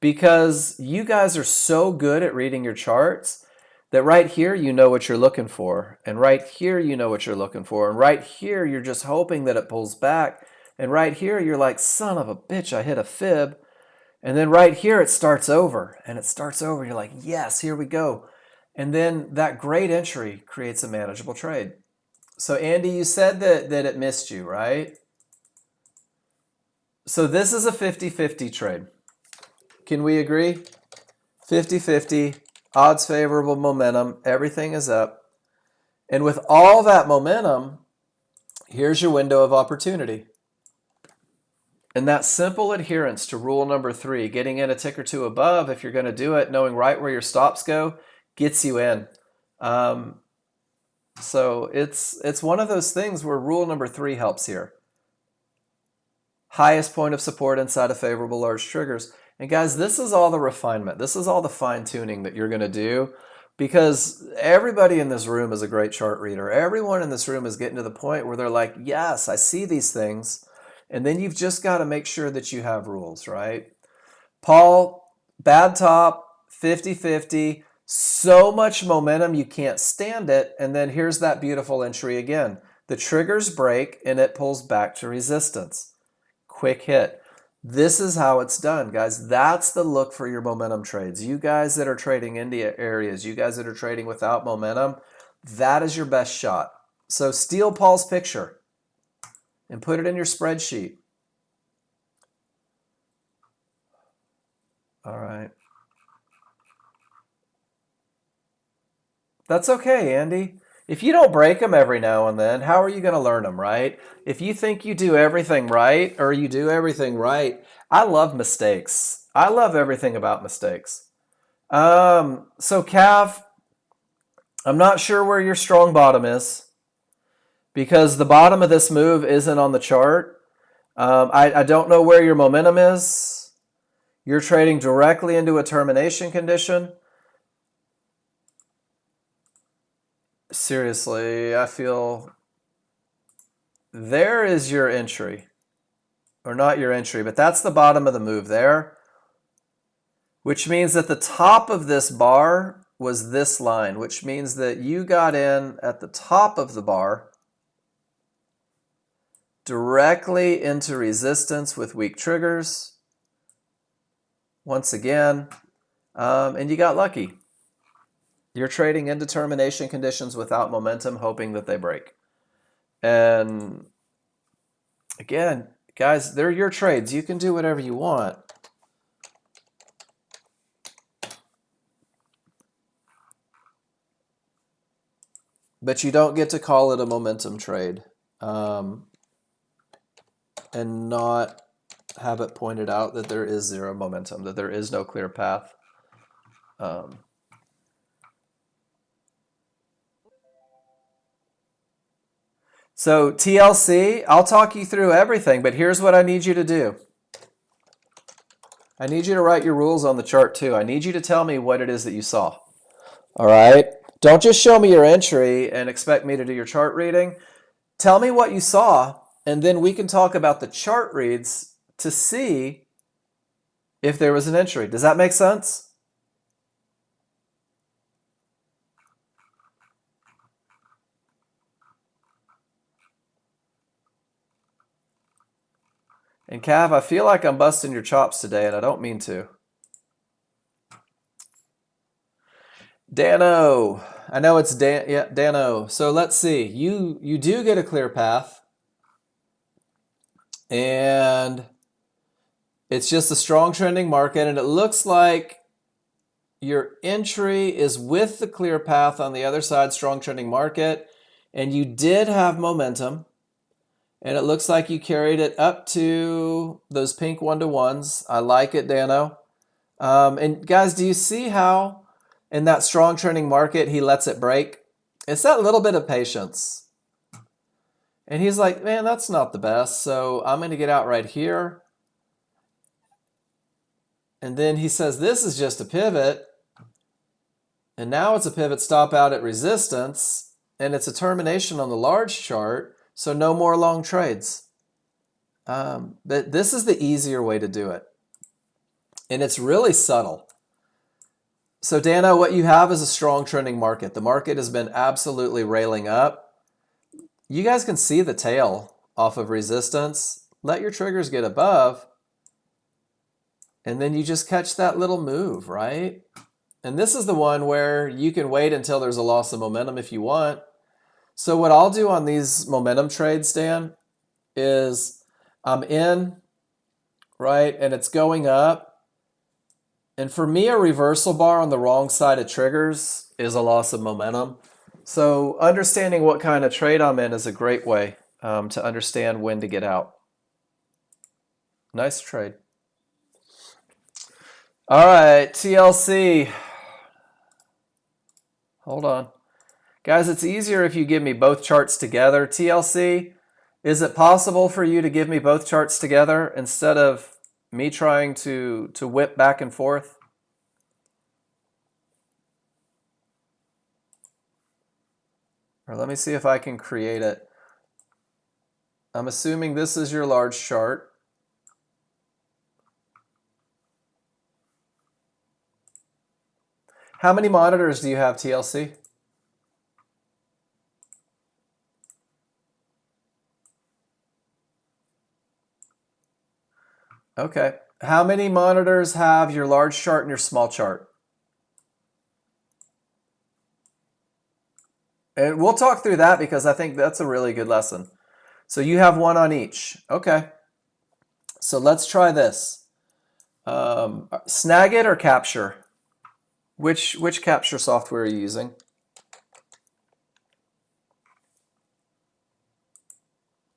because you guys are so good at reading your charts that right here you know what you're looking for, and right here you know what you're looking for, and right here you're just hoping that it pulls back, and right here you're like, son of a bitch, I hit a fib, and then right here it starts over, and it starts over, you're like, yes, here we go. And then that great entry creates a manageable trade. So Andy, you said that it missed you, right? So this is a 50-50 trade. Can we agree? 50-50, odds favorable, momentum, everything is up. And with all that momentum, here's your window of opportunity. And that simple adherence to rule number 3, getting in a tick or two above, if you're going to do it, knowing right where your stops go, gets you in. So it's one of those things where rule number 3 helps here. Highest point of support inside of favorable large triggers. And guys, this is all the refinement. This is all the fine tuning that you're going to do, because everybody in this room is a great chart reader. Everyone in this room is getting to the point where they're like, yes, I see these things. And then you've just got to make sure that you have rules, right? Paul, bad top, 50-50, so much momentum you can't stand it. And then here's that beautiful entry again. The triggers break and it pulls back to resistance. Quick hit. This is how it's done, guys. That's the look for your momentum trades. You guys that are trading India areas, you guys that are trading without momentum, that is your best shot. So steal Paul's picture and put it in your spreadsheet. All right. That's okay, Andy. If you don't break them every now and then, how are you going to learn them, right? If you think you do everything right, or you do everything right, I love mistakes. I love everything about mistakes. So Cav, I'm not sure where your strong bottom is, because the bottom of this move isn't on the chart. I don't know where your momentum is. You're trading directly into a termination condition. Seriously, I feel there is your entry. Or not your entry, but that's the bottom of the move there, which means that the top of this bar was this line, which means that you got in at the top of the bar directly into resistance with weak triggers once again, and you got lucky. You're trading into termination conditions without momentum, hoping that they break. And again, guys, they're your trades. You can do whatever you want. But you don't get to call it a momentum trade and not have it pointed out that there is zero momentum, that there is no clear path. So TLC, I'll talk you through everything, but here's what I need you to do. I need you to write your rules on the chart too. I need you to tell me what it is that you saw. All right? Don't just show me your entry and expect me to do your chart reading. Tell me what you saw, and then we can talk about the chart reads to see if there was an entry. Does that make sense? And Cav, I feel like I'm busting your chops today, and I don't mean to. Dano, I know it's Dan. Yeah, Dano. So let's see. You do get a clear path, and it's just a strong trending market, and it looks like your entry is with the clear path on the other side, strong trending market, and you did have momentum. And it looks like you carried it up to those pink 1-to-1s. I like it, Dano. And guys, do you see how in that strong trending market he lets it break? It's that little bit of patience. And he's like, man, that's not the best. So I'm going to get out right here. And then he says, this is just a pivot. And now it's a pivot stop out at resistance. And it's a termination on the large chart. So no more long trades. But this is the easier way to do it. And it's really subtle. So Dana, what you have is a strong trending market. The market has been absolutely railing up. You guys can see the tail off of resistance. Let your triggers get above. And then you just catch that little move, right? And this is the one where you can wait until there's a loss of momentum if you want. So what I'll do on these momentum trades, Dan, is I'm in, right? And it's going up. And for me, a reversal bar on the wrong side of triggers is a loss of momentum. So understanding what kind of trade I'm in is a great way to understand when to get out. Nice trade. All right, TLC. Hold on. Guys, it's easier if you give me both charts together. TLC, is it possible for you to give me both charts together instead of me trying to whip back and forth? Or let me see if I can create it. I'm assuming this is your large chart. How many monitors do you have, TLC? Okay. How many monitors have your large chart and your small chart? And we'll talk through that because I think that's a really good lesson. So you have one on each. Okay. So let's try this. Snagit or Capture? Which capture software are you using?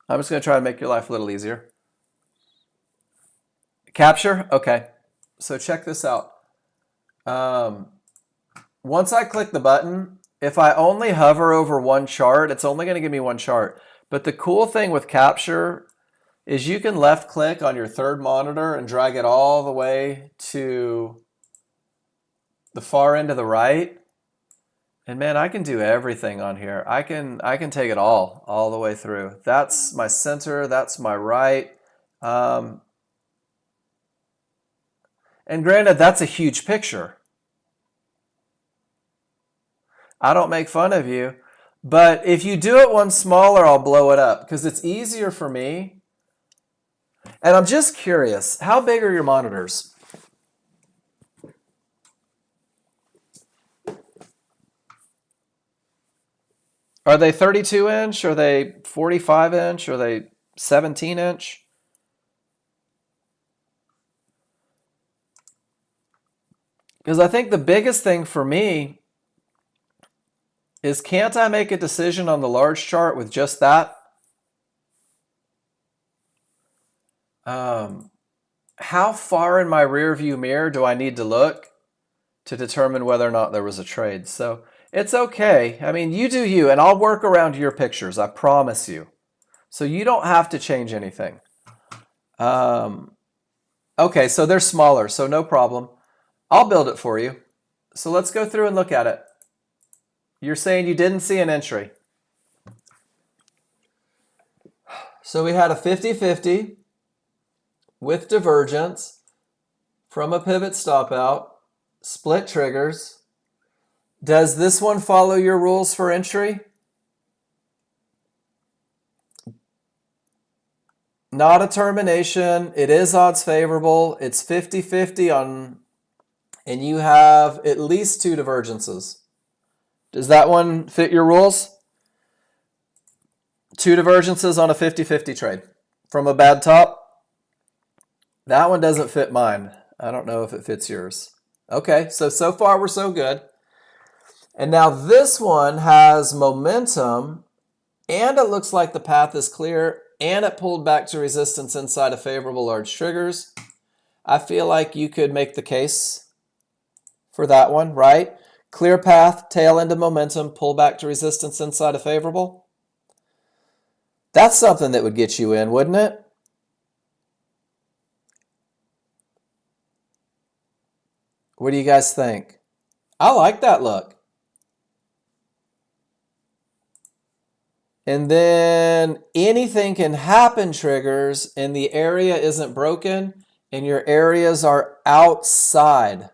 I'm just going to try to make your life a little easier. Capture? Okay. So check this out. Once I click the button, if I only hover over one chart, it's only going to give me one chart. But the cool thing with Capture is you can left click on your third monitor and drag it all the way to the far end of the right. And man, I can do everything on here. I can take it all the way through. That's my center, that's my right. And granted, that's a huge picture. I don't make fun of you. But if you do it one smaller, I'll blow it up because it's easier for me. And I'm just curious, how big are your monitors? Are they 32 inch? Are they 45 inch? Are they 17 inch? Because I think the biggest thing for me is, can't I make a decision on the large chart with just that? How far in my rear view mirror do I need to look to determine whether or not there was a trade? So it's okay. I mean, you do you, and I'll work around your pictures. I promise you. So you don't have to change anything. Okay, so they're smaller, so no problem. I'll build it for you. So let's go through and look at it. You're saying you didn't see an entry. So we had a 50-50 with divergence from a pivot stop out, split triggers. Does this one follow your rules for entry? Not a termination. It is odds favorable. It's 50-50 on, and you have at least two divergences. Does that one fit your rules? Two divergences on a 50-50 trade from a bad top? That one doesn't fit mine. I don't know if it fits yours. Okay, so far we're so good. And now this one has momentum, and it looks like the path is clear, and it pulled back to resistance inside of favorable large triggers. I feel like you could make the case for that one, right? Clear path, tail end of momentum, pull back to resistance inside of favorable. That's something that would get you in, wouldn't it? What do you guys think? I like that look. And then anything can happen triggers and the area isn't broken and your areas are outside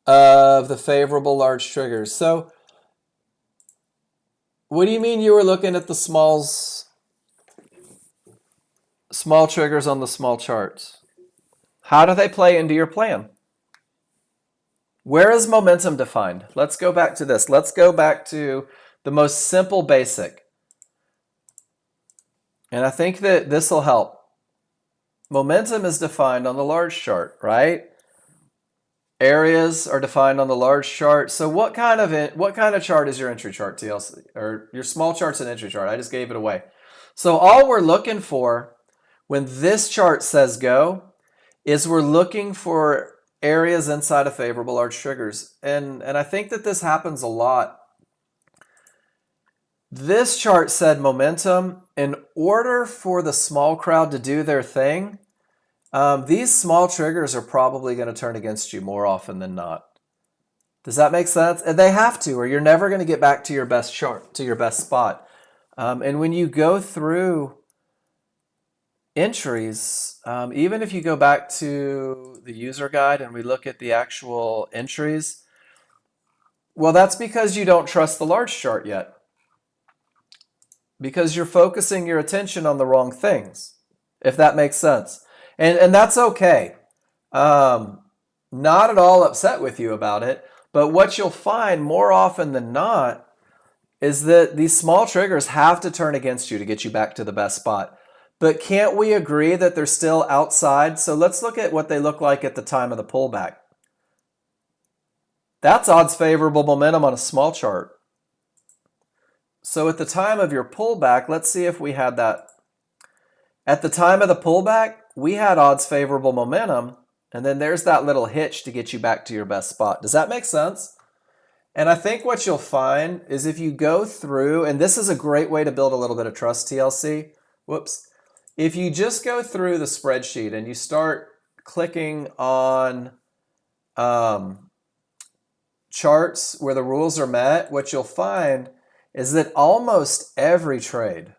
of the favorable large triggers. So what do you mean you were looking at the small triggers on the small charts? How do they play into your plan? Where is momentum defined? Let's go back to this. Let's go back to the most simple basic. And I think that this will help. Momentum is defined on the large chart, right? Areas are defined on the large chart. So what kind of chart is your entry chart, TLC? Or your small chart's an entry chart. I just gave it away. So all we're looking for when this chart says go is we're looking for areas inside of favorable large triggers. And I think that this happens a lot. This chart said momentum. In order for the small crowd to do their thing, these small triggers are probably going to turn against you more often than not. Does that make sense? And they have to, or you're never going to get back to your best chart, to your best spot. And when you go through entries, even if you go back to the user guide and we look at the actual entries, well, that's because you don't trust the large chart yet. Because you're focusing your attention on the wrong things, if that makes sense. And that's okay. Not at all upset with you about it. But what you'll find more often than not is that these small triggers have to turn against you to get you back to the best spot. But can't we agree that they're still outside? So let's look at what they look like at the time of the pullback. That's odds favorable momentum on a small chart. So at the time of your pullback, let's see if we had that. At the time of the pullback, we had odds favorable momentum, and then there's that little hitch to get you back to your best spot. Does that make sense? And I think what you'll find is if you go through, and this is a great way to build a little bit of trust, TLC. Whoops. If you just go through the spreadsheet and you start clicking on charts where the rules are met, what you'll find is that almost every trade,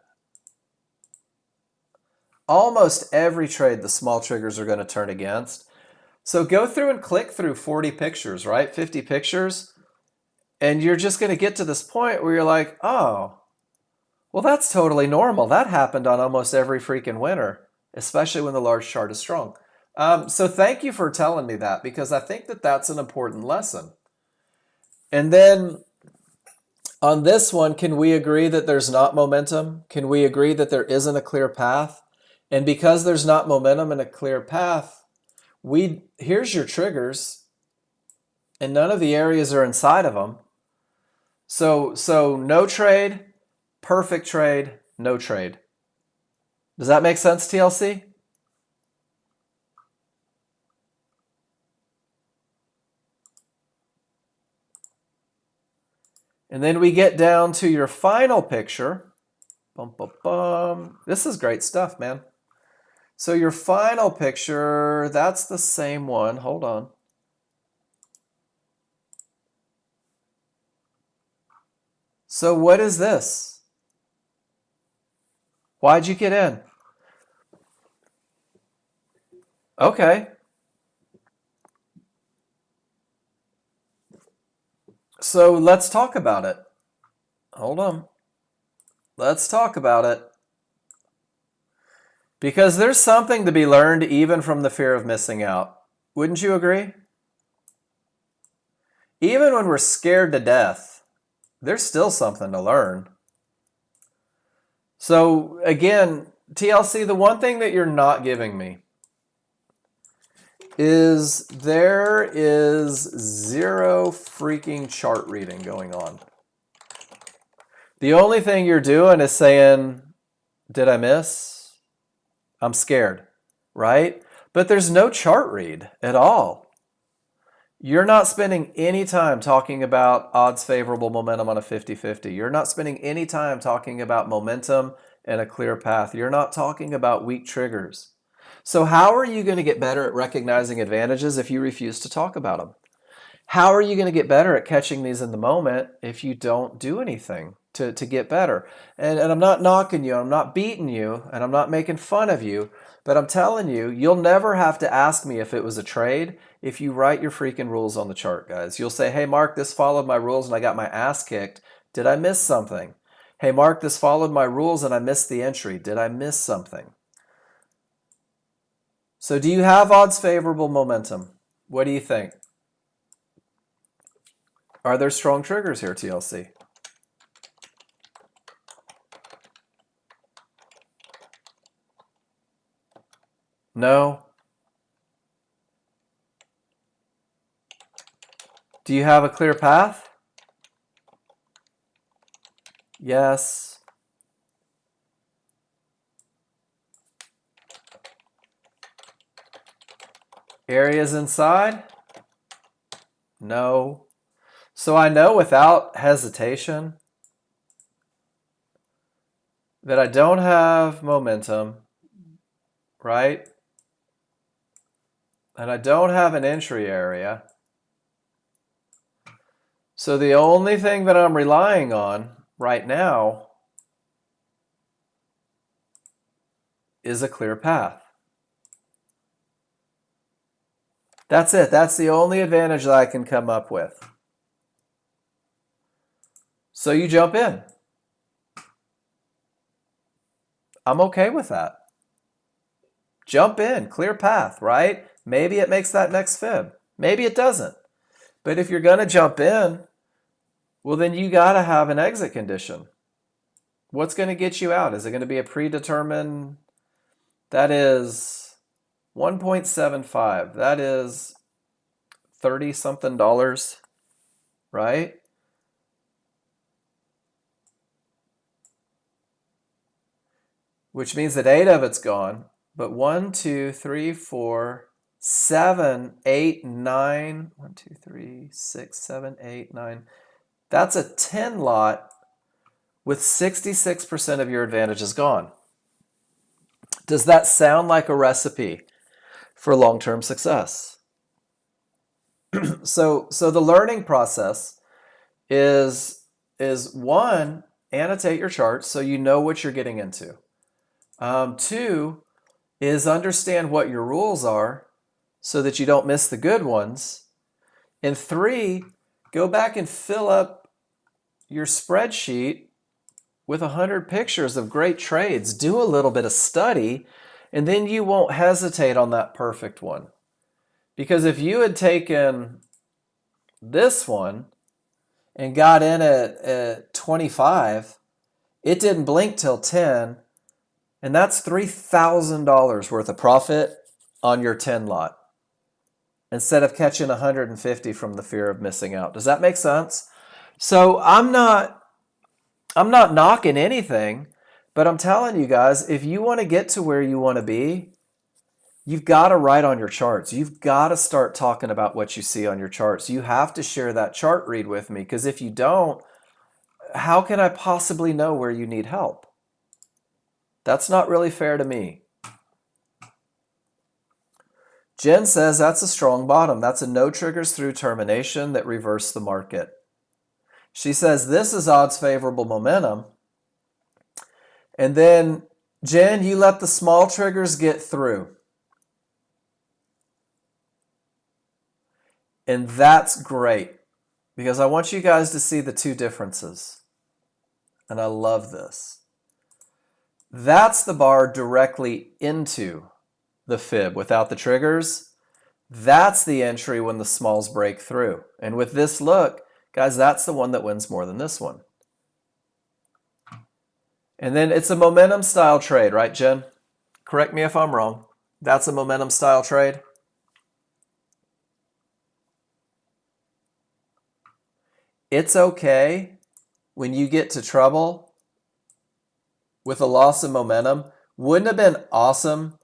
the small triggers are going to turn against. So go through and click through 40 pictures, right? 50 pictures. And you're just going to get to this point where you're like, oh, well, that's totally normal. That happened on almost every freaking winner, especially when the large chart is strong. So thank you for telling me that, because I think that that's an important lesson. And then on this one, can we agree that there's not momentum? Can we agree that there isn't a clear path? And because there's not momentum and a clear path, here's your triggers, and none of the areas are inside of them. So no trade, perfect trade, no trade. Does that make sense, TLC? And then we get down to your final picture. Bum, bum, bum. This is great stuff, man. So your final picture, that's the same one. Hold on. So what is this? Why'd you get in? Okay. So let's talk about it. Hold on. Let's talk about it. Because there's something to be learned even from the fear of missing out. Wouldn't you agree? Even when we're scared to death, there's still something to learn. So again, TLC, the one thing that you're not giving me is there is zero freaking chart reading going on. The only thing you're doing is saying, did I miss? I'm scared, right? But there's no chart read at all. You're not spending any time talking about odds favorable momentum on a 50-50. You're not spending any time talking about momentum and a clear path. You're not talking about weak triggers. So how are you going to get better at recognizing advantages if you refuse to talk about them? How are you going to get better at catching these in the moment if you don't do anything to get better. And I'm not knocking you, I'm not beating you, and I'm not making fun of you, but I'm telling you, you'll never have to ask me if it was a trade if you write your freaking rules on the chart, guys. You'll say, hey, Mark, this followed my rules and I got my ass kicked. Did I miss something? Hey, Mark, this followed my rules and I missed the entry. Did I miss something? So do you have odds favorable momentum? What do you think? Are there strong triggers here, TLC? No? Do you have a clear path? Yes. Areas inside? No. So I know without hesitation that I don't have momentum, right? And I don't have an entry area. So the only thing that I'm relying on right now is a clear path. That's it. That's the only advantage that I can come up with. So you jump in. I'm okay with that. Jump in, clear path, right? Maybe it makes that next fib. Maybe it doesn't. But if you're going to jump in, well, then you got to have an exit condition. What's going to get you out? Is it going to be a predetermined? That is 1.75. That is 30 something dollars, right? Which means that 8 of it's gone. But 1, 2, 3, 4, 7, 8, 9. 1, 2, 3, 6, 7, 8, 9. That's a 10 lot with 66% of your advantages gone. Does that sound like a recipe for long-term success? So the learning process is one, annotate your charts so you know what you're getting into. 2 is understand what your rules are so that you don't miss the good ones. And 3, go back and fill up your spreadsheet with 100 pictures of great trades. Do a little bit of study, and then you won't hesitate on that perfect one. Because if you had taken this one and got in at 25, it didn't blink till 10, and that's $3,000 worth of profit on your 10 lot instead of catching 150 from the fear of missing out. Does that make sense? So I'm not knocking anything, but I'm telling you guys, if you want to get to where you want to be, you've got to write on your charts. You've got to start talking about what you see on your charts. You have to share that chart read with me, because if you don't, how can I possibly know where you need help? That's not really fair to me. Jen says that's a strong bottom. That's a no triggers through termination that reversed the market. She says this is odds favorable momentum. And then, Jen, you let the small triggers get through. And that's great, because I want you guys to see the two differences. And I love this. That's the bar directly into the fib without the triggers. That's the entry when the smalls break through. And with this look, guys, that's the one that wins more than this one. And then it's a momentum style trade, right, Jen? Correct me if I'm wrong. That's a momentum style trade. It's okay when you get to trouble with a loss of momentum. Wouldn't it have been awesome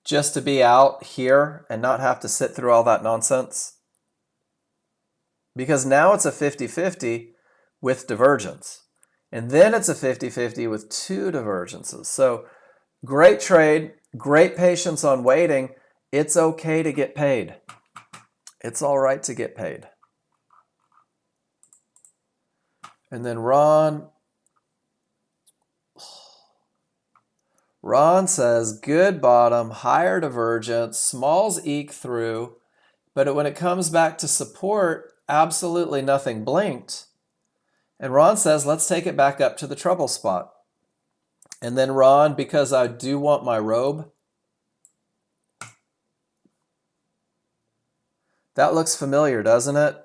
just to be out here and not have to sit through all that nonsense? Because now it's a 50-50 with divergence. And then it's a 50-50 with 2 divergences. So great trade, great patience on waiting. It's okay to get paid. It's all right to get paid. And then Ron says, good bottom, higher divergence, smalls eke through, but when it comes back to support, absolutely nothing blinked. And Ron says, let's take it back up to the trouble spot. And then Ron, because I do want my robe, that looks familiar, doesn't it?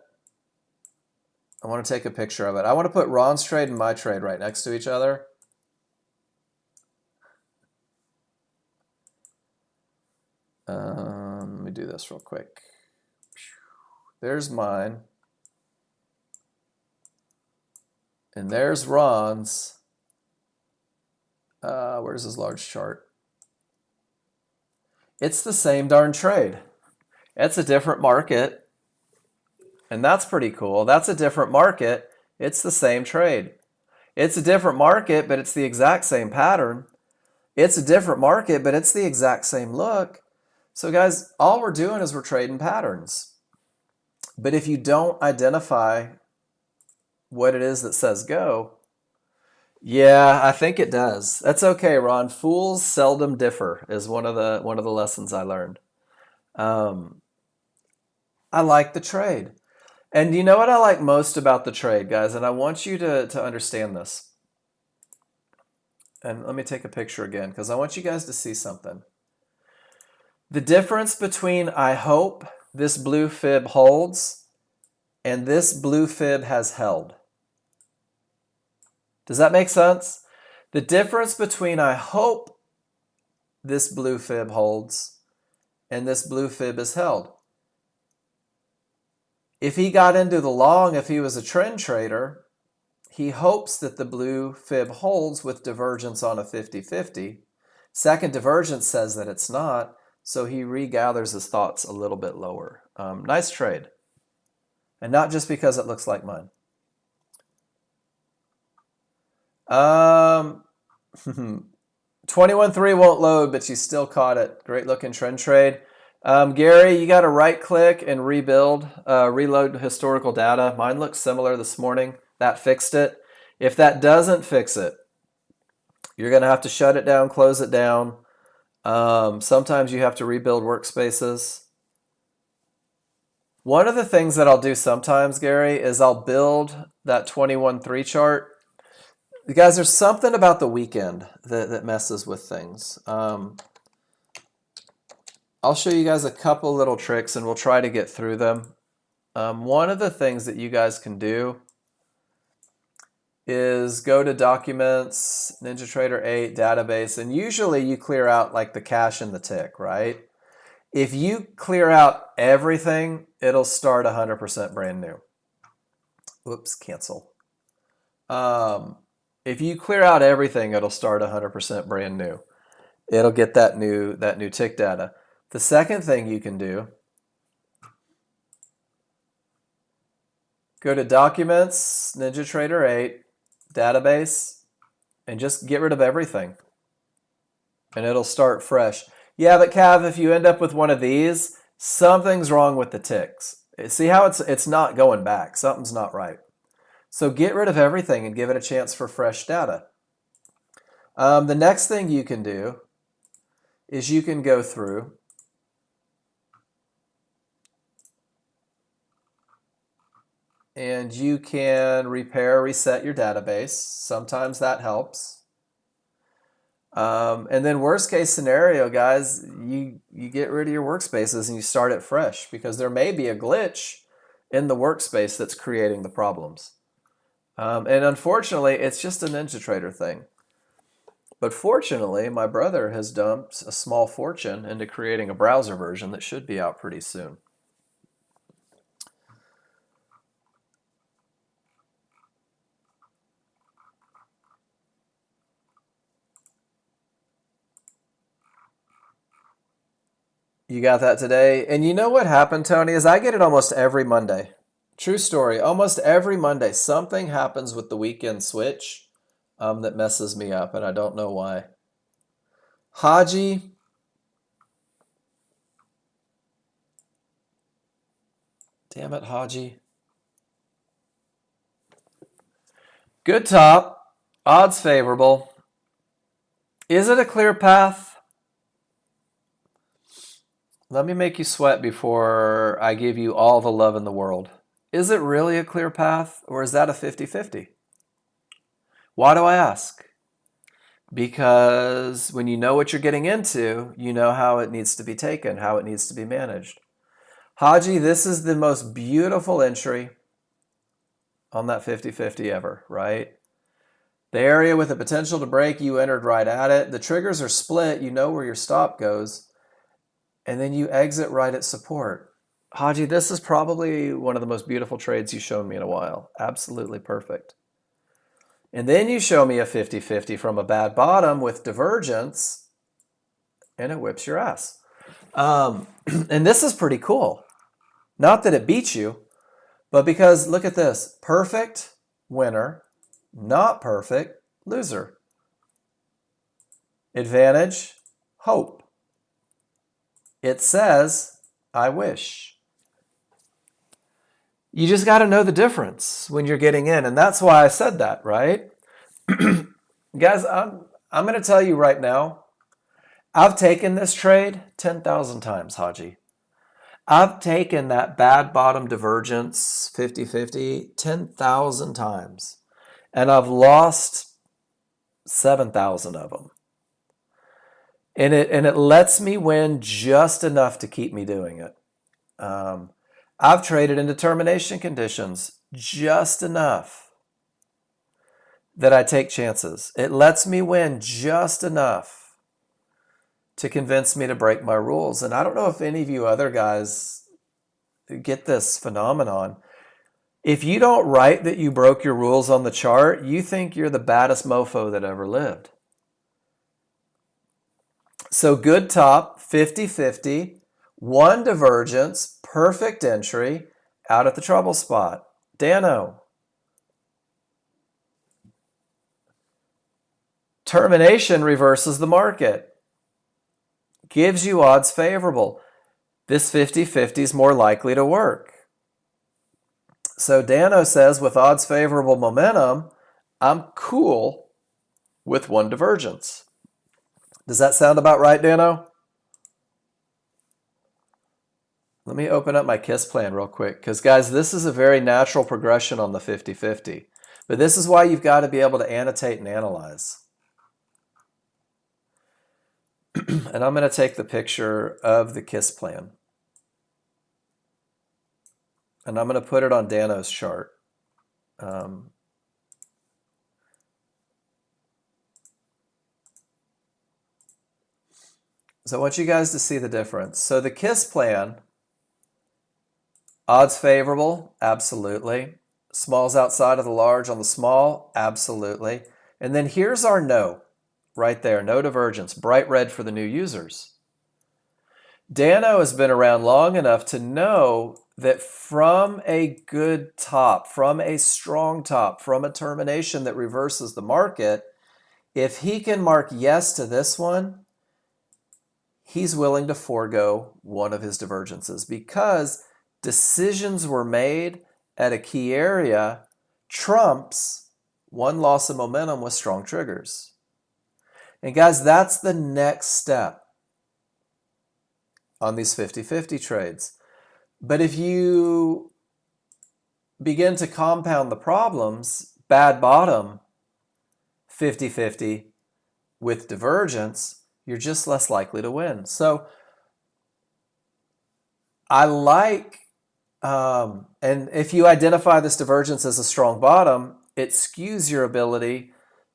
I want to take a picture of it. I want to put Ron's trade and my trade right next to each other. Let me do this real quick. There's mine. And there's Ron's. Where's his large chart? It's the same darn trade. It's a different market. And that's pretty cool. That's a different market. It's the same trade. It's a different market, but it's the exact same pattern. It's a different market, but it's the exact same look. So guys, all we're doing is we're trading patterns. But if you don't identify what it is that says go, yeah, I think it does. That's okay, Ron. Fools seldom differ is one of the lessons I learned. I like the trade. And you know what I like most about the trade, guys? And I want you to understand this. And let me take a picture again because I want you guys to see something. The difference between I hope this blue fib holds and this blue fib has held. Does that make sense? The difference between I hope this blue fib holds and this blue fib is held. If he got into the long, if he was a trend trader, he hopes that the blue fib holds with divergence on a 50-50. Second divergence says that it's not, so he regathers his thoughts a little bit lower. Nice trade. And not just because it looks like mine. 21.3 won't load, but you still caught it. Great looking trend trade. Gary, you got to right click and reload historical data. Mine looks similar this morning. That fixed it. If that doesn't fix it, you're going to have to shut it down, close it down. Sometimes you have to rebuild workspaces. One of the things that I'll do sometimes, Gary, is I'll build that 21.3 chart. Guys, there's something about the weekend that messes with things. I'll show you guys a couple little tricks and we'll try to get through them. One of the things that you guys can do is go to Documents, NinjaTrader 8, Database, and usually you clear out like the cache and the tick, right? If you clear out everything, it'll start 100% brand new. Oops, cancel. If you clear out everything, it'll start 100% brand new. It'll get that new tick data. The second thing you can do, go to Documents, NinjaTrader 8, Database, and just get rid of everything. And it'll start fresh. Yeah, but Cav, if you end up with one of these, something's wrong with the ticks. See how it's not going back. Something's not right. So get rid of everything and give it a chance for fresh data. The next thing you can do is you can go through and you can reset your database. Sometimes that helps. And then worst case scenario, guys, you get rid of your workspaces and you start it fresh because there may be a glitch in the workspace that's creating the problems. And unfortunately, it's just a NinjaTrader thing. But fortunately, my brother has dumped a small fortune into creating a browser version that should be out pretty soon. You got that today? And you know what happened, Tony, is I get it almost every Monday. True story. Almost every Monday, something happens with the weekend switch that messes me up, and I don't know why. Haji. Damn it, Haji. Good top, odds favorable. Is it a clear path? Let me make you sweat before I give you all the love in the world. Is it really a clear path, or is that a 50-50? Why do I ask? Because when you know what you're getting into, you know how it needs to be taken, how it needs to be managed. Haji, this is the most beautiful entry on that 50-50 ever, right? The area with the potential to break, you entered right at it. The triggers are split. You know where your stop goes. And then you exit right at support. Haji, this is probably one of the most beautiful trades you've shown me in a while. Absolutely perfect. And then you show me a 50-50 from a bad bottom with divergence, and it whips your ass. And this is pretty cool. Not that it beats you, but because look at this. Perfect, winner. Not perfect, loser. Advantage, hope. It says, I wish. You just got to know the difference when you're getting in. And that's why I said that, right? Guys, I'm going to tell you right now, I've taken this trade 10,000 times, Haji. I've taken that bad bottom divergence 50-50 10,000 times. And I've lost 7,000 of them. And it lets me win just enough to keep me doing it. I've traded in determination conditions just enough that I take chances. It lets me win just enough to convince me to break my rules. And I don't know if any of you other guys get this phenomenon. If you don't write that you broke your rules on the chart, you think you're the baddest mofo that ever lived. So good top, 50-50, one divergence, perfect entry, out at the trouble spot. Dano. Termination reverses the market. Gives you odds favorable. This 50-50 is more likely to work. So Dano says, with odds favorable momentum, I'm cool with one divergence. Does that sound about right, Dano? Let me open up my KISS plan real quick, because guys, this is a very natural progression on the 50-50. But this is why you've got to be able to annotate and analyze. And I'm going to take the picture of the KISS plan. And I'm going to put it on Dano's chart. So I want you guys to see the difference. So the KISS plan, odds favorable, absolutely. Smalls outside of the large on the small, absolutely. And then here's our no, right there, no divergence, bright red for the new users. Dano has been around long enough to know that from a good top, from a strong top, from a termination that reverses the market, if he can mark yes to this one, he's willing to forego one of his divergences because decisions were made at a key area trumps one loss of momentum with strong triggers. And guys, that's the next step on these 50-50 trades. But if you begin to compound the problems, bad bottom, 50-50 with divergence, you're just less likely to win. So I like, and if you identify this divergence as a strong bottom, it skews your ability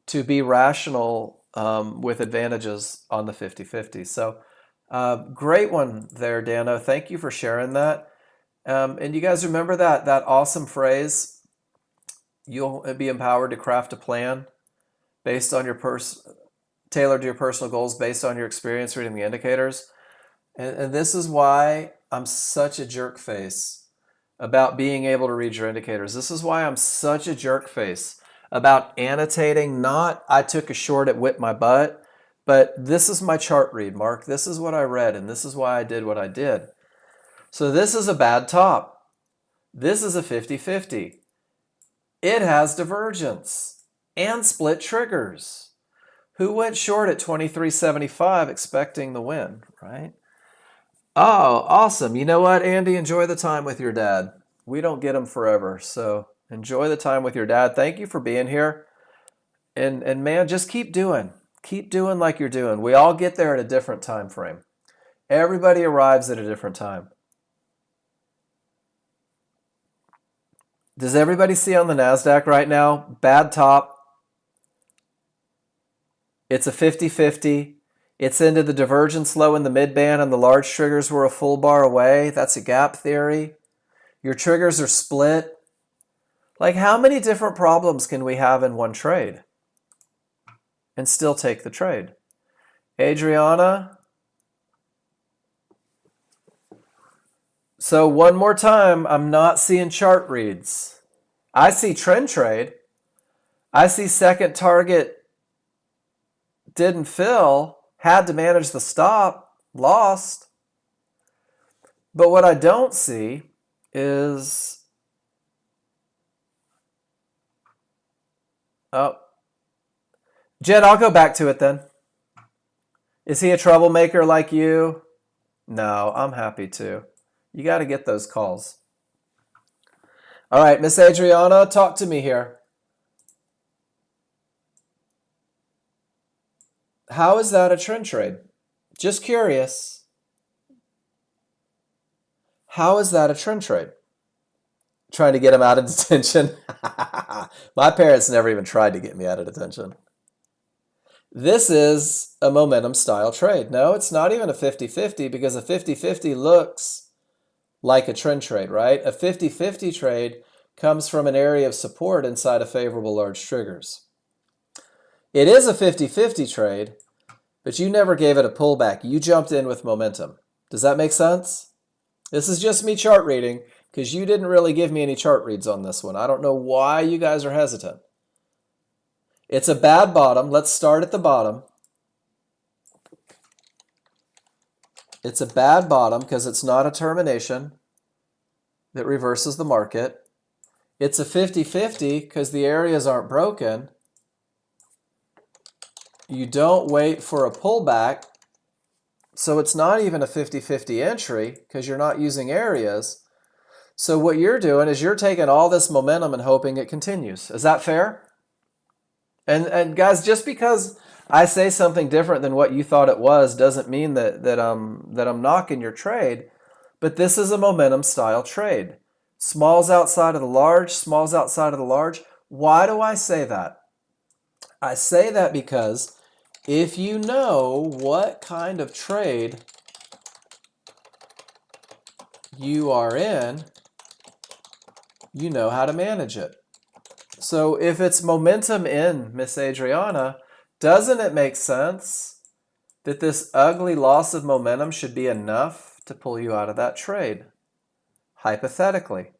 to be rational with advantages on the 50-50. So great one there, Dano. Thank you for sharing that. And you guys remember that awesome phrase, you'll be empowered to craft a plan based on your tailored to your personal goals based on your experience reading the indicators. And this is why I'm such a jerk face about being able to read your indicators. This is why I'm such a jerk face about annotating, not I took a short, it whipped my butt, but this is my chart read, Mark. This is what I read, and this is why I did what I did. So this is a bad top. This is a 50-50. It has divergence. and split triggers. Who went short at 23.75 expecting the win, right? Oh, awesome. You know what, Andy? Enjoy the time with your dad. We don't get them forever, so enjoy the time with your dad. Thank you for being here. And man, just keep doing. Keep doing like you're doing. We all get there at a different time frame. Everybody arrives at a different time. Does everybody see on the NASDAQ right now? Bad top. It's a 50-50. It's into the divergence low in the mid-band and the large triggers were a full bar away. That's a gap theory. Your triggers are split. Like, how many different problems can we have in one trade and still take the trade? Adriana? So one more time, I'm not seeing chart reads. I see trend trade. I see second target didn't fill, had to manage the stop, lost. But what I don't see is, oh, Jed, I'll go back to it then. Is he a troublemaker like you? No, I'm happy to. You got to get those calls. All right, Miss Adriana, talk to me here. How is that a trend trade? Just curious. How is that a trend trade? Trying to get him out of detention? My parents never even tried to get me out of detention. This is a momentum style trade. No, it's not even a 50-50 because a 50-50 looks like a trend trade, right? A 50-50 trade comes from an area of support inside of favorable large triggers. It is a 50-50 trade, but you never gave it a pullback. You jumped in with momentum. Does that make sense? This is just me chart reading because you didn't really give me any chart reads on this one. I don't know why you guys are hesitant. It's a bad bottom. Let's start at the bottom. It's a bad bottom because it's not a termination that reverses the market. It's a 50-50 because the areas aren't broken. You don't wait for a pullback. So it's not even a 50-50 entry because you're not using areas. So what you're doing is you're taking all this momentum and hoping it continues. Is that fair? And guys, just because I say something different than what you thought it was doesn't mean that I'm knocking your trade. But this is a momentum style trade. Smalls outside of the large, smalls outside of the large. Why do I say that? I say that because if you know what kind of trade you are in, you know how to manage it. So if it's momentum in, Miss Adriana, doesn't it make sense that this ugly loss of momentum should be enough to pull you out of that trade? Hypothetically.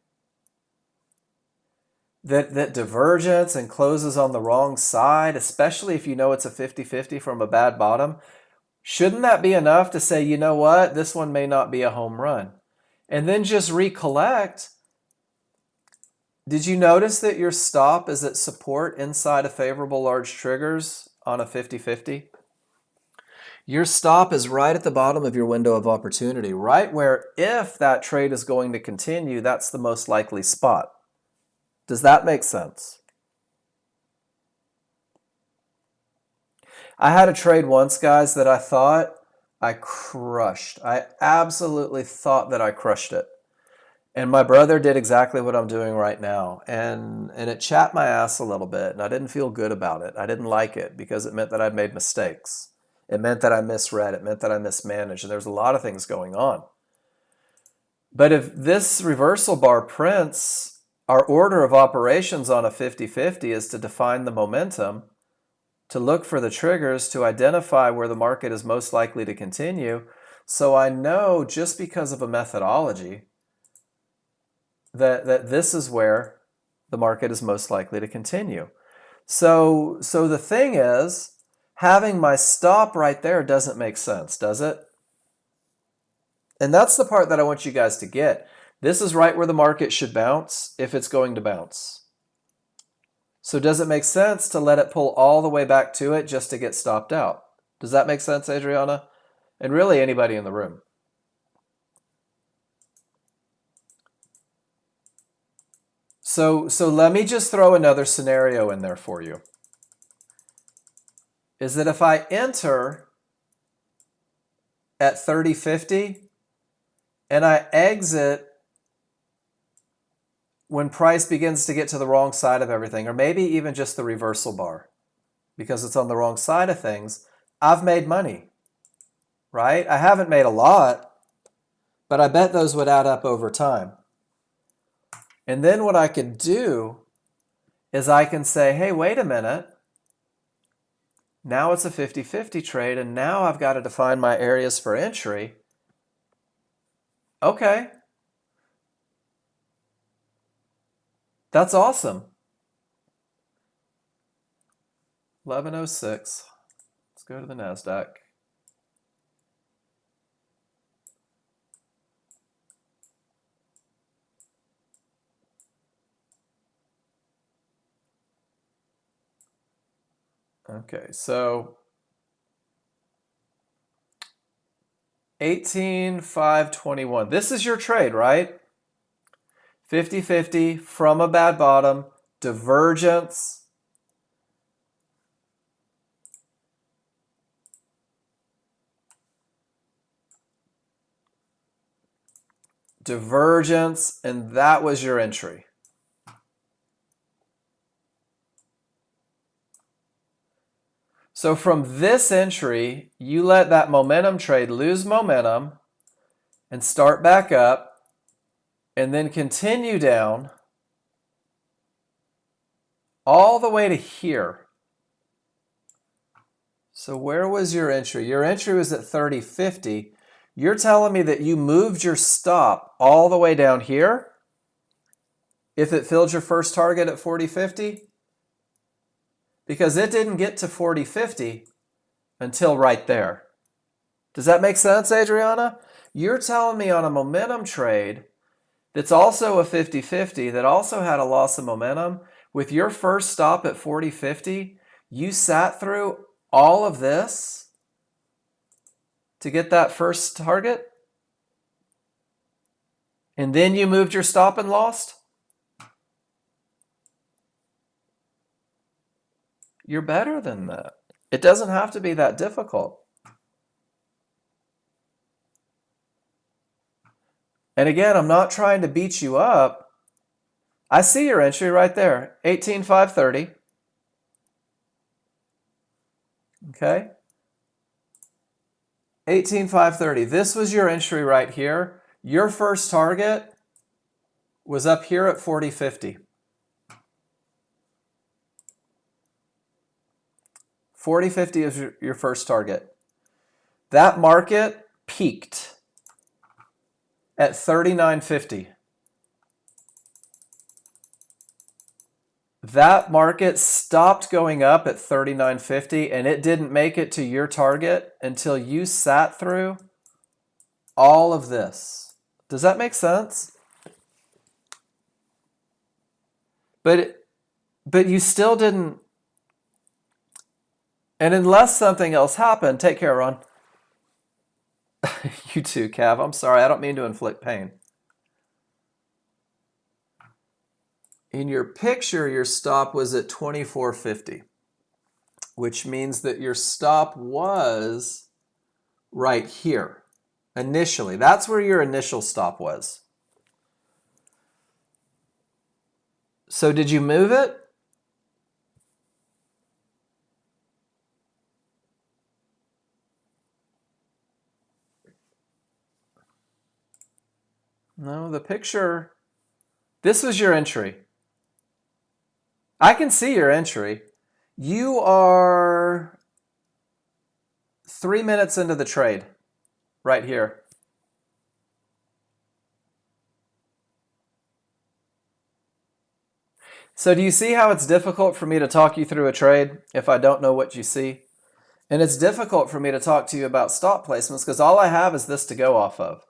That divergence and closes on the wrong side, especially if you know it's a 50-50 from a bad bottom, shouldn't that be enough to say, you know what, this one may not be a home run? And then just recollect, did you notice that your stop is at support inside of favorable large triggers on a 50-50? Your stop is right at the bottom of your window of opportunity, right where if that trade is going to continue, that's the most likely spot. Does that make sense? I had a trade once, guys, that I thought I crushed. I absolutely thought that I crushed it. And my brother did exactly what I'm doing right now. And it chapped my ass a little bit, and I didn't feel good about it. I didn't like it because it meant that I'd made mistakes. It meant that I misread. It meant that I mismanaged. And there's a lot of things going on. But if this reversal bar prints, our order of operations on a 50-50 is to define the momentum, to look for the triggers, to identify where the market is most likely to continue. So I know just because of a methodology that this is where the market is most likely to continue. So the thing is, having my stop right there doesn't make sense, does it? And that's the part that I want you guys to get. This is right where the market should bounce if it's going to bounce. So does it make sense to let it pull all the way back to it just to get stopped out? Does that make sense, Adriana? And really anybody in the room. So let me just throw another scenario in there for you. Is that if I enter at 30.50 and I exit when price begins to get to the wrong side of everything, or maybe even just the reversal bar, because it's on the wrong side of things, I've made money, right? I haven't made a lot, but I bet those would add up over time. And then what I could do is I can say, hey, wait a minute. Now it's a 50-50 trade, and now I've got to define my areas for entry. Okay. That's awesome. 1106. Let's go to the NASDAQ. Okay, so 18,521. This is your trade, right? 50-50 from a bad bottom, divergence. Divergence, and that was your entry. So from this entry, you let that momentum trade lose momentum and start back up and then continue down all the way to here. So where was your entry? Your entry was at 30.50. You're telling me that you moved your stop all the way down here if it filled your first target at 40.50? Because it didn't get to 40.50 until right there. Does that make sense, Adriana? You're telling me on a momentum trade that's also a 50-50, that also had a loss of momentum, with your first stop at 40.50, you sat through all of this to get that first target? And then you moved your stop and lost? You're better than that. It doesn't have to be that difficult. And again, I'm not trying to beat you up. I see your entry right there, 18,530. Okay? 18,530. This was your entry right here. Your first target was up here at 40.50. 40.50 is your first target. That market peaked at 39.50. That market stopped going up at 39.50, and it didn't make it to your target until you sat through all of this. Does that make sense? But you still didn't. And unless something else happened, take care, Ron. You too, Cav. I'm sorry. I don't mean to inflict pain. In your picture, your stop was at 24.50, which means that your stop was right here initially. That's where your initial stop was. So did you move it? No, the picture, this was your entry. I can see your entry. You are 3 minutes into the trade right here. So do you see how it's difficult for me to talk you through a trade if I don't know what you see? And it's difficult for me to talk to you about stop placements because all I have is this to go off of.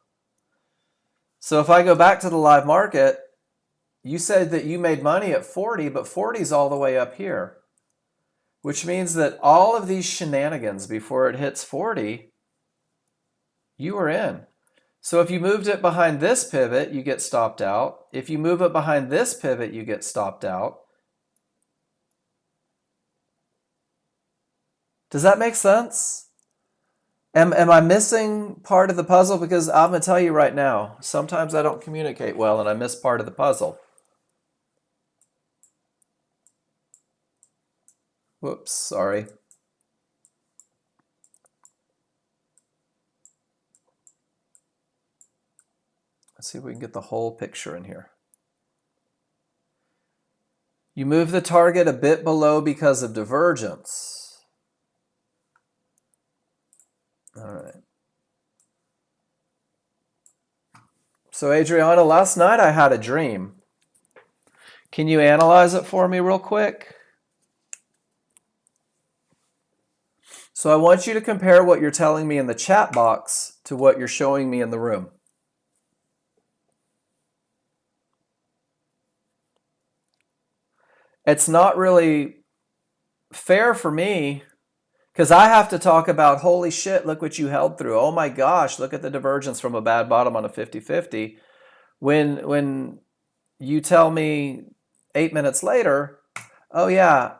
So if I go back to the live market, you said that you made money at 40, but 40 is all the way up here, which means that all of these shenanigans before it hits 40, you were in. So if you moved it behind this pivot, you get stopped out. If you move it behind this pivot, you get stopped out. Does that make sense? Am I missing part of the puzzle? Because I'm going to tell you right now, sometimes I don't communicate well and I miss part of the puzzle. Whoops, sorry. Let's see if we can get the whole picture in here. You move the target a bit below because of divergence. All right. So Adriana, last night I had a dream. Can you analyze it for me real quick? So I want you to compare what you're telling me in the chat box to what you're showing me in the room. It's not really fair for me because I have to talk about, holy shit, look what you held through. Oh my gosh, look at the divergence from a bad bottom on a 50-50. When you tell me 8 minutes later, oh yeah,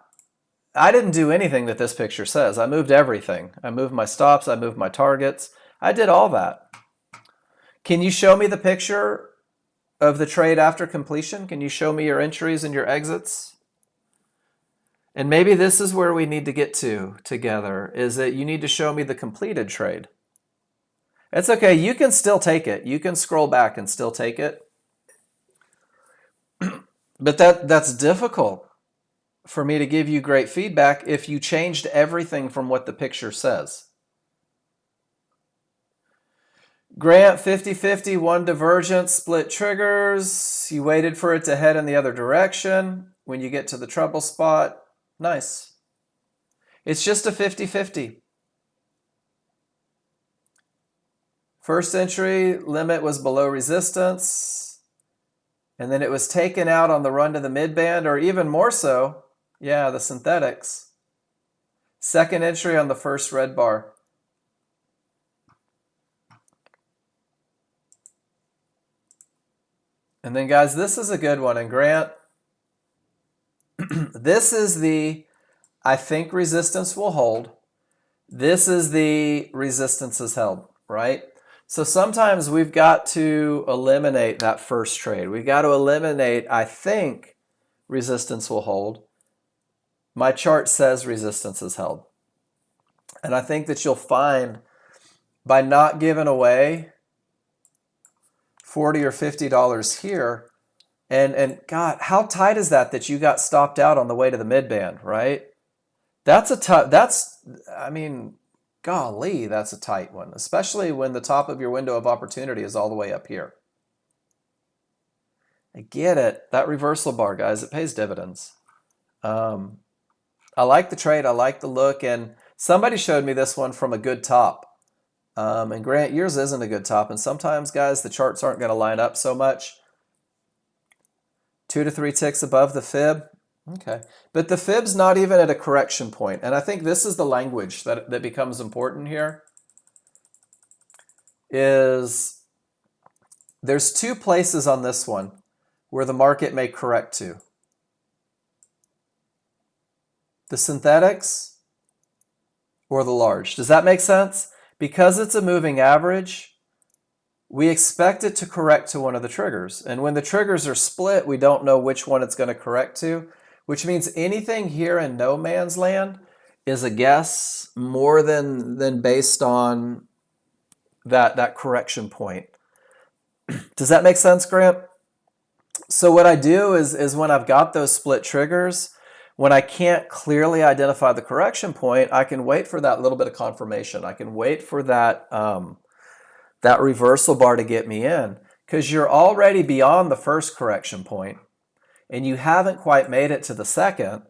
I didn't do anything that this picture says. I moved everything. I moved my stops, I moved my targets. I did all that. Can you show me the picture of the trade after completion? Can you show me your entries and your exits? And maybe this is where we need to get to together, is that you need to show me the completed trade. It's okay, you can still take it. You can scroll back and still take it. But that's difficult for me to give you great feedback if you changed everything from what the picture says. Grant, 50-50, one divergence, split triggers. You waited for it to head in the other direction. When you get to the trouble spot, nice. It's just a 50-50. First entry, limit was below resistance. And then it was taken out on the run to the mid-band, or even more so, yeah, the synthetics. Second entry on the first red bar. And then guys, this is a good one. And Grant, this is the, I think resistance will hold. This is the resistance is held, right? So sometimes we've got to eliminate that first trade. We've got to eliminate, I think resistance will hold. My chart says resistance is held. And I think that you'll find by not giving away $40 or $50 here, and God, how tight is that you got stopped out on the way to the mid-band, right? That's a tough, I mean, golly, that's a tight one, especially when the top of your window of opportunity is all the way up here. I get it. That reversal bar, guys, it pays dividends. I like the trade. I like the look. And somebody showed me this one from a good top. And Grant, yours isn't a good top. And sometimes, guys, the charts aren't going to line up so much. 2 to 3 ticks above the fib. Okay. But the fib's not even at a correction point. And I think this is the language that becomes important here. Is there's 2 places on this one where the market may correct to. The synthetics or the large. Does that make sense? Because it's a moving average, we expect it to correct to one of the triggers. And when the triggers are split, we don't know which one it's going to correct to, which means anything here in no man's land is a guess more than based on that correction point. Does that make sense, Grant? So what I do is when I've got those split triggers, when I can't clearly identify the correction point, I can wait for that little bit of confirmation. I can wait for that, that reversal bar to get me in, because you're already beyond the first correction point and you haven't quite made it to the second.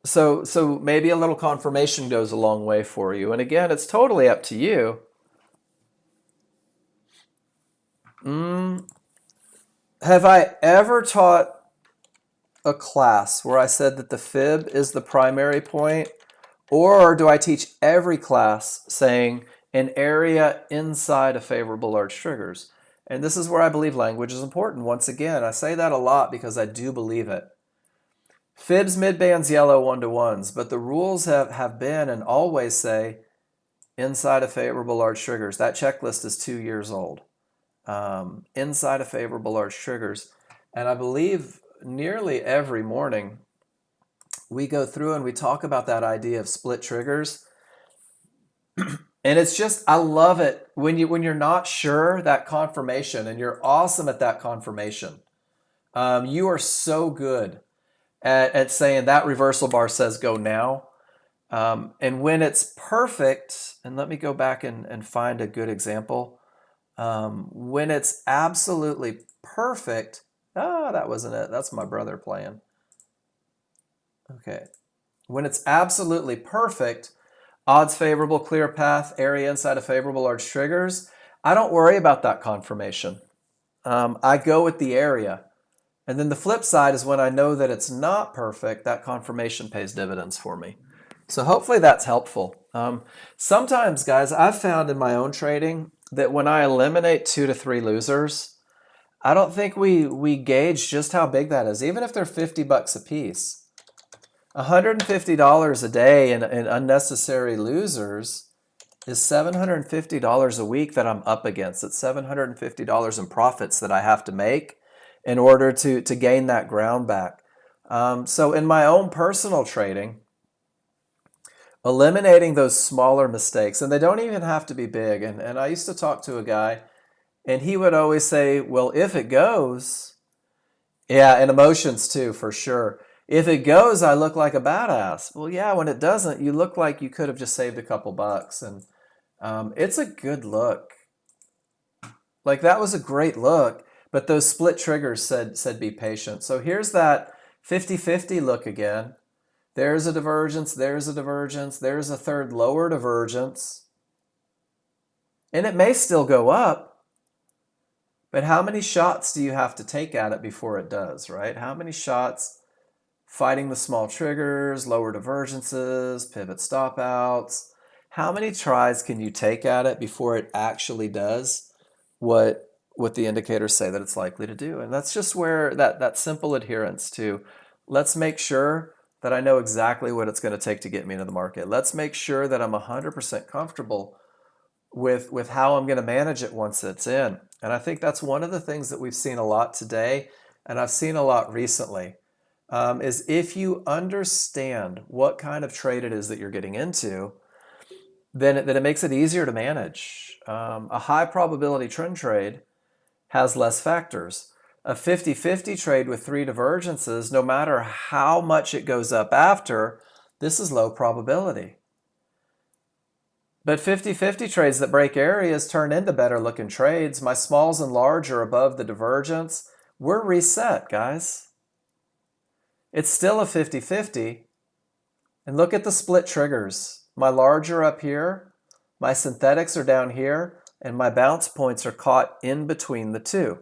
So maybe a little confirmation goes a long way for you. And again, it's totally up to you. Have I ever taught a class where I said that the fib is the primary point? Or do I teach every class saying an area inside of favorable large triggers? And this is where I believe language is important. Once again, I say that a lot because I do believe it. Fibs, midbands, yellow, one-to-ones, but the rules have been and always say inside of favorable large triggers. That checklist is 2 years old. Inside of favorable large triggers. And I believe nearly every morning we go through and we talk about that idea of split triggers. And it's just, I love it when you're not sure, that confirmation, and you're awesome at that confirmation. You are so good at saying that reversal bar says go now. And when it's perfect, and let me go back and find a good example. When it's absolutely perfect, that wasn't it. That's my brother playing. Okay. When it's absolutely perfect, odds favorable, clear path, area inside of favorable large triggers, I don't worry about that confirmation. I go with the area. And then the flip side is when I know that it's not perfect, that confirmation pays dividends for me. So hopefully that's helpful. Sometimes, guys, I've found in my own trading that when I eliminate 2 to 3 losers, I don't think we gauge just how big that is, even if they're $50 a piece. $150 a day in unnecessary losers is $750 a week that I'm up against. It's $750 in profits that I have to make in order to gain that ground back. So in my own personal trading, eliminating those smaller mistakes, and they don't even have to be big. And I used to talk to a guy, and he would always say, well, if it goes, yeah, and emotions too, for sure. If it goes, I look like a badass. Well, yeah, when it doesn't, you look like you could have just saved a couple bucks. And it's a good look. Like, that was a great look, but those split triggers said be patient. So here's that 50-50 look again. There's a divergence, there's a divergence, there's a third lower divergence. And it may still go up, but how many shots do you have to take at it before it does, right? How many shots fighting the small triggers, lower divergences, pivot stop outs? How many tries can you take at it before it actually does what the indicators say that it's likely to do? And that's just where that simple adherence to, let's make sure that I know exactly what it's going to take to get me into the market. Let's make sure that I'm 100% comfortable with how I'm going to manage it once it's in. And I think that's one of the things that we've seen a lot today, and I've seen a lot recently, is if you understand what kind of trade it is that you're getting into, then it makes it easier to manage. A high probability trend trade has less factors. A 50-50 trade with 3 divergences, no matter how much it goes up after, this is low probability. But 50-50 trades that break areas turn into better looking trades. My smalls and large are above the divergence. We're reset, guys. It's still a 50-50. And look at the split triggers. My large are up here, my synthetics are down here, and my bounce points are caught in between the two.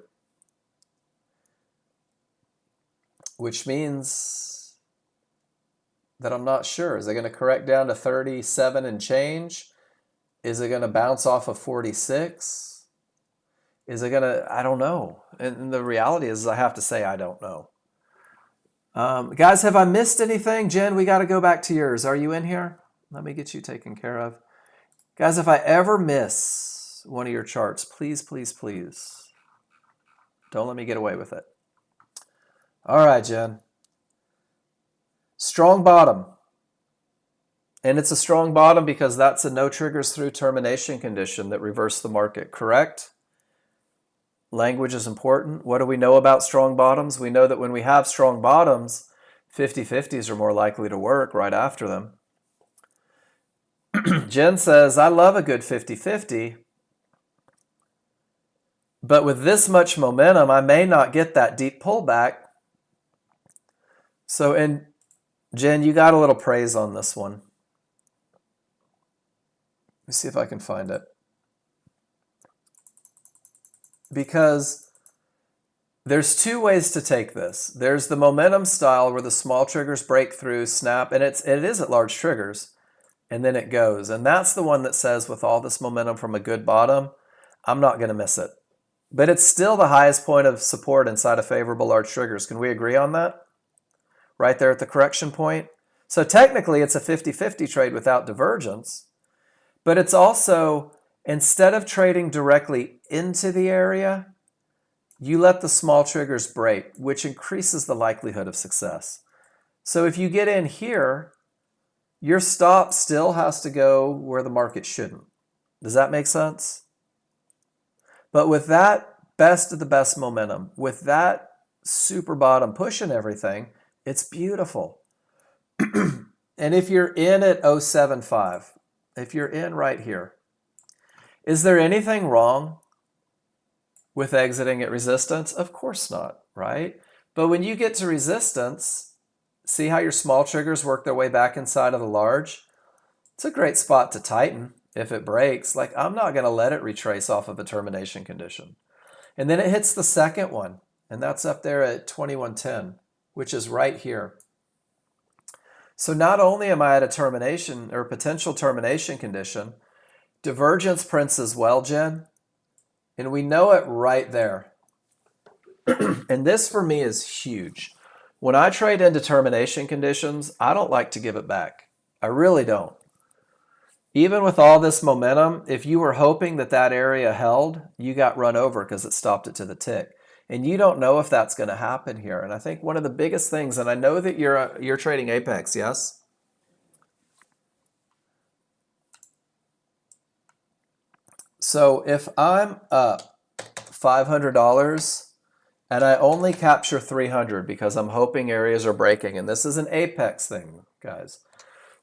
Which means that I'm not sure. Is it going to correct down to 37 and change? Is it going to bounce off of 46? Is it going to, I don't know. And the reality is I have to say I don't know. Guys, have I missed anything? Jen, we got to go back to yours. Are you in here? Let me get you taken care of. Guys, if I ever miss one of your charts, please, please, please, don't let me get away with it. All right, Jen. Strong bottom. And it's a strong bottom because that's a no triggers through termination condition that reversed the market, correct? Language is important. What do we know about strong bottoms? We know that when we have strong bottoms, 50-50s are more likely to work right after them. Jen says, I love a good 50-50, but with this much momentum, I may not get that deep pullback. So, and Jen, you got a little praise on this one. Let me see if I can find it. because there's two ways to take this. There's the momentum style where the small triggers break through, snap, and it is at large triggers, and then it goes. And that's the one that says, with all this momentum from a good bottom, I'm not going to miss it. But it's still the highest point of support inside of favorable large triggers. Can we agree on that? Right there at the correction point. So technically it's a 50-50 trade without divergence, but it's also, instead of trading directly into the area, you let the small triggers break, which increases the likelihood of success. So if you get in here, your stop still has to go where the market shouldn't. Does that make sense? But with that best of the best momentum, with that super bottom pushing everything, it's beautiful. And if you're in at 075, if you're in right here, is there anything wrong with exiting at resistance? Of course not, right? But when you get to resistance, see how your small triggers work their way back inside of the large? It's a great spot to tighten if it breaks. Like, I'm not going to let it retrace off of a termination condition. And then it hits the second one, and that's up there at 2110, which is right here. So not only am I at a termination or potential termination condition, divergence prints as well, Jen. And we know it right there. And this for me is huge. When I trade into termination conditions, I don't like to give it back. I really don't. Even with all this momentum, if you were hoping that that area held, you got run over because it stopped it to the tick. And you don't know if that's going to happen here. And I think one of the biggest things, and I know that you're trading Apex, yes? So if I'm up $500 and I only capture 300 because I'm hoping areas are breaking, and this is an Apex thing, guys.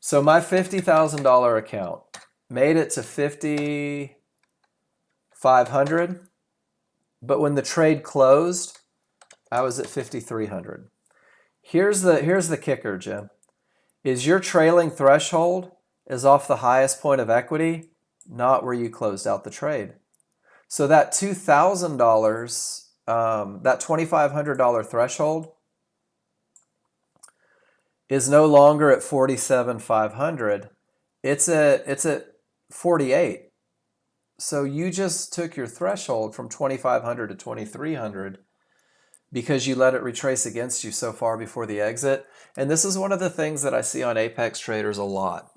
So my $50,000 account made it to 5,500, but when the trade closed, I was at 5,300. Here's the kicker, Jim. Is your trailing threshold is off the highest point of equity, not where you closed out the trade. So that $2,000, that $2,500 threshold is no longer at 47,500. It's at 48. So you just took your threshold from 2,500 to 2,300 because you let it retrace against you so far before the exit. And this is one of the things that I see on Apex traders a lot,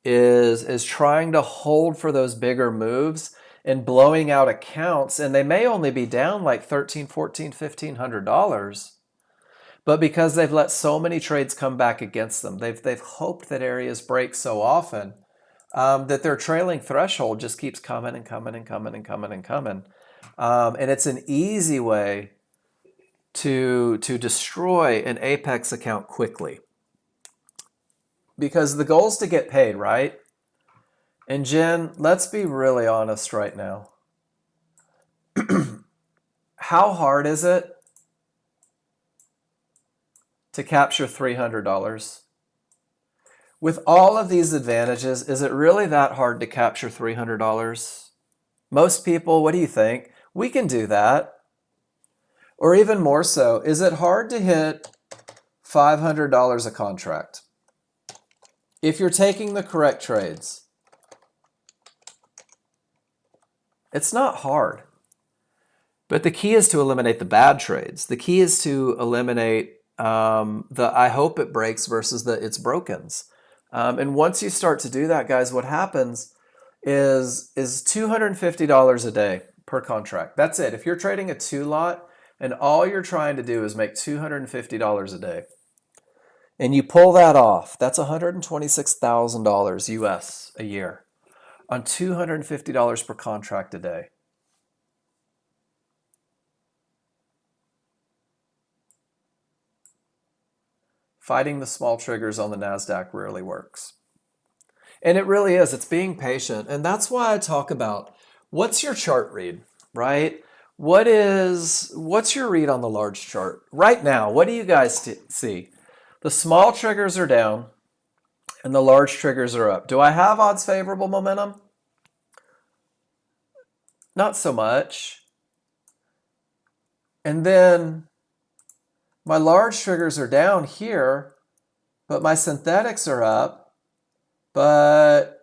is trying to hold for those bigger moves and blowing out accounts. And they may only be down like $1,300, $1,400, $1,500. But because they've let so many trades come back against them, they've hoped that areas break so often that their trailing threshold just keeps coming and coming and coming and coming and coming. And it's an easy way to destroy an Apex account quickly. Because the goal is to get paid, right? And Jen, let's be really honest right now. How hard is it to capture $300? With all of these advantages, is it really that hard to capture $300? Most people, what do you think? We can do that. Or even more so, is it hard to hit $500 a contract? If you're taking the correct trades, it's not hard. But the key is to eliminate the bad trades. The key is to eliminate the I hope it breaks versus the it's brokens. And once you start to do that, guys, what happens is $250 a day per contract. That's it. If you're trading a 2-lot and all you're trying to do is make $250 a day, and you pull that off, that's $126,000 US a year on $250 per contract a day. Fighting the small triggers on the NASDAQ rarely works. And it really is. It's being patient. And that's why I talk about, what's your chart read, right? What's your read on the large chart? Right now, what do you guys see? The small triggers are down and the large triggers are up. Do I have odds favorable momentum? Not so much. And then my large triggers are down here, but my synthetics are up, but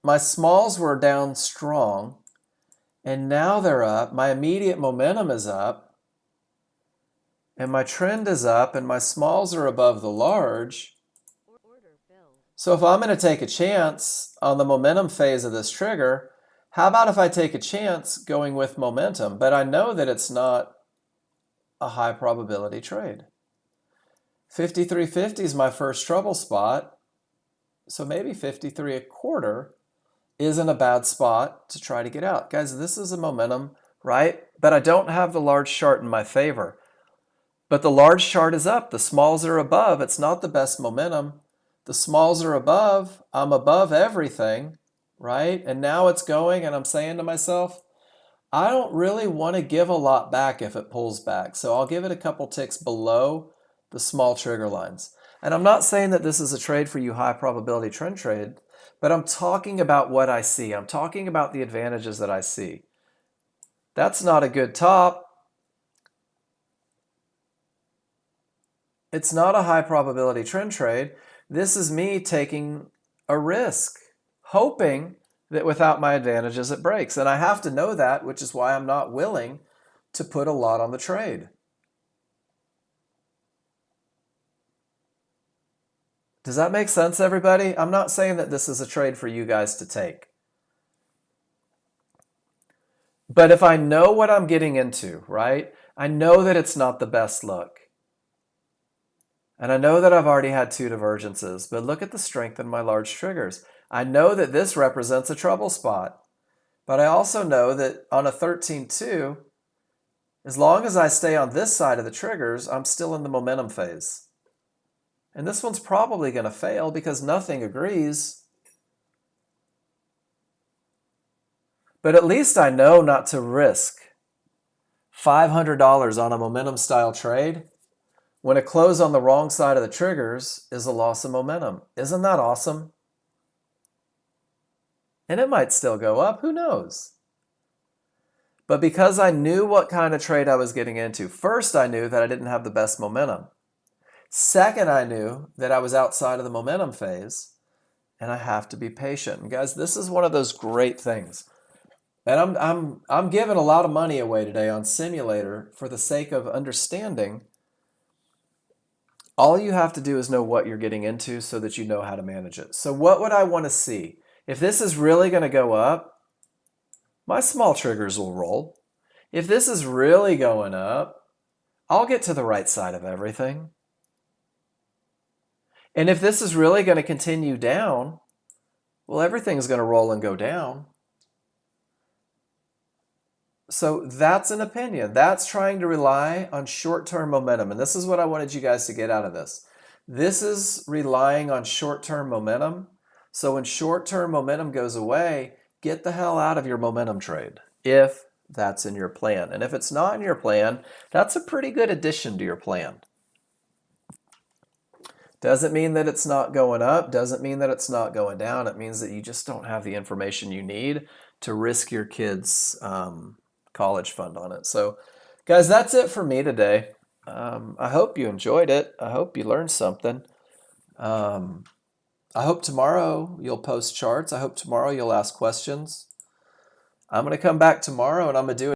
my smalls were down strong, and now they're up. My immediate momentum is up, and my trend is up, and my smalls are above the large. So if I'm going to take a chance on the momentum phase of this trigger, how about if I take a chance going with momentum? But I know that it's not a high probability trade. 53.50 is my first trouble spot, so maybe 53.25 isn't a bad spot to try to get out. Guys, this is a momentum, right? But I don't have the large chart in my favor. But the large chart is up. The smalls are above. It's not the best momentum. The smalls are above. I'm above everything, right? And now it's going, and I'm saying to myself, I don't really want to give a lot back if it pulls back. So I'll give it a couple ticks below the small trigger lines. And I'm not saying that this is a trade for you high probability trend trade, but I'm talking about what I see. I'm talking about the advantages that I see. That's not a good top. It's not a high probability trend trade. This is me taking a risk, hoping that without my advantages it breaks. And I have to know that, which is why I'm not willing to put a lot on the trade. Does that make sense, everybody? I'm not saying that this is a trade for you guys to take. But if I know what I'm getting into, right? I know that it's not the best look. And I know that I've already had two divergences, but look at the strength in my large triggers. I know that this represents a trouble spot, but I also know that on a 13.2, as long as I stay on this side of the triggers, I'm still in the momentum phase. And this one's probably going to fail because nothing agrees. But at least I know not to risk $500 on a momentum style trade when a close on the wrong side of the triggers is a loss of momentum. Isn't that awesome? And it might still go up, who knows? But because I knew what kind of trade I was getting into, first I knew that I didn't have the best momentum. Second, I knew that I was outside of the momentum phase, and I have to be patient. And guys, this is one of those great things. And I'm giving a lot of money away today on Simulator for the sake of understanding. All you have to do is know what you're getting into so that you know how to manage it. So what would I want to see? If this is really going to go up, my small triggers will roll. If this is really going up, I'll get to the right side of everything. And if this is really going to continue down, well, everything's going to roll and go down. So that's an opinion. That's trying to rely on short-term momentum. And this is what I wanted you guys to get out of this. This is relying on short-term momentum. So when short-term momentum goes away, get the hell out of your momentum trade if that's in your plan. And if it's not in your plan, that's a pretty good addition to your plan. Doesn't mean that it's not going up. Doesn't mean that it's not going down. It means that you just don't have the information you need to risk your kids' college fund on it. So guys, that's it for me today. I hope you enjoyed it. I hope you learned something. I hope tomorrow you'll post charts. I hope tomorrow you'll ask questions. I'm going to come back tomorrow and I'm going to do